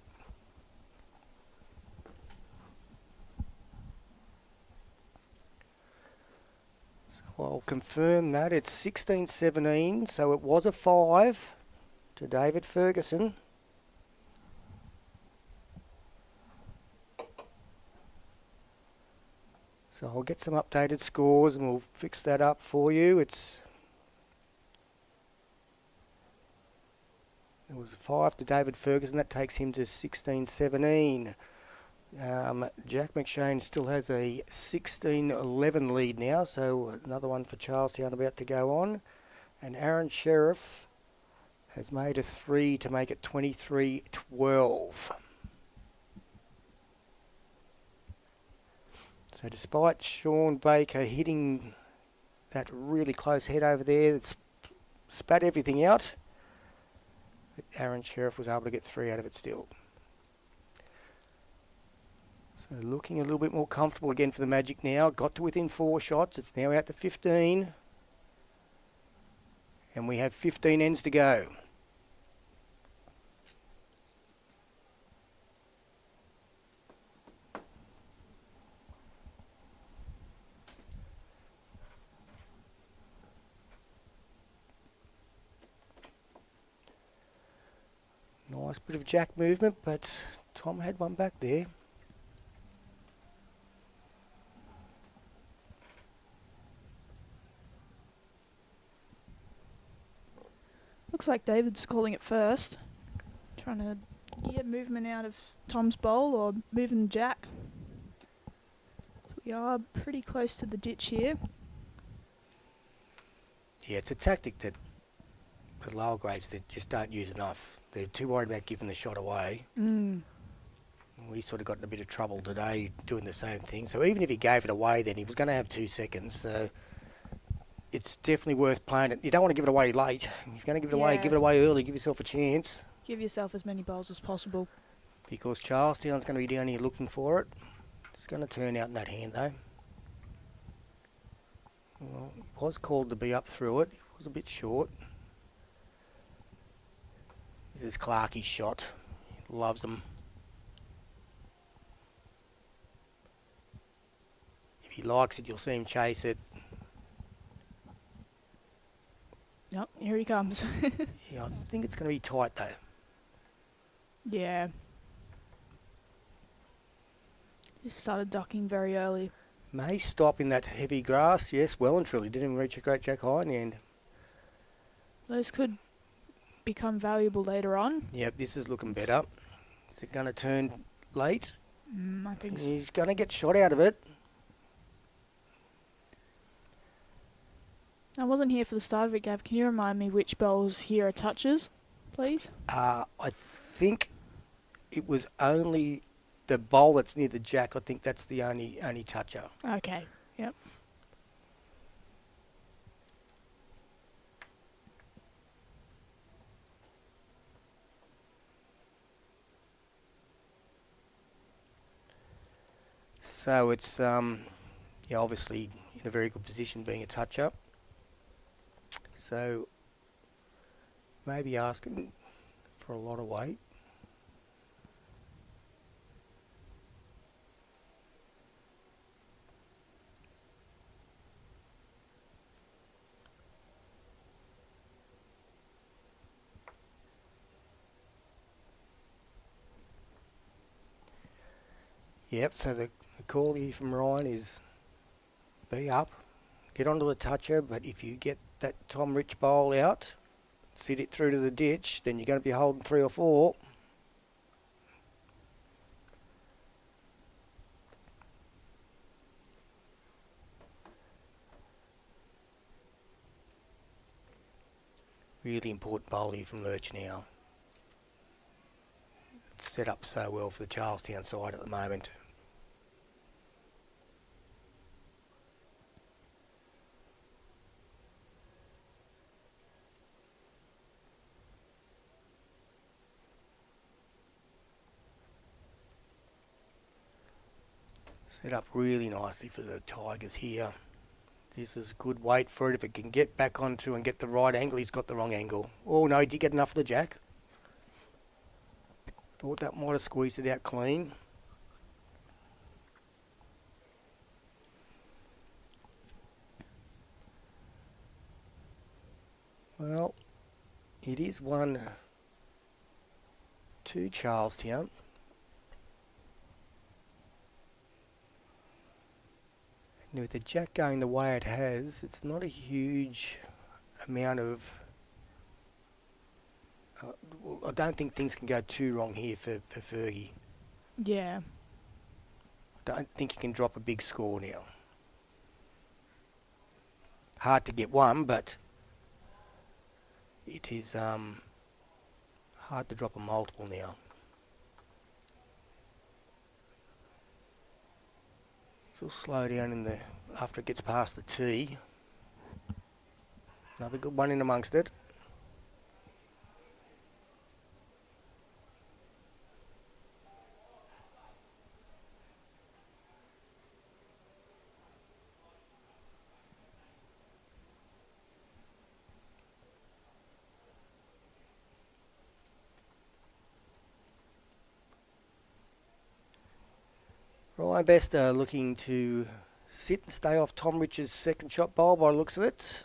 So I'll confirm that. It's 16-17, so it was a 5 to David Ferguson. So I'll get some updated scores and we'll fix that up for you. It was a 5 to David Ferguson. That takes him to 16-17. Jack McShane still has a 16-11 lead now, so another one for Charlestown about to go on. And Aron Sherriff has made a 3 to make it 23-12. So So despite Shawn Baker hitting that really close head over there, it's spat everything out, Aron Sherriff was able to get 3 out of it still. So looking a little bit more comfortable again for the Magic now. Got to within 4 shots. It's now out to 15. And we have 15 ends to go. Nice bit of jack movement, but Tom had one back there.
Looks like David's calling it first. Trying to get movement out of Tom's bowl or moving the jack. We are pretty close to the ditch here.
Yeah, it's a tactic that the lower grades that just don't use enough. They're too worried about giving the shot away. We sort of got in a bit of trouble today doing the same thing. So even if he gave it away, then he was going to have 2 seconds. So it's definitely worth playing it. You don't want to give it away late. If you're going to give it away early. Give yourself a chance.
Give yourself as many bowls as possible.
Because Charlestown's going to be down here looking for it. It's going to turn out in that hand though. Well, he was called to be up through it. He was a bit short. This is Clarke's shot. He loves them. If he likes it, you'll see him chase it.
Yep, here he comes.
Yeah, I think it's going to be tight though.
Yeah. Just started ducking very early.
May stop in that heavy grass. Yes, well and truly. Didn't even reach a great jack high in the end.
Those could become valuable later on.
Yep, this is looking better. Is it going to turn late?
I think so.
He's going to get shot out of it.
I wasn't here for the start of it, Gav. Can you remind me which bowls here are touches, please?
I think it was only the bowl that's near the jack. I think that's the only toucher.
Okay, yep.
So it's yeah, obviously in a very good position being a toucher. So maybe asking for a lot of weight. Yep, so the call here from Ryan is be up, get onto the toucher, but if you get that Tom Rich bowl out, sit it through to the ditch, then you're going to be holding 3 or 4. Really important bowl here from Lurch now. It's set up so well for the Charlestown side at the moment. Set up really nicely for the Tigers here. This is good weight for it. If it can get back onto and get the right angle, he's got the wrong angle. Oh no, he did get enough of the jack. Thought that might have squeezed it out clean. Well, it is 1-2 Charlestown. And with the jack going the way it has, it's not a huge amount of... I don't think things can go too wrong here for Fergie.
Yeah.
I don't think he can drop a big score now. Hard to get one, but it is hard to drop a multiple now. So slow down after it gets past the tee. Another good one in amongst it. Ryan Best looking to sit and stay off Tom Rich's second shot bowl by the looks of it.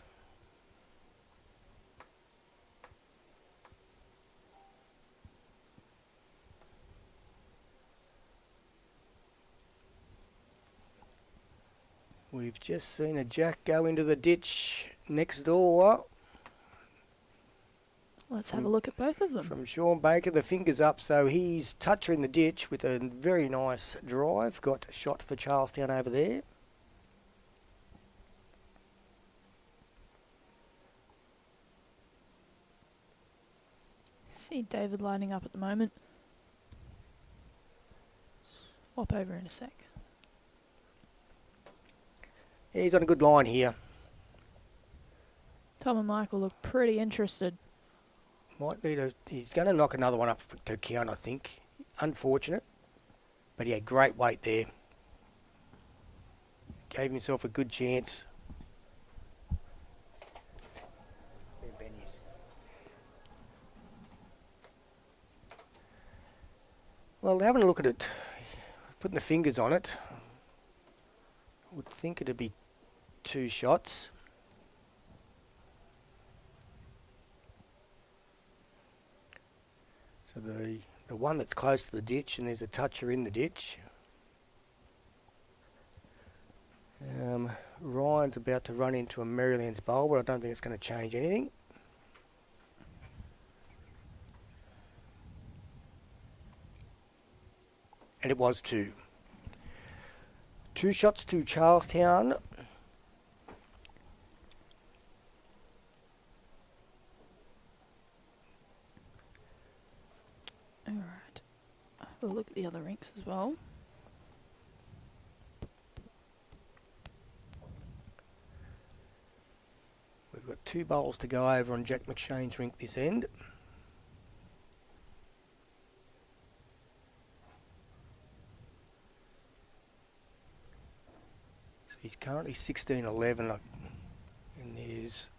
We've just seen a jack go into the ditch next door.
Let's have a look at both of them.
From Shawn Baker, the fingers up, so he's toucher in the ditch with a very nice drive. Got a shot for Charlestown over there.
See David lining up at the moment. Swap over in a sec.
Yeah, he's on a good line here.
Tom and Michael look pretty interested.
He's going to knock another one up to count, I think. Unfortunate. But he had great weight there. Gave himself a good chance. Well, having a look at it, putting the fingers on it, I would think it'd be 2 shots. So the one that's close to the ditch, and there's a toucher in the ditch. Ryan's about to run into a Merrylands bowl, but I don't think it's going to change anything. And it was 2. 2 shots to Charlestown.
Alright. We'll look at the other rinks as well.
We've got 2 bowls to go over on Jack McShane's rink this end. So he's currently 16-11, and there's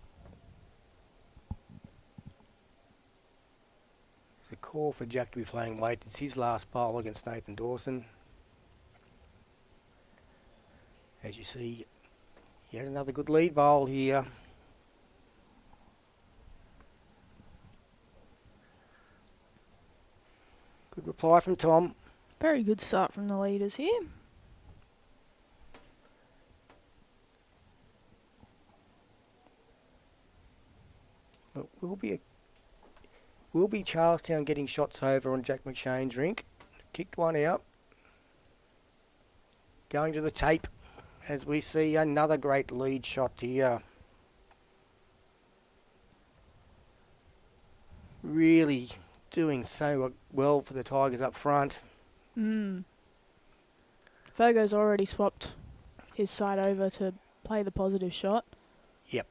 a call for Jack to be playing weight. It's his last bowl against Nathan Dawson. As you see, he had another good lead bowl here. Good reply from Tom.
Very good start from the leaders here.
Look, will be Charlestown getting shots over on Jack McShane's rink. Kicked one out. Going to the tape as we see another great lead shot here. Really doing so well for the Tigers up front.
Fergo's already swapped his side over to play the positive shot.
Yep.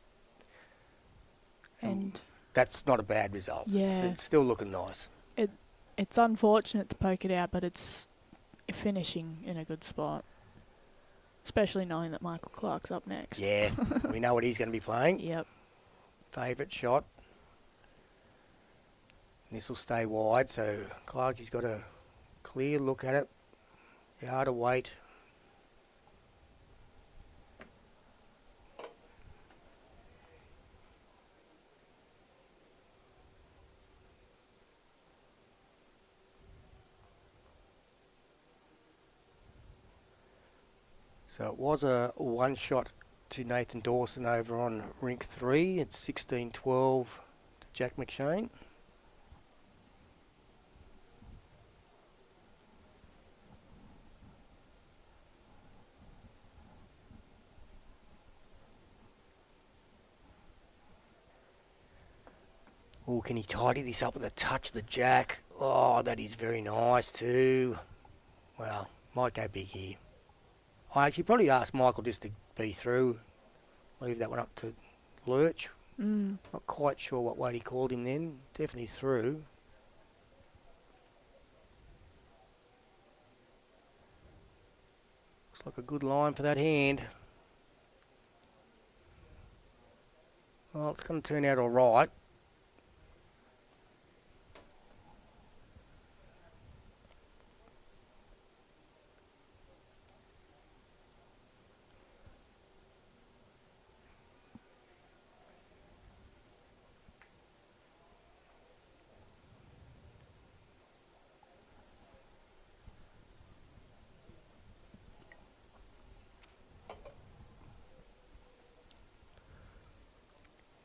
And
that's not a bad result.
Yeah.
It's still looking nice.
It's unfortunate to poke it out, but it's finishing in a good spot. Especially knowing that Michael Clarke's up next.
Yeah, we know what he's going to be playing.
Yep.
Favourite shot. This will stay wide, so Clarke, he's got a clear look at it. Yard of weight. So it was a 1 shot to Nathan Dawson over on Rink 3. It's 16-12 to Jack McShane. Oh, can he tidy this up with a touch of the jack? Oh, that is very nice too. Well, might go big here. I actually probably asked Michael just to be through, leave that one up to Lurch. Not quite sure what weight he called him then. Definitely through. Looks like a good line for that hand. Well, it's going to turn out all right.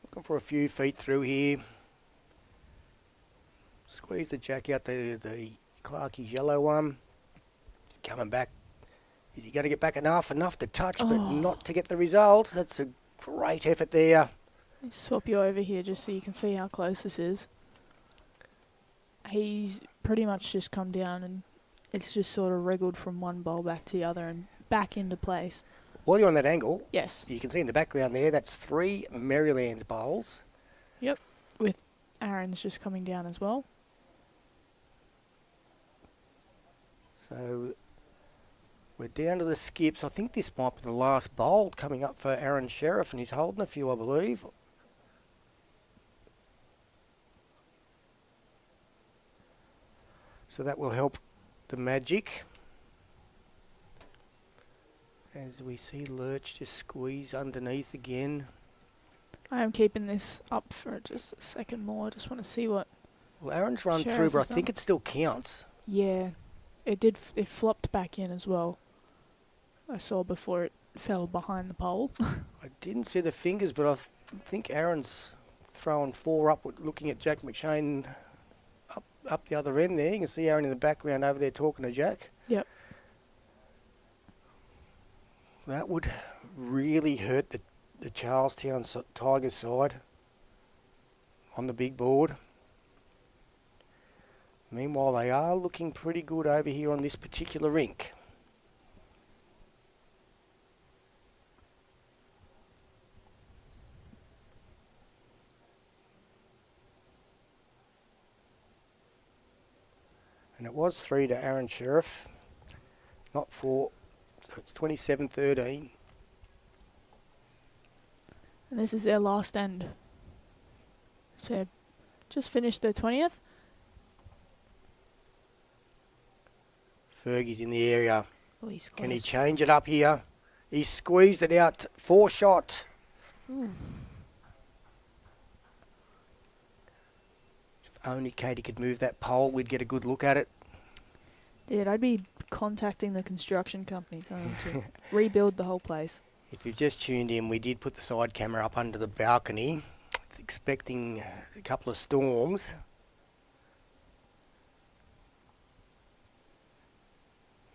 Looking for a few feet through here. Squeeze the jack out the Clarke's yellow one. He's coming back. Is he going to get back enough? Enough to touch, but not to get the result. That's a great effort there.
I'll swap you over here just so you can see how close this is. He's pretty much just come down and it's just sort of wriggled from one bowl back to the other and back into place.
While you're on that angle,
Yes.
you can see in the background there, that's 3 Merrylands bowls.
Yep. With Aron's just coming down as well.
So we're down to the skips. I think this might be the last bowl coming up for Aron Sherriff, and he's holding a few, I believe. So that will help the magic. As we see Lurch just squeeze underneath again.
I am keeping this up for just a second more. I just want to see what...
Well, Aron's run
Sherriff
through, but I
has
think
done.
it still counts.
Yeah. It did. It flopped back in as well. I saw before it fell behind the pole.
I didn't see the fingers, but I think Aron's throwing 4 up, looking at Jack McShane up the other end there. You can see Aron in the background over there talking to Jack.
Yep.
That would really hurt the Charlestown Tigers side on the big board. Meanwhile, they are looking pretty good over here on this particular rink. And it was 3 to Aron Sherriff, not 4. So it's 27-13.
And this is their last end. So just finished their 20th.
Fergie's in the area.
Oh, he's
Can he
close.
change it up here? He squeezed it out. 4 shots.
Ooh.
If only Katie could move that pole, we'd get a good look at it.
Dude, I'd be contacting the construction company telling them to rebuild the whole place.
If you've just tuned in, we did put the side camera up under the balcony, expecting a couple of storms.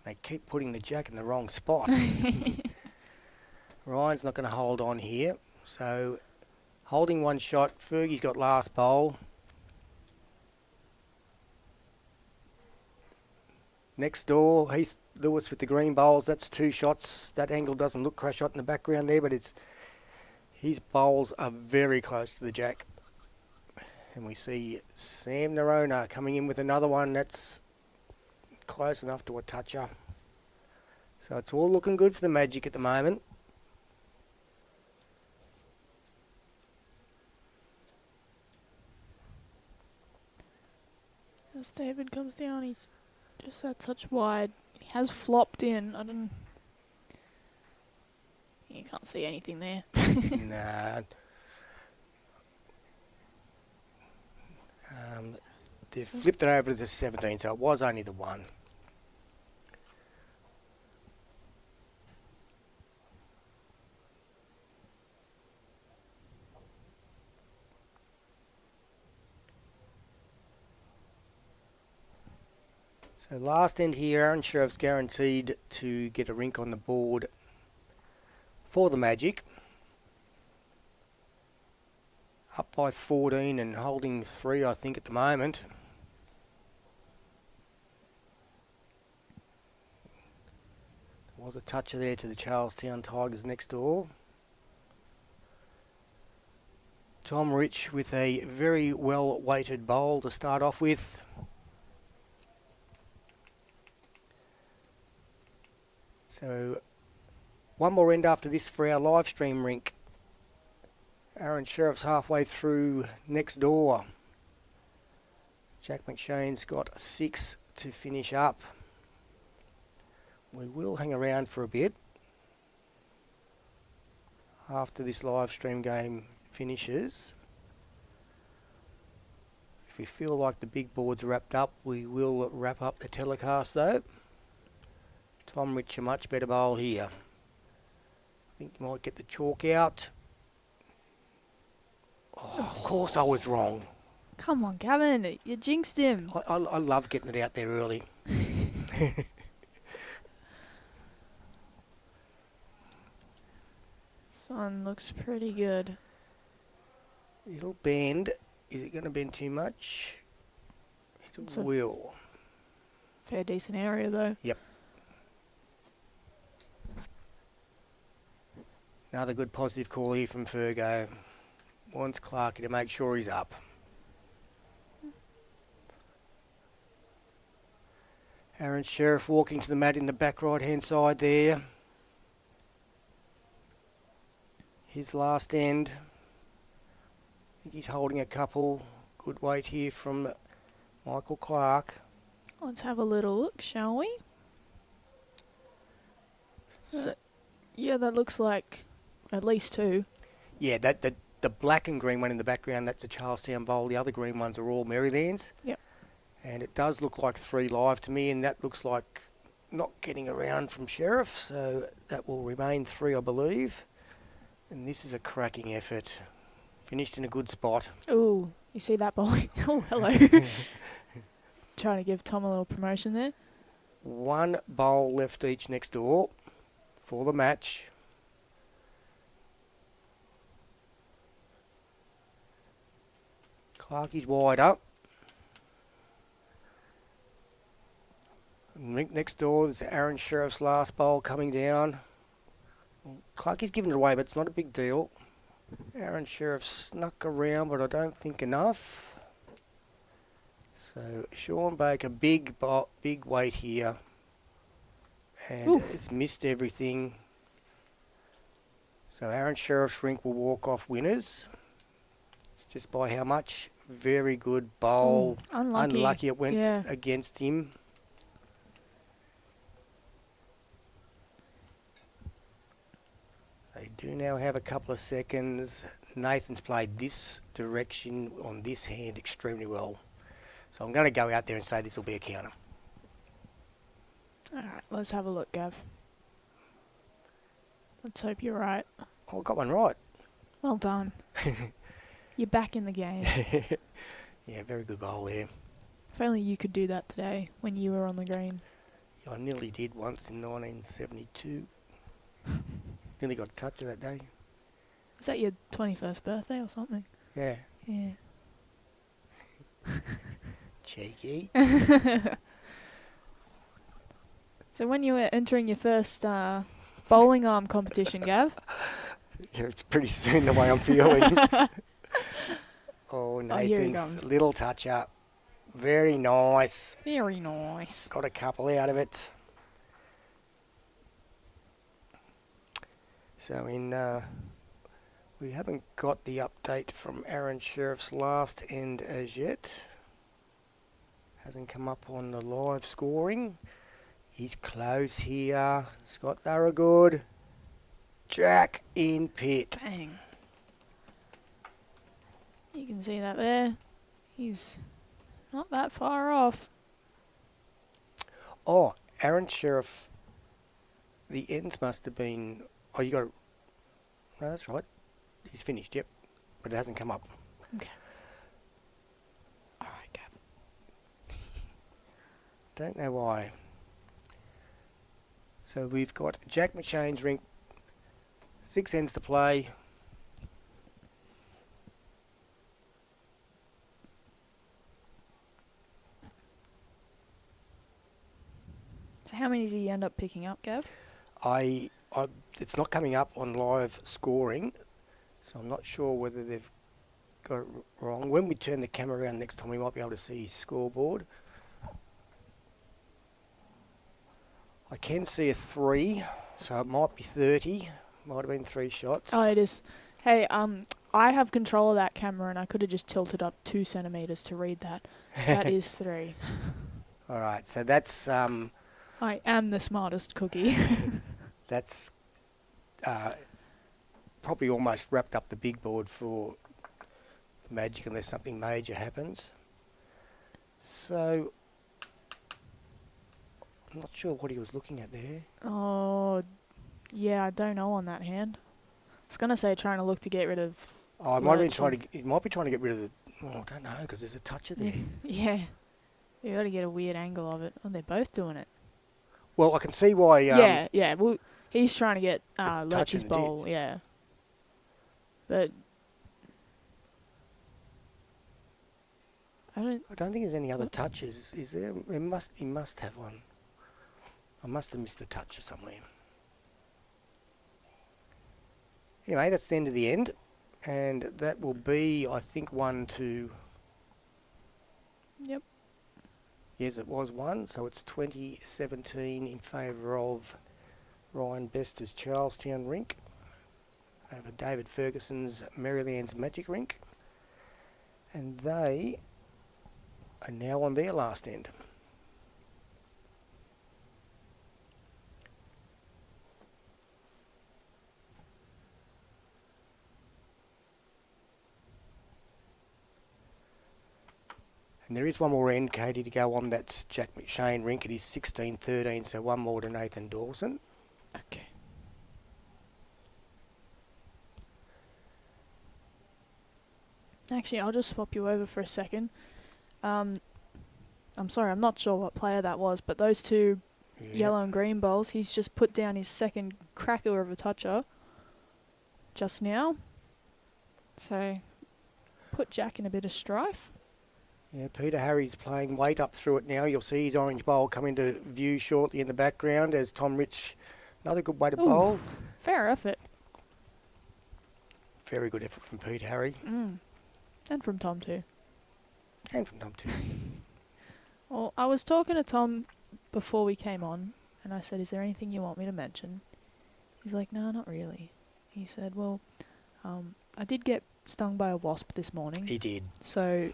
They keep putting the jack in the wrong spot. Ryan's not going to hold on here. So, holding 1 shot. Fergie's got last bowl. Next door, Heath Lewis with the green bowls. That's 2 shots. That angle doesn't look crash shot in the background there, but his bowls are very close to the jack. And we see Sam Noronha coming in with another one. That's close enough to a toucher. So it's all looking good for the Magic at the moment.
As David comes down, he's just that touch wide. He has flopped in. I don't... You can't see anything there.
Nah. They've flipped it over to the 17, so it was only the 1. So last end here, Aron Sherriff's guaranteed to get a rink on the board for the Magic. Up by 14 and holding 3, I think, at the moment. Was a toucher there to the Charlestown Tigers next door. Tom Rich with a very well weighted bowl to start off with. So one more end after this for our live stream rink. Aron Sherriff's halfway through next door. Jack McShane's got 6 to finish up. We will hang around for a bit after this live stream game finishes. If we feel like the big board's wrapped up, we will wrap up the telecast though. Tom Rich, a much better bowl here. I think you might get the chalk out. Oh, of course I was wrong.
Come on, Gavin. You jinxed him.
I love getting it out there early.
This one looks pretty good.
It'll bend. Is it going to bend too much? It will.
Fair decent area though.
Yep. Another good positive call here from Fergo. Wants Clarke to make sure he's up. Aron Sherriff walking to the mat in the back right hand side there. His last end. I think he's holding a couple. Good weight here from Michael Clarke.
Let's have a little look, shall we?
So,
Yeah, that looks like at least 2.
yeah, the black and green one in the background, that's a Charlestown bowl. The other green ones are all Merrylands.
Yep.
And it does look like 3 live to me, and that looks like not getting around from Sherriff, so that will remain 3, I believe. And this is a cracking effort. Finished in a good spot.
Ooh, you see that bowling? Oh, hello. Trying to give Tom a little promotion there.
1 bowl left each next door for the match. Clarke is wide up. Rink next door, there's Aron Sherriff's last bowl coming down. Clarke is giving it away, but it's not a big deal. Aron Sherriff snuck around, but I don't think enough. So Shawn Baker, big weight here. And it's missed everything. So Aron Sherriff's rink will walk off winners. It's just by how much. Very good bowl.
Unlucky.
It went against him. They do now have a couple of seconds. Nathan's played this direction on this hand extremely well. So I'm going to go out there and say this will be a counter.
Alright, let's have a look, Gav. Let's hope you're right.
Oh, I got one right.
Well done. You're back in the game.
Yeah, very good bowl there.
If only you could do that today when you were on the green.
I nearly did once in 1972. Nearly got a touch of that day.
Was that your 21st birthday or something?
Yeah.
Yeah.
Cheeky.
So when you were entering your first bowling arm competition, Gav?
Yeah, it's pretty soon the way I'm feeling. Oh,
here he
Nathan's
comes.
little touch up. Very nice.
Very nice.
Got a couple out of it. So we haven't got the update from Aron Sherriff's last end as yet. Hasn't come up on the live scoring. He's close here. Scott Thoroughgood. Jack in pit.
Bang. You can see that there. He's not that far off.
Oh, Aron Sherriff. The ends must have been... Oh, you got it. No, that's right. He's finished, yep. But it hasn't come up.
Okay. Alright, Gav.
Don't know why. So we've got Jack McShane's rink. 6 ends to play.
So how many did you end up picking up, Gav?
It's not coming up on live scoring, so I'm not sure whether they've got it wrong. When we turn the camera around next time, we might be able to see his scoreboard. I can see a 3, so it might be 30. Might have been 3 shots.
Oh, it is. Hey, I have control of that camera, and I could have just tilted up 2 centimeters to read that. That is 3.
All right, so that's
I am the smartest cookie.
that's probably almost wrapped up the big board for the Magic unless something major happens. So I'm not sure what he was looking at there.
Oh, yeah, I don't know on that hand. I was going to say trying to look to get rid of...
Oh, it might be trying to get rid of the... Oh, I don't know, because there's a toucher there.
Yeah. You got to get a weird angle of it. Oh, they're both doing it.
Well, I can see why...
yeah. Well, he's trying to get Lecce's bowl, yeah. But... I don't
think there's any other touches, is there? He must have one. I must have missed a toucher somewhere. Anyway, that's the end of the end. And that will be, I think, 1-2.
Yep.
Yes, it was 1. So it's 2017 in favour of Ryan Bester's Charlestown Rink over David Ferguson's Merrylands Magic Rink. And they are now on their last end. And there is one more end, Katie, to go on. That's Jack McShane Rink. It is 16-13, so one more to Nathan Dawson.
Okay. Actually, I'll just swap you over for a second. I'm sorry, I'm not sure what player that was, but those 2 yellow and green bowls, he's just put down his second cracker of a toucher just now. So, put Jack in a bit of strife.
Yeah, Peter Harry's playing weight up through it now. You'll see his orange bowl come into view shortly in the background as Tom Rich, another good way to bowl.
Fair effort.
Very good effort from Pete Harry.
And from Tom too.
And from Tom too.
Well, I was talking to Tom before we came on, and I said, is there anything you want me to mention? He's like, no, not really. He said, well, I did get stung by a wasp this morning.
He did.
So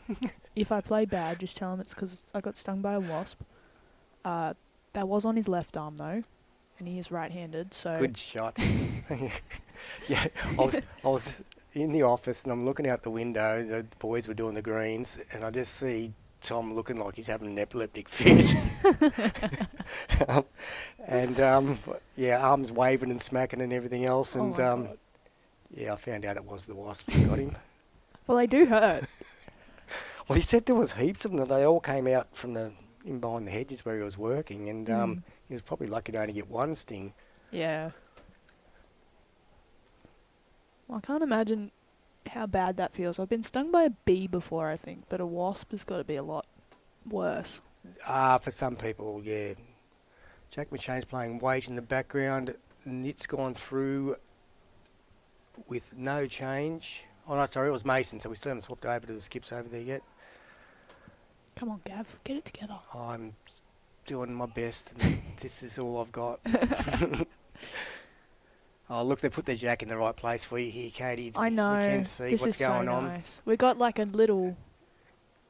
if I play bad, just tell him it's because I got stung by a wasp. That was on his left arm, though, and he is right-handed, so...
Good shot. Yeah, I was in the office, and I'm looking out the window. The boys were doing the greens, and I just see Tom looking like he's having an epileptic fit. Arms waving and smacking and everything else, and... Yeah, I found out it was the wasp that got him.
Well, they do hurt.
Well, he said there was heaps of them. They all came out from in behind the hedges where he was working, and he was probably lucky to only get one sting.
Yeah. Well, I can't imagine how bad that feels. I've been stung by a bee before, I think, but a wasp has got to be a lot worse.
For some people, yeah. Jack McShane's playing weight in the background, and it's gone through with no change. Oh, no, sorry, it was Mason, so we still haven't swapped over to the skips over there yet.
Come on, Gav, get it together.
I'm doing my best, and this is all I've got. Oh, look, they put their Jack in the right place for you here, Katie.
I know.
We can see
this
what's
is
going
so
on.
Nice. We got like a little...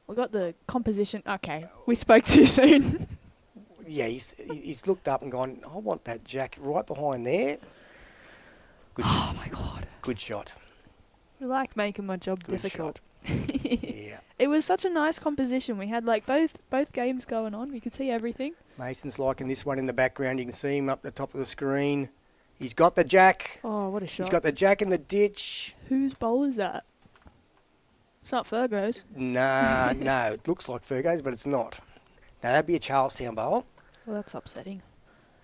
We got the composition... Okay, we spoke too soon.
Yeah, he's looked up and gone, I want that Jack right behind there. Good
my God.
Good shot.
You like making my job
Good
difficult.
Yeah.
It was such a nice composition. We had like both games going on. We could see everything.
Mason's liking this one in the background. You can see him up the top of the screen. He's got the Jack.
Oh, what a shot.
He's got the Jack in the ditch.
Whose bowl is that? It's not Fergo's.
Nah, no. It looks like Fergo's, but it's not. Now, that'd be a Charlestown bowl.
Well, that's upsetting.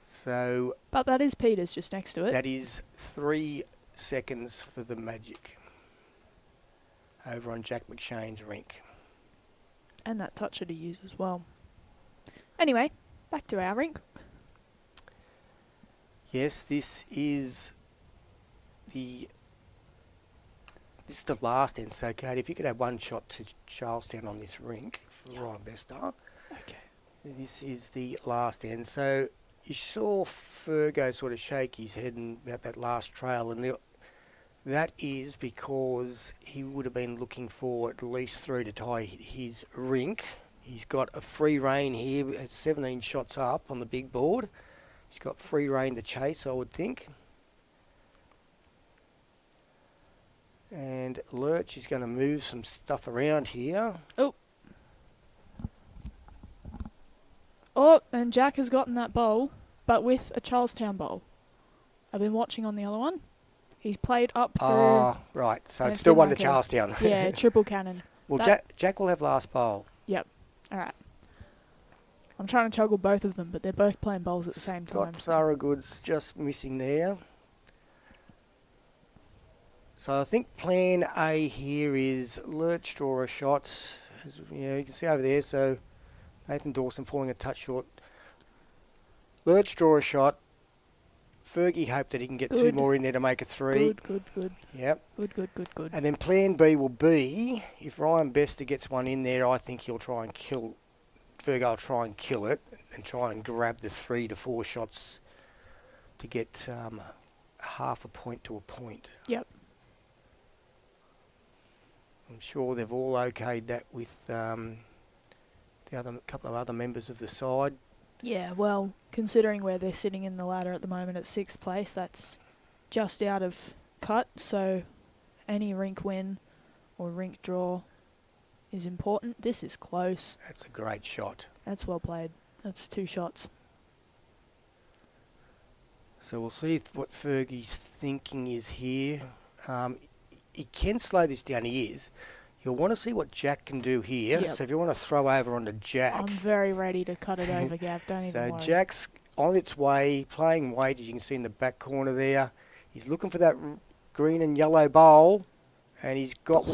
So...
But that is Peter's just next to it.
That is 3 seconds for the Magic over on Jack McShane's Rink.
And that toucher to use as well. Anyway, back to our rink.
Yes, this is the last end. So, Kate, if you could have one shot to Charlestown on this rink for Ryan Bester.
Okay.
This is the last end. So you saw Fergo sort of shake his head about that last trail, and that is because he would have been looking for at least 3 to tie his rink. He's got a free rein here at 17 shots up on the big board. He's got free rein to chase, I would think. And Lurch is going to move some stuff around here.
Oh, and Jack has gotten that bowl, but with a Charlestown bowl. I've been watching on the other one. He's played up through...
Oh, right. So
and
it's still
been
one
like
to Charlestown.
Yeah, triple cannon.
Well, Jack will have last bowl.
Yep. All right. I'm trying to juggle both of them, but they're both playing bowls at the same time.
Thoroughgood's just missing there. So I think plan A here is Lurch draw a shot. You can see over there, so Nathan Dawson falling a touch short. Lurch draw a shot. Fergie hoped that he can get 2 more in there to make a 3.
Good.
Yep.
Good.
And then plan B will be, if Ryan Bester gets one in there, I think he'll try and kill... Fergie will try and kill it and try and grab the 3 to 4 shots to get half a point to a point.
Yep.
I'm sure they've all okayed that with the other couple of other members of the side.
Yeah, well, considering where they're sitting in the ladder at the moment at 6th place, that's just out of cut, so any rink win or rink draw is important. This is close.
That's a great shot.
That's well played. That's 2 shots.
So we'll see what Fergie's thinking is here. He can slow this down, he is. You'll want to see what Jack can do here.
Yep.
So if you want to throw over onto Jack.
I'm very ready to cut it over, Gav. Don't even worry.
So Jack's on its way, playing weight, as you can see in the back corner there. He's looking for that green and yellow bowl, and he's got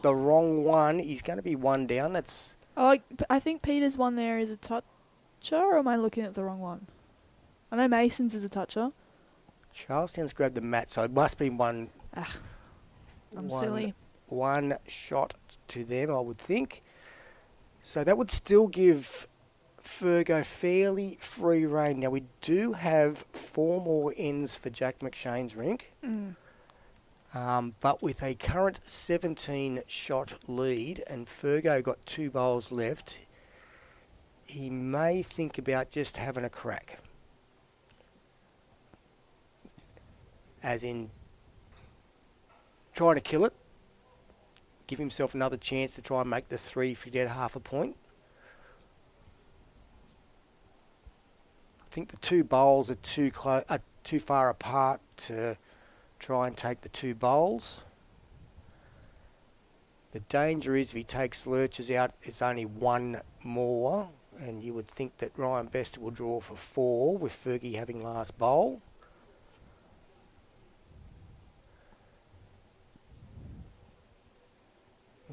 the wrong one. He's going to be 1 down. That's...
Oh, I think Peter's one there is a toucher, or am I looking at the wrong one? I know Mason's is a toucher.
Charlestown's grabbed the mat, so it must be one...
I'm silly.
1 shot to them, I would think. So that would still give Fergo fairly free rein. Now, we do have 4 more ends for Jack McShane's rink. But with a current 17-shot lead and Fergo got 2 bowls left, he may think about just having a crack. As in trying to kill it, give himself another chance to try and make the 3 if he get half a point. I think the 2 bowls are too far apart to try and take the 2 bowls. The danger is if he takes Lurches out, it's only 1 more, and you would think that Ryan Bester will draw for 4 with Fergie having last bowl.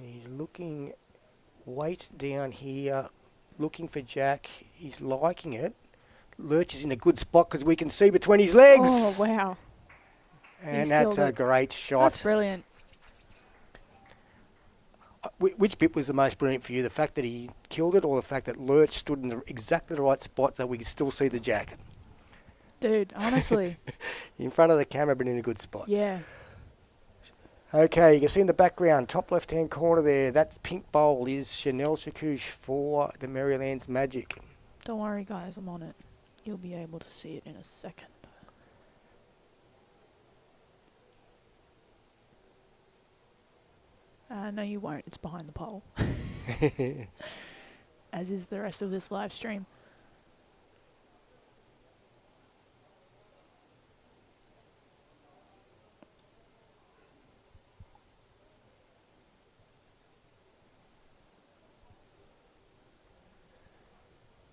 He's looking weight down here, looking for Jack. He's liking it. Lurch is in a good spot because we can see between his legs.
Oh, wow.
And that's a great shot.
That's brilliant.
Which bit was the most brilliant for you? The fact that he killed it or the fact that Lurch stood in exactly the right spot that we can still see the Jack?
Dude, honestly.
In front of the camera, but in a good spot.
Yeah.
Okay, you can see in the background, top left-hand corner there, that pink bowl is Chakouch for the Merrylands Magic.
Don't worry, guys, I'm on it. You'll be able to see it in a second. No, you won't. It's behind the pole. As is the rest of this live stream.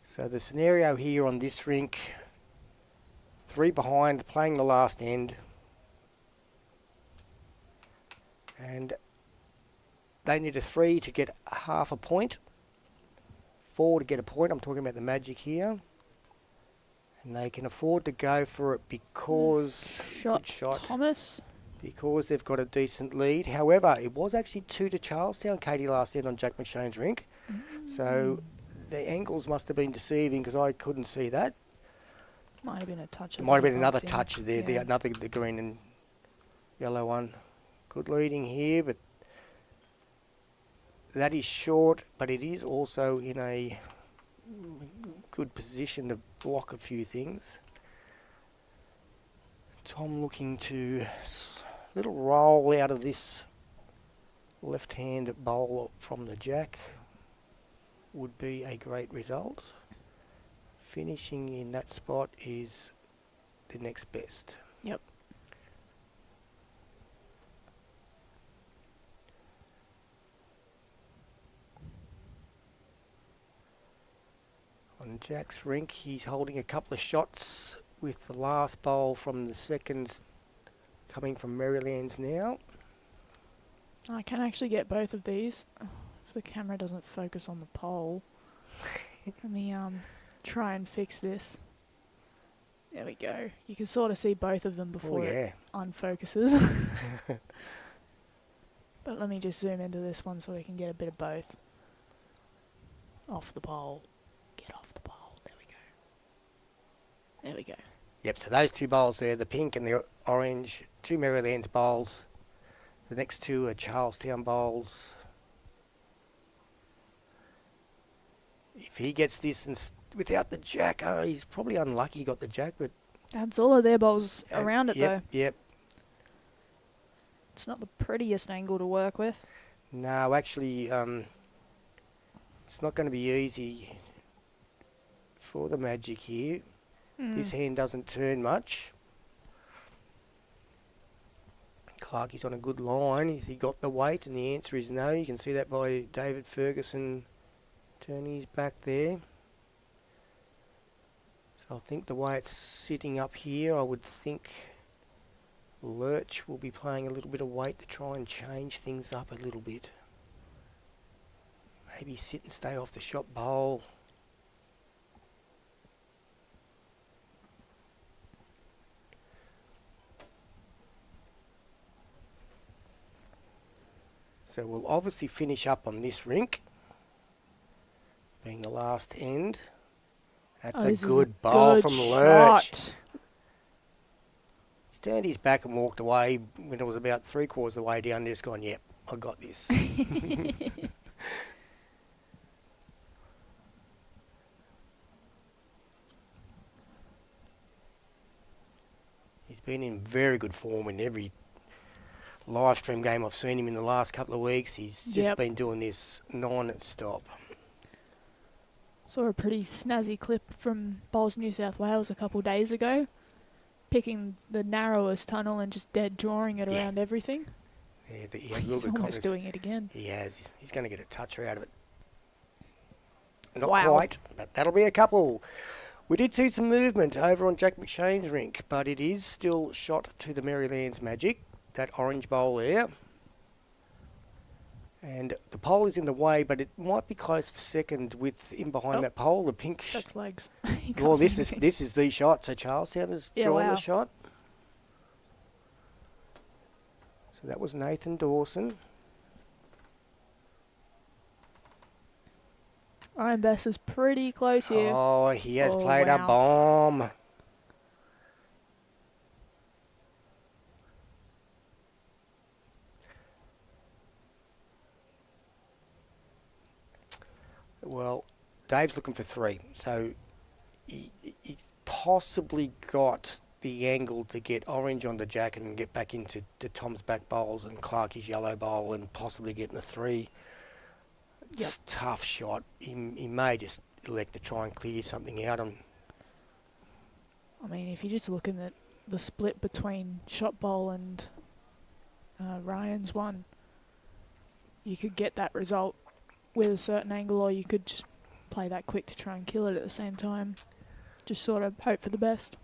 So the scenario here on this rink, 3 behind, playing the last end. And they need a 3 to get half a point. 4 to get a point. I'm talking about the Magic here. And they can afford to go for it because... Good shot.
Thomas.
Because they've got a decent lead. However, it was actually 2 to Charlestown, Katie, last end on Jack McShane's rink. So the angles must have been deceiving because I couldn't see that.
Might have been a touch.
It might have been another touch there. Yeah. The green and yellow one. Good leading here, but that is short, but it is also in a good position to block a few things. Tom looking to little roll out of this left-hand bowl from the jack would be a great result. Finishing in that spot is the next best.
Yep.
On Jack's rink, he's holding a couple of shots with the last bowl from the seconds coming from Merrylands now.
I can actually get both of these. If the camera doesn't focus on the pole. Let me try and fix this. There we go. You can sort of see both of them before it unfocuses. But let me just zoom into this one so we can get a bit of both. Off the pole. Get off the pole. There we go. There we go.
Yep, so those 2 bowls there, the pink and the orange, 2 Merrylands bowls. The next 2 are Charlestown bowls. If he gets this and without the jack, he's probably unlucky he got the jack, but...
That's all of their bowls around it, though.
Yep.
It's not the prettiest angle to work with.
No, actually, it's not going to be easy for the Magic here. This hand doesn't turn much. Clarke is on a good line. Has he got the weight? And the answer is no. You can see that by David Ferguson turning his back there. So I think the way it's sitting up here, I would think Lurch will be playing a little bit of weight to try and change things up a little bit. Maybe sit and stay off the shot bowl. So we'll obviously finish up on this rink, being the last end. That's a good bowl from Lurch. He turned his back and walked away when it was about 3/4 of the way down. Just gone, yep, I got this. He's been in very good form in every live stream game I've seen him in the last couple of weeks. He's just been doing this non-stop.
Saw a pretty snazzy clip from Bowls New South Wales a couple of days ago, picking the narrowest tunnel and just dead drawing it around everything.
Yeah,
he's almost doing it again.
He has. He's going to get a toucher out of it. Not quite, but that'll be a couple. We did see some movement over on Jack McShane's rink, but it is still shot to the Merrylands Magic. That orange bowl there. And the pole is in the way, but it might be close for second with in behind that pole, the pink.
That's legs.
Well, this is the shot. So Charlestown has drawn the shot. So that was Nathan Dawson.
Ryan Bess is pretty close here.
Oh, he has played a bomb. Well, Dave's looking for 3, so he's possibly got the angle to get orange on the jack and get back into the Tom's back bowls and Clarke's yellow bowl and possibly getting a 3. It's a tough shot. He may just elect to try and clear something out on.
I mean, if you're just looking at the split between shot bowl and Ryan's one, you could get that result with a certain angle, or you could just play that quick to try and kill it at the same time. Just sort of hope for the best.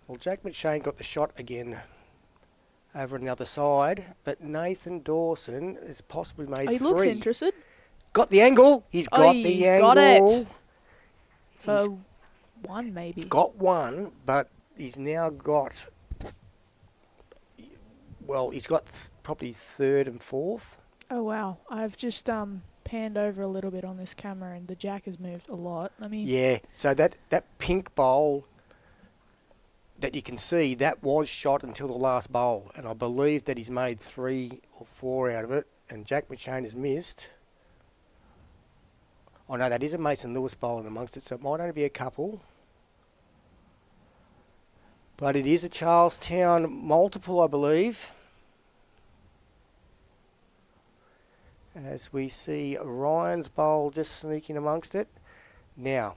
Well, Jack McShane got the shot again over on the other side, but Nathan Dawson has possibly made 3.
He looks interested.
Got the angle. He's got the angle.
Got it. For one maybe.
He's got one, but he's now got... Well, he's got probably third and fourth.
Oh, wow. I've just panned over a little bit on this camera and the jack has moved a lot.
Yeah, so that pink bowl that you can see, that was shot until the last bowl. And I believe that he's made 3 or 4 out of it. And Jack McShane has missed. Oh, no, that is a Mason Lewis bowl in amongst it, so it might only be a couple. But it is a Charlestown multiple, I believe. As we see Ryan's bowl just sneaking amongst it. Now,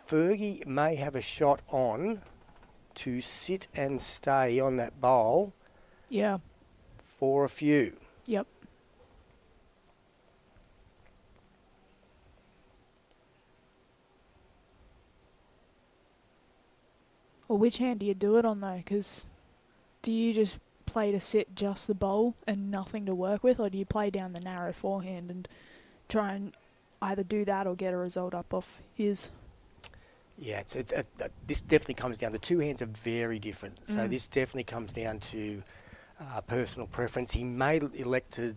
Fergie may have a shot on to sit and stay on that bowl.
Yeah.
For a few.
Yep. Well, which hand do you do it on though? Because do you just play to sit just the bowl and nothing to work with, or do you play down the narrow forehand and try and either do that or get a result up off his?
Yeah, this definitely comes down. The two hands are very different, so this definitely comes down to personal preference. He may elect to...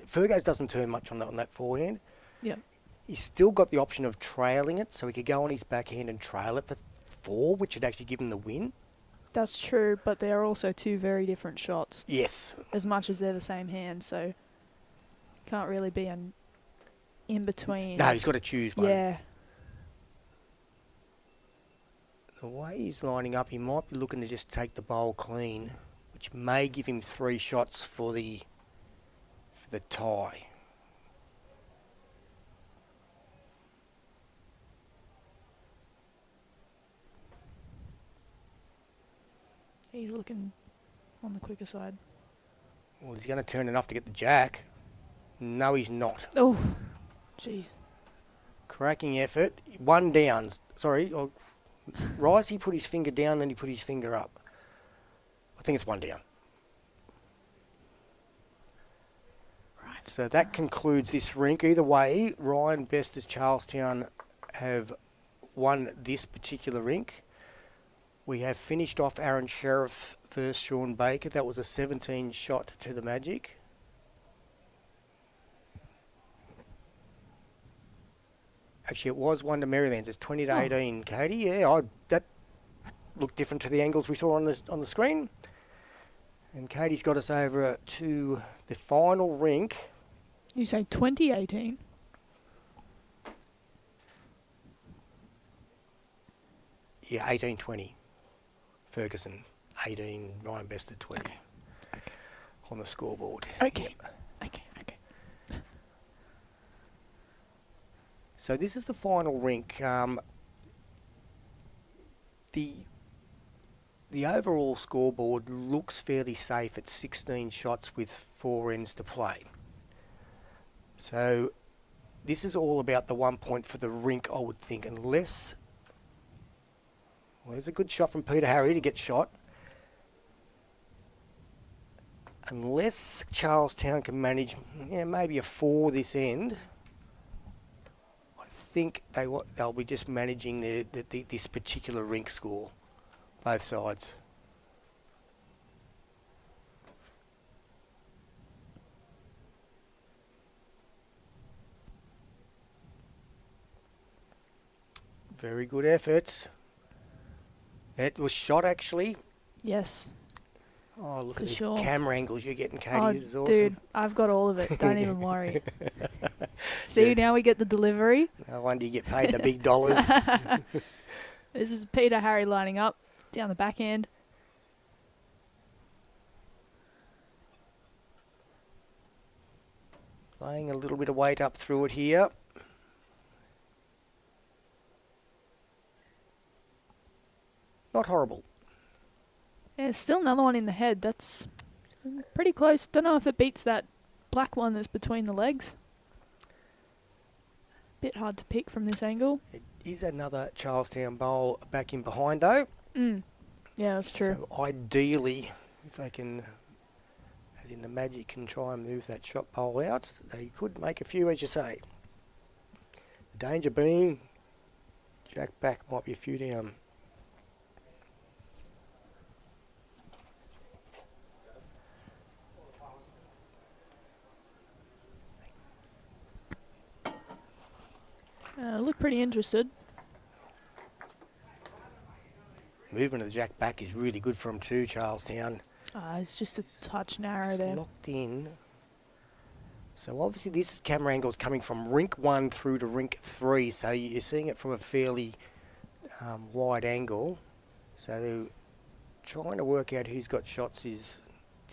Fergus doesn't turn much on that forehand.
Yep.
He's still got the option of trailing it, so he could go on his backhand and trail it for 4, which would actually give him the win.
That's true, but they are also two very different shots.
Yes.
As much as they're the same hand, so can't really be an in-between.
No, he's got to choose one.
Yeah.
The way he's lining up, he might be looking to just take the bowl clean, which may give him 3 shots for the tie.
He's looking on the quicker side.
Well, he's going to turn enough to get the jack. No, he's not.
Oh, jeez.
Cracking effort. 1 down. Sorry. Rice, he put his finger down, then he put his finger up. I think it's 1 down.
Right.
So that concludes this rink. Either way, Ryan Best as Charlestown have won this particular rink. We have finished off Aron Sherriff versus Shawn Baker. That was a 17 shot to the Magic. Actually, it was 1 to Merrylands. It's 20 to 18, Katie. Yeah, that looked different to the angles we saw on the screen. And Katie's got us over to the final rink.
You say 2018?
Yeah, 18-20. Ferguson, 18, Ryan Best at 20.
Okay.
On the scoreboard.
Okay.
Yep.
Okay.
So this is the final rink. The overall scoreboard looks fairly safe at 16 shots with 4 ends to play. So this is all about the 1 point for the rink, I would think, unless... Well, there's a good shot from Peter Harry to get shot. Unless Charlestown can manage maybe a 4 this end, I think they'll be just managing this particular rink score, both sides. Very good efforts. That was shot, actually.
Yes.
Oh, look
For
at the
sure.
camera angles you're getting, Katie.
Oh,
This is awesome.
dude, I've got all of it. Don't even worry. See, now we get the delivery.
No wonder you get paid the big dollars.
This is Peter Harry lining up down the backhand.
Laying a little bit of weight up through it here. Not horrible.
Yeah, still another one in the head. That's pretty close. Don't know if it beats that black one that's between the legs. Bit hard to pick from this angle.
It is another Charlestown bowl back in behind, though.
Yeah, that's true.
So ideally, if they can, as in the Magic, can try and move that shot bowl out, they could make a few, as you say. Danger being Jack back might be a few down.
Look pretty interested.
Movement of the Jack back is really good for him too, Charlestown.
It's just a touch narrow there.
Locked in. So obviously this camera angle is coming from Rink 1 through to Rink 3, so you're seeing it from a fairly wide angle. So trying to work out who's got shots is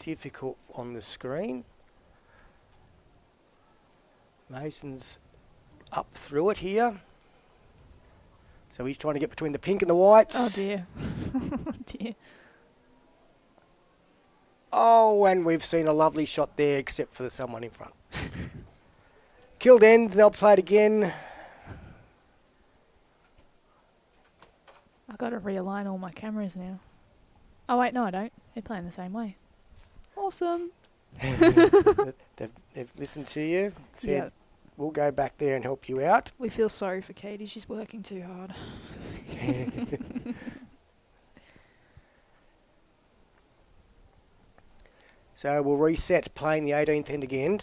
difficult on the screen. Mason's up through it here. So he's trying to get between the pink and the whites.
Oh dear. Oh dear.
Oh, and we've seen a lovely shot there, except for the someone in front. Killed end, they'll play it again.
I've got to realign all my cameras now. Oh wait, no I don't. They're playing the same way. Awesome.
They've listened to you, said,
Yeah.
we'll go back there and help you out.
We feel sorry for Katie. She's working too hard.
So we'll reset playing the 18th end again.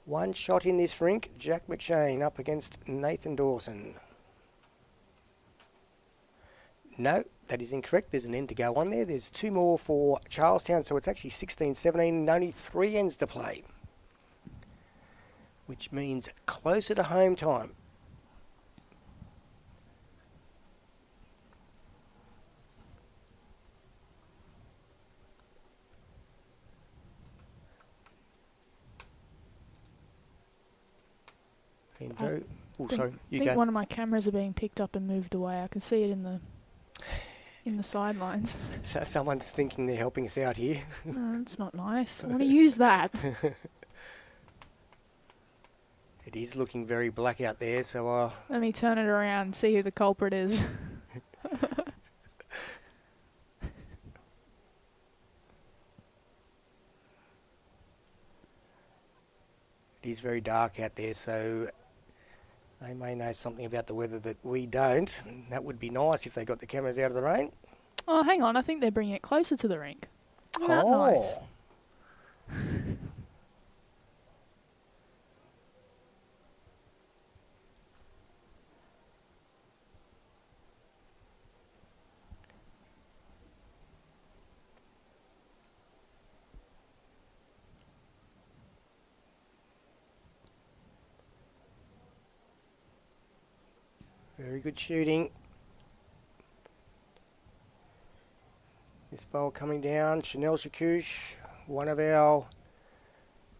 One shot in this rink, Jack McShane up against Nathan Dawson. No, that is incorrect. There's an end to go on there. There's two more for Charlestown, so it's actually 16-17 and only 3 ends to play, which means closer to home time. Sorry,
I think one of my cameras are being picked up and moved away. I can see it in the sidelines.
So someone's thinking they're helping us out here.
No, that's not nice. I want to use that.
It is looking very black out there, so
Let me turn it around and see who the culprit is.
it is very dark out there, so they may know something about the weather that we don't. And that would be nice if they got the cameras out of the rain.
Oh, hang on. I think they're bringing it closer to the rink. Isn't that nice?
Very good shooting. This bowl coming down, Chakouch, one of our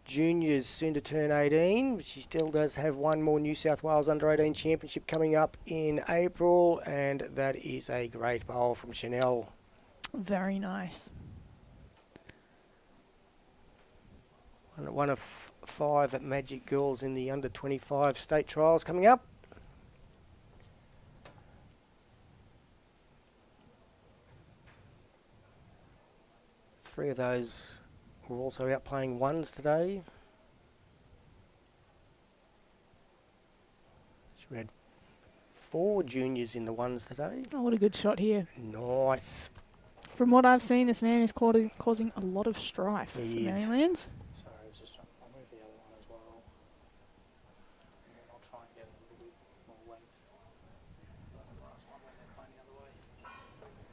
juniors, soon to turn 18. But she still does have one more New South Wales Under-18 Championship coming up in April, and that is a great bowl from Chanel.
Very nice.
One of 5 Magic Girls in the Under-25 state trials coming up. Three of those were also out playing ones today. So we had 4 juniors in the ones today.
Oh, what a good shot here.
Nice.
From what I've seen, this man is causing a lot of strife for
He is.
Merrylands.
Sorry, I was just trying to move the other one as well. And then I'll try and get a little bit more length. The last one when they're playing the other way.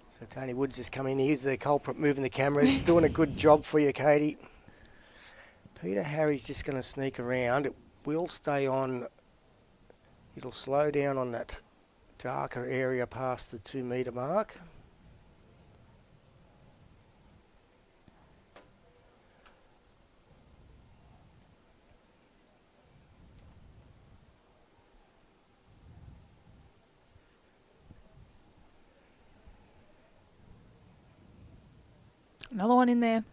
So Tony Wood's just come in. He's the culprit moving the camera. He's doing a good job for you, Katie. Peter Harry's just going to sneak around. It will stay on. It'll slow down on that darker area past the 2 metre mark.
Another one in there.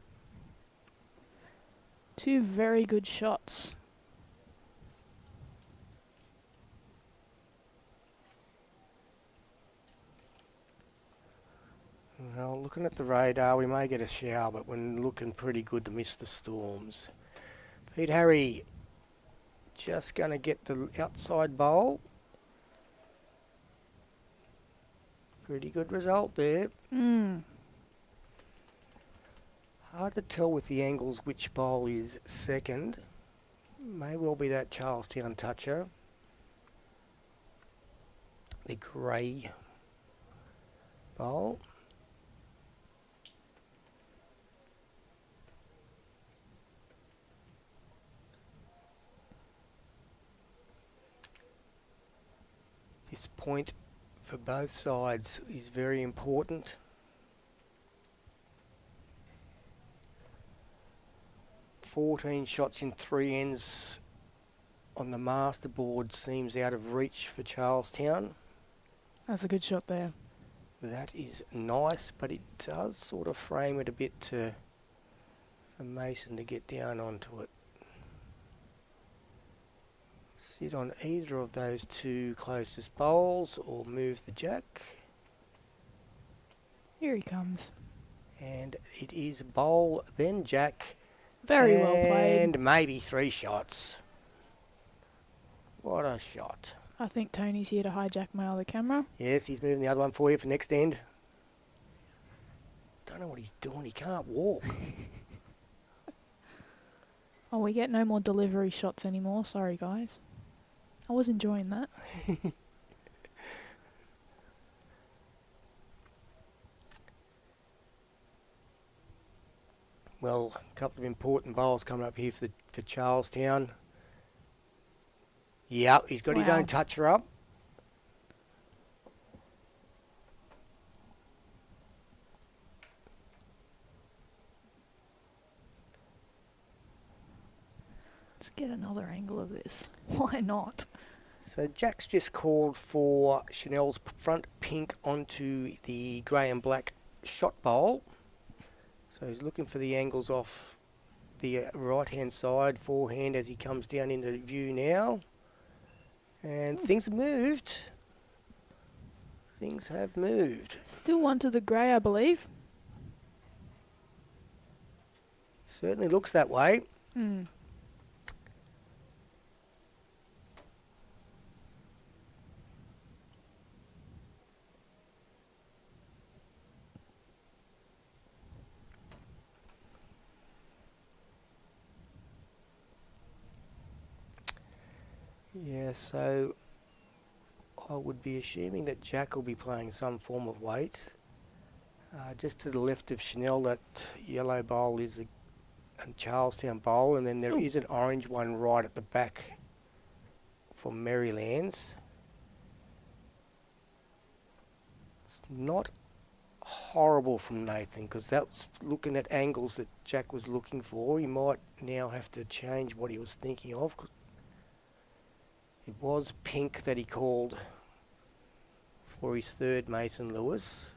2 very good shots.
Well, Looking at the radar, we may get a shower, but we're looking pretty good to miss the storms. Pete Harry just going to get the outside bowl. Pretty good result there. Hard to tell with the angles which bowl is second. May well be that Charlestown toucher. The grey bowl. This point for both sides is very important. "14 shots in 3 ends on the master board seems out of reach for Charlestown.
That's a good shot there.
That is nice, but it does sort of frame it a bit for Mason to get down onto it. Sit on either of those two closest bowls or move the jack.
Here he comes.
And it is bowl, then jack.
Very well played.
And maybe 3 shots. What a shot.
I think Tony's here to hijack my other camera.
Yes, he's moving the other one for you for next end. Don't know what he's doing. He can't walk.
Oh, we get no more delivery shots anymore. Sorry, guys. I was enjoying that.
Well, a couple of important bowls coming up here for Charlestown. Yep, he's got his own toucher up.
Let's get another angle of this. Why not?
So Jack's just called for Chanel's front pink onto the grey and black shot bowl. So he's looking for the angles off the right-hand side, forehand as he comes down into view now. And things have moved. Things have moved.
Still one to the grey, I believe.
Certainly looks that way. Yeah, so I would be assuming that Jack will be playing some form of weight. Just to the left of Chanel, that yellow bowl is a Charlestown bowl, and then there is an orange one right at the back for Merrylands. It's not horrible from Nathan, because that's looking at angles that Jack was looking for. He might now have to change what he was thinking of. It was pink that he called for his third Mason Lewis.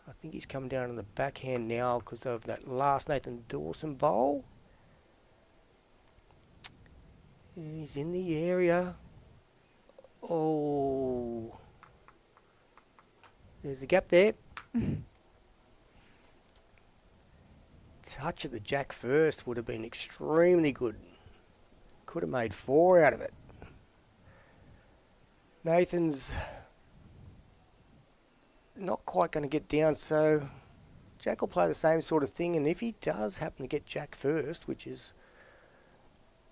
I think he's come down on the backhand now because of that last Nathan Dawson bowl. He's in the area. Oh. There's a gap there. Touch of the jack first would have been extremely good. Could have made 4 out of it. Nathan's not quite going to get down, so Jack will play the same sort of thing, and if he does happen to get Jack first, which is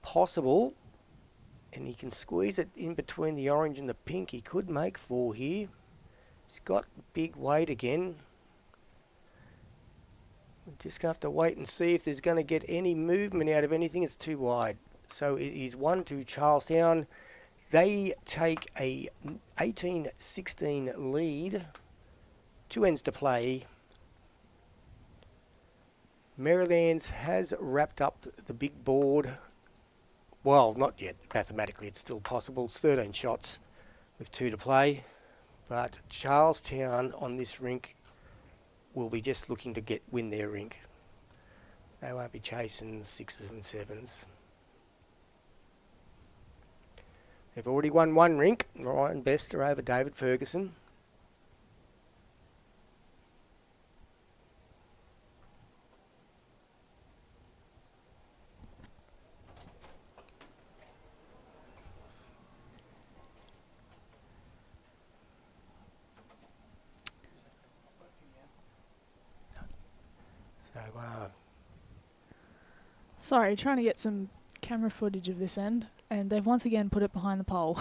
possible, and he can squeeze it in between the orange and the pink, he could make 4 here. He's got big weight again. We're just going to have to wait and see if there's going to get any movement out of anything. It's too wide. So it is 1-2 Charlestown. They take a 18-16 lead. 2 ends to play. Merrylands has wrapped up the big board. Well, not yet. Mathematically, it's still possible. It's 13 shots with 2 to play. But Charlestown on this rink will be just looking to win their rink. They won't be chasing 6s and 7s. They've already won 1 rink. Ryan Bester over David Ferguson.
Sorry, trying to get some camera footage of this end, and they've once again put it behind the pole.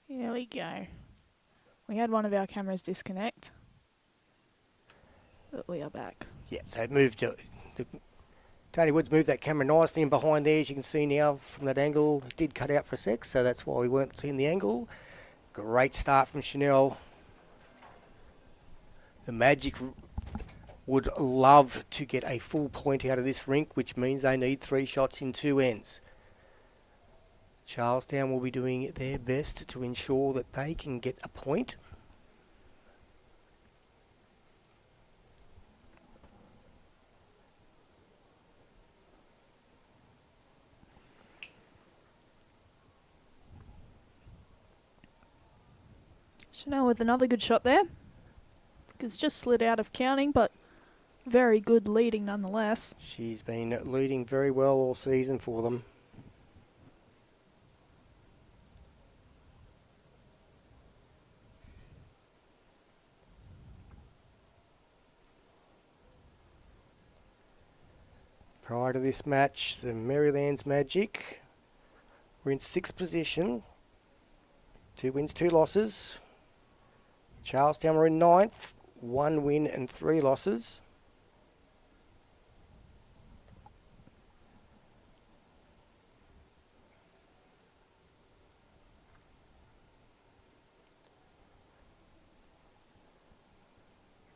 Here we go. We had one of our cameras disconnect, but we are back.
Yeah, so it moved. Tony Woods moved that camera nicely in behind there, as you can see now from that angle. It did cut out for a sec, so that's why we weren't seeing the angle. Great start from Chanel. The Magic would love to get a full point out of this rink, which means they need 3 shots in 2 ends. Charlestown will be doing their best to ensure that they can get a point.
Chanel with another good shot there. It's just slid out of counting, but very good leading nonetheless.
She's been leading very well all season for them. Prior to this match, the Merrylands Magic were in 6th position. 2 wins, 2 losses. Charlestown were in 9th, 1 win and 3 losses.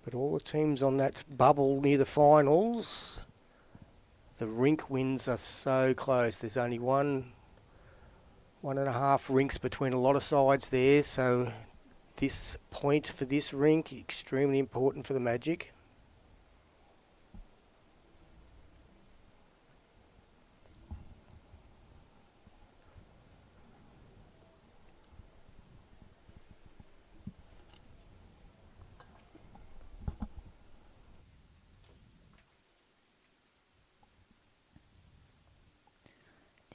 But all the teams on that bubble near the finals, the rink wins are so close. There's only 1.5 rinks between a lot of sides there, so this point for this rink extremely important for the Magic.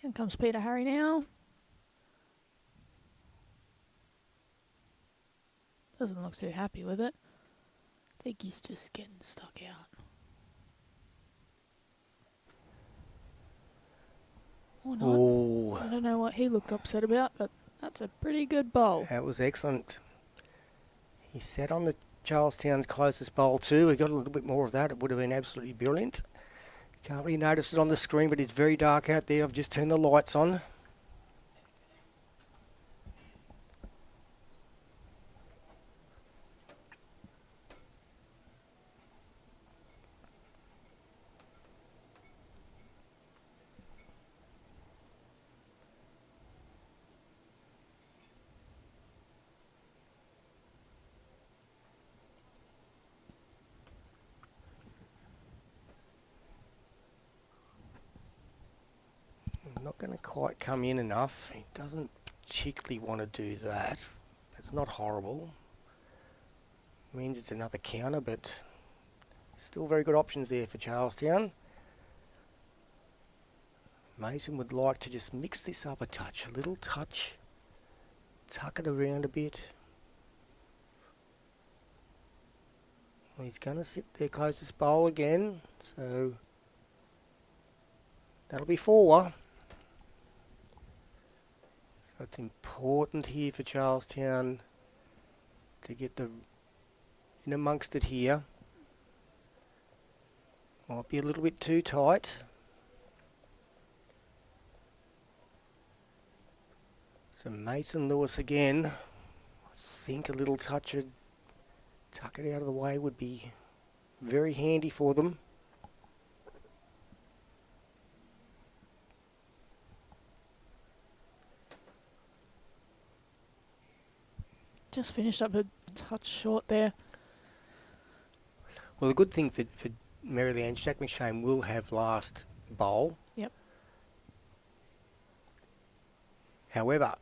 Down comes Peter Harry now. Doesn't look too happy with it. I think he's just getting stuck out. Or not.
Oh,
I don't know what he looked upset about, but that's a pretty good bowl.
that was excellent. He sat on the Charlestown's closest bowl too. He got a little bit more of that. It would have been absolutely brilliant. Can't really notice it on the screen, but it's very dark out there. I've just turned the lights on. Not going to quite come in enough. He doesn't particularly want to do that. It's not horrible. Means it's another counter, but still very good options there for Charlestown. Mason would like to just mix this up a touch, a little touch. Tuck it around a bit. Well, he's going to sit their closest bowl again, so that'll be 4. So it's important here for Charlestown to get in amongst it here. Might be a little bit too tight. So Mason Lewis again. I think a little touch of tuck it out of the way would be very handy for them.
Just finished up a touch short there.
Well, the good thing for Merrylands, Jack McShane will have last bowl.
Yep.
However,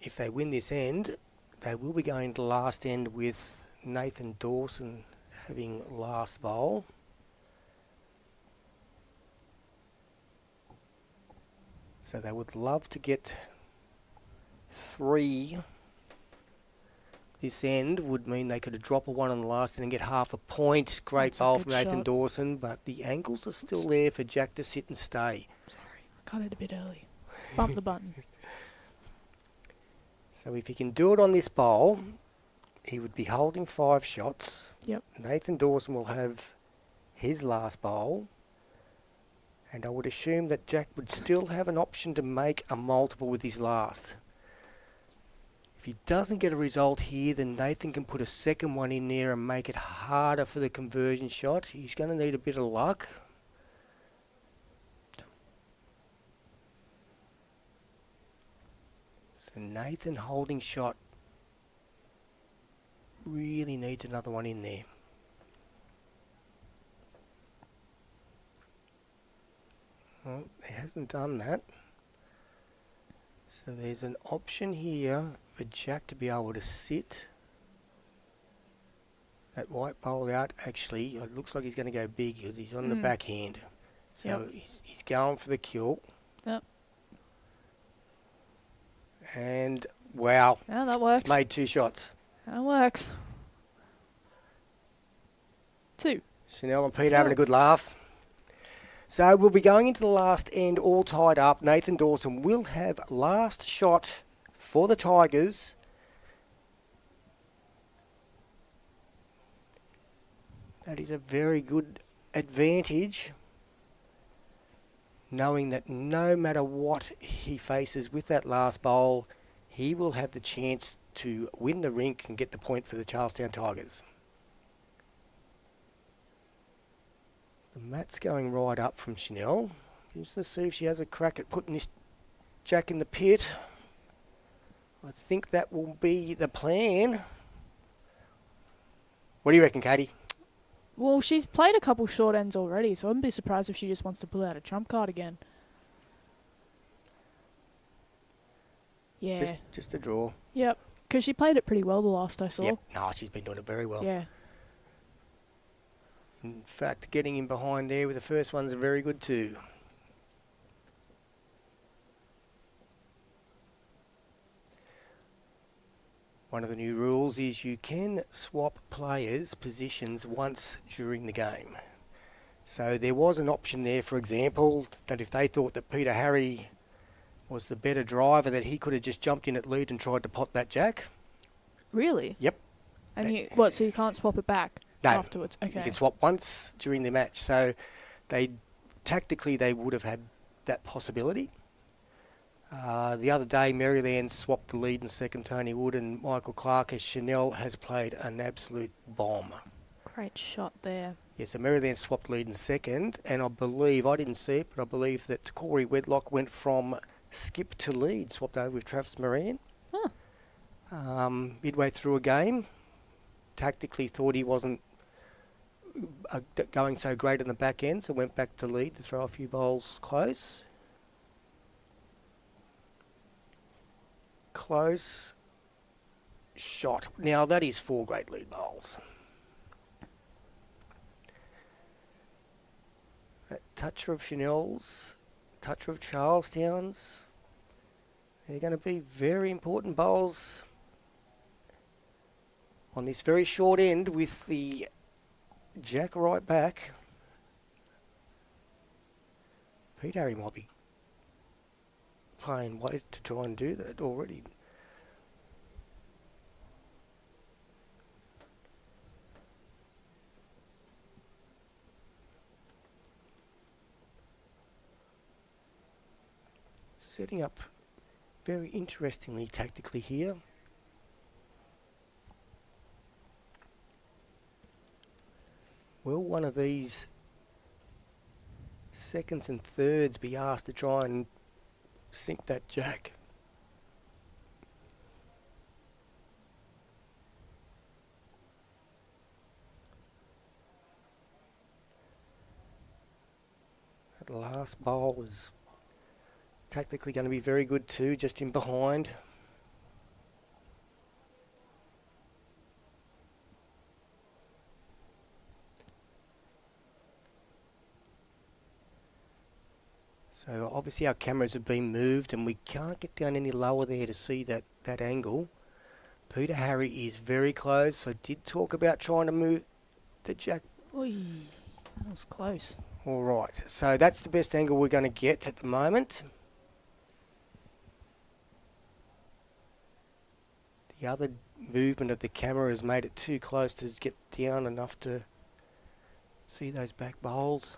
if they win this end, they will be going to last end with Nathan Dawson having last bowl. So they would love to get 3 this end would mean they could drop a 1 on the last and get half a point. Great
That's a
bowl
good
from Nathan
shot.
Dawson, but the ankles are still there for Jack to sit and stay.
Sorry, I cut it a bit early. Bump the button.
So if he can do it on this bowl, he would be holding 5 shots.
Yep.
Nathan Dawson will have his last bowl. And I would assume that Jack would still have an option to make a multiple with his last. If he doesn't get a result here, then Nathan can put a second one in there and make it harder for the conversion shot. He's going to need a bit of luck. So Nathan holding shot really needs another one in there. Well, he hasn't done that. So there's an option here for Jack to be able to sit that white bowl out. Actually, it looks like he's going to go big because he's on the backhand. So he's going for the kill.
Yep.
And wow.
Yeah, that works.
He's made 2 shots.
That works. 2.
Chanel and Peter having a good laugh. So we'll be going into the last end all tied up. Nathan Dawson will have last shot for the Tigers. That is a very good advantage, knowing that no matter what he faces with that last bowl, he will have the chance to win the rink and get the point for the Charlestown Tigers. The mat's going right up from Chanel. Just to see if she has a crack at putting this Jack in the pit. I think that will be the plan. What do you reckon, Katie?
Well, she's played a couple short ends already, so I wouldn't be surprised if she just wants to pull out a trump card again. Yeah.
Just a draw.
Yep. Because she played it pretty well the last I saw.
Yep. No, she's been doing it very well.
Yeah.
In fact, getting in behind there with the first one's very good too. One of the new rules is you can swap players' positions once during the game. So there was an option there, for example, that if they thought that Peter Harry was the better driver, that he could have just jumped in at lead and tried to pot that Jack.
Really?
Yep.
And so you can't swap it back afterwards? Okay.
You can swap once during the match. So tactically they would have had that possibility. The other day, Merrylands swapped the lead in second, Tony Wood and Michael Clarke, as Chanel has played an absolute bomb.
Great shot there.
Yeah, so Merrylands swapped lead in second, and I believe, I didn't see it, but I believe that Corey Wedlock went from skip to lead, swapped over with Travis Moran.
Huh.
Midway through a game, tactically thought he wasn't going so great in the back end, so went back to lead to throw a few bowls close. Close shot. Now that is 4 great lead bowls. That toucher of Chanel's, toucher of Charlestown's. They're going to be very important bowls on this very short end with the Jack right back. Pete Harry might be playing weight to try and do that already. Setting up very interestingly tactically here. Will one of these seconds and thirds be asked to try and sink that Jack? That last bowl was tactically going to be very good too, just in behind. So obviously our cameras have been moved and we can't get down any lower there to see that angle. Peter Harry is very close. I did talk about trying to move the jack.
Oi, that was close.
All right, so that's the best angle we're going to get at the moment. The other movement of the camera has made it too close to get down enough to see those back bowls.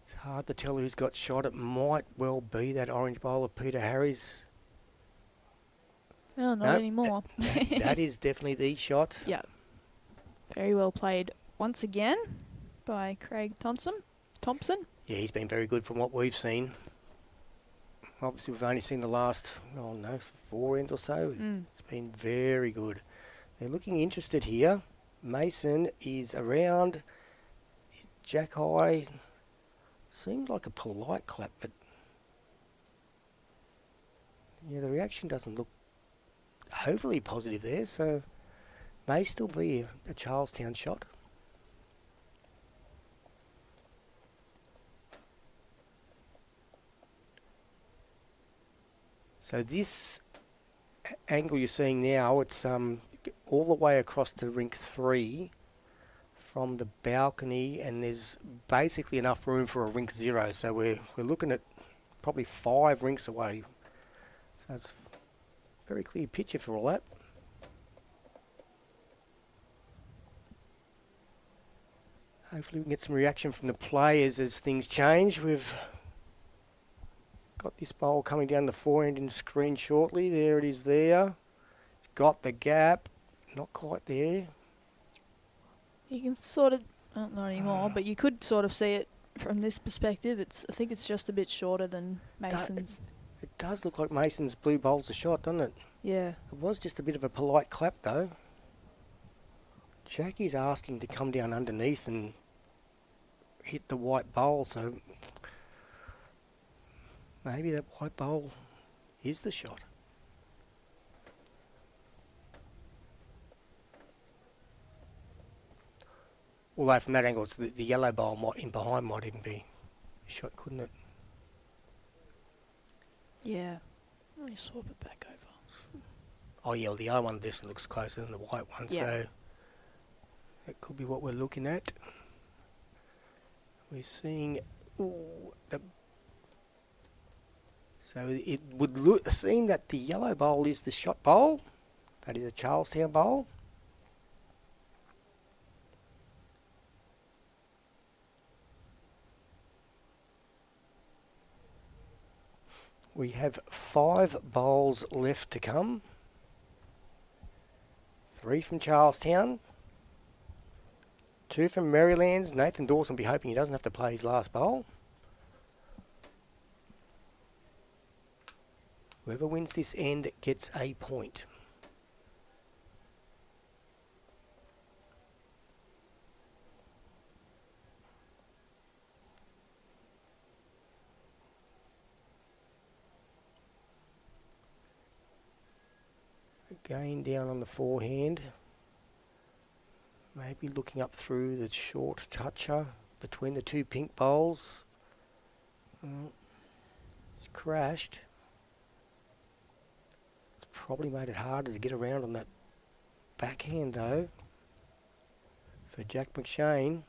It's hard to tell who's got shot. It might well be that orange bowl of Peter Harry's.
Oh, not
Nope,
anymore.
That is definitely the shot.
Yeah. Very well played once again by Craig Thompson.
Yeah, he's been very good from what we've seen. Obviously, we've only seen the last, 4 ends or so. It's been very good. They're looking interested here. Mason is around. Jack high. Seemed like a polite clap, but yeah, the reaction doesn't look overly positive there, so may still be a Charlestown shot. So this angle you're seeing now, it's all the way across to Rink 3 from the balcony, and there's basically enough room for a Rink 0. So we're looking at probably 5 rinks away. So it's a very clear picture for all that. Hopefully we can get some reaction from the players as things change. We've got this bowl coming down the forehand in the screen shortly. There it is there. It's got the gap. Not quite there.
You can sort of, not anymore, but you could sort of see it from this perspective. I think it's just a bit shorter than Mason's.
It does look like Mason's blue bowl's a shot, doesn't it?
Yeah.
It was just a bit of a polite clap though. Jackie's asking to come down underneath and hit the white bowl, so maybe that white bowl is the shot. Although from that angle, it's the yellow bowl in behind might even be a shot, couldn't it?
Yeah. Let me swap it back over.
Oh yeah, well, the other one definitely looks closer than the white one,
Yeah.
so that could be what we're looking at. We're seeing so it would seem that the yellow bowl is the shot bowl. That is a Charlestown bowl. We have 5 bowls left to come. 3 from Charlestown. 2 from Merrylands. Nathan Dawson will be hoping he doesn't have to play his last bowl. Whoever wins this end gets a point. Again down on the forehand. Maybe looking up through the short toucher between the 2 pink bowls. It's crashed. It's probably made it harder to get around on that backhand though for Jack McShane.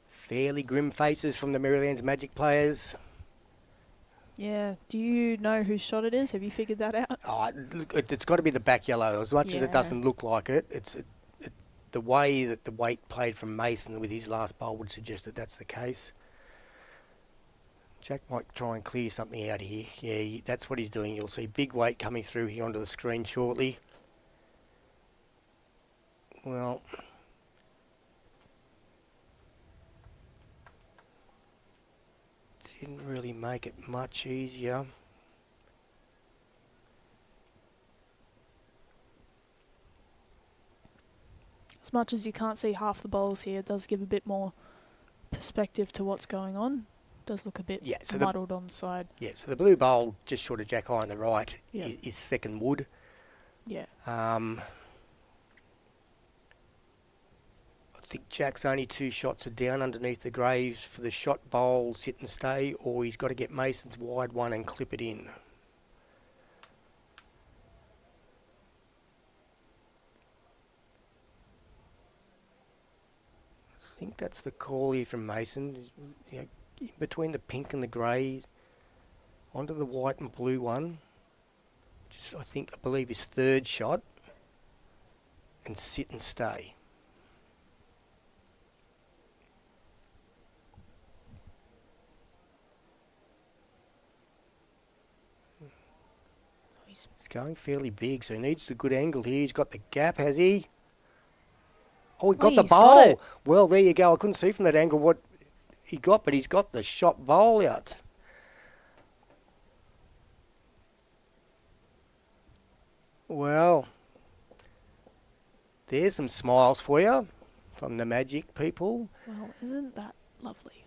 Fairly grim faces from the Merrylands Magic players.
Yeah. Do you know whose shot it is? Have you figured that out?
Oh, look, it's got to be the back yellow. As much as it doesn't look like it, the way that the weight played from Mason with his last bowl would suggest that that's the case. Jack might try and clear something out here. Yeah, that's what he's doing. You'll see big weight coming through here onto the screen shortly. Well, didn't really make it much easier.
As much as you can't see half the bowls here, it does give a bit more perspective to what's going on. Does look a bit
Yeah, so
muddled on the side.
Yeah, so the blue bowl just short of Jack High on the right
Yeah.
is second wood.
Yeah.
I think Jack's only 2 shots are down underneath the graves for the shot bowl, sit and stay, or he's got to get Mason's wide one and clip it in. I think that's the call here from Mason. You know, in between the pink and the grey, onto the white and blue one. Just I believe his third shot, and sit and stay. He's going fairly big, so he needs the good angle here. He's got the gap, has he? Oh, he got the
He's got
bowl.
it.
Well, there you go. I couldn't see from that angle what he got, but he's got the shot bowl out. Well, there's some smiles for you from the Magic people.
Well, isn't that lovely?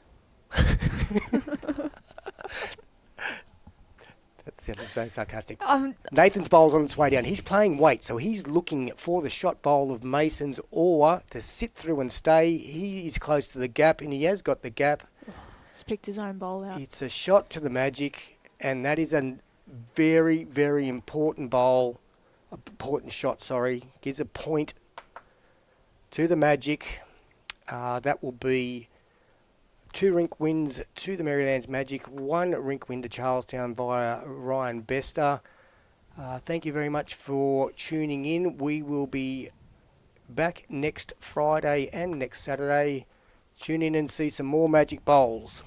That sounded so sarcastic.
Um,
Nathan's bowl's on its way down. He's playing weight, so he's looking for the shot bowl of Mason's or to sit through and stay. He is close to the gap, and he has got the gap.
he's picked his own bowl out.
It's a shot to the Magic, and that is a very, very important bowl. Important shot, sorry. Gives a point to the Magic. That will be 2 rink wins to the Merrylands Magic, 1 rink win to Charlestown via Ryan Bester. Thank you very much for tuning in. We will be back next Friday and next Saturday. Tune in and see some more Magic Bowls.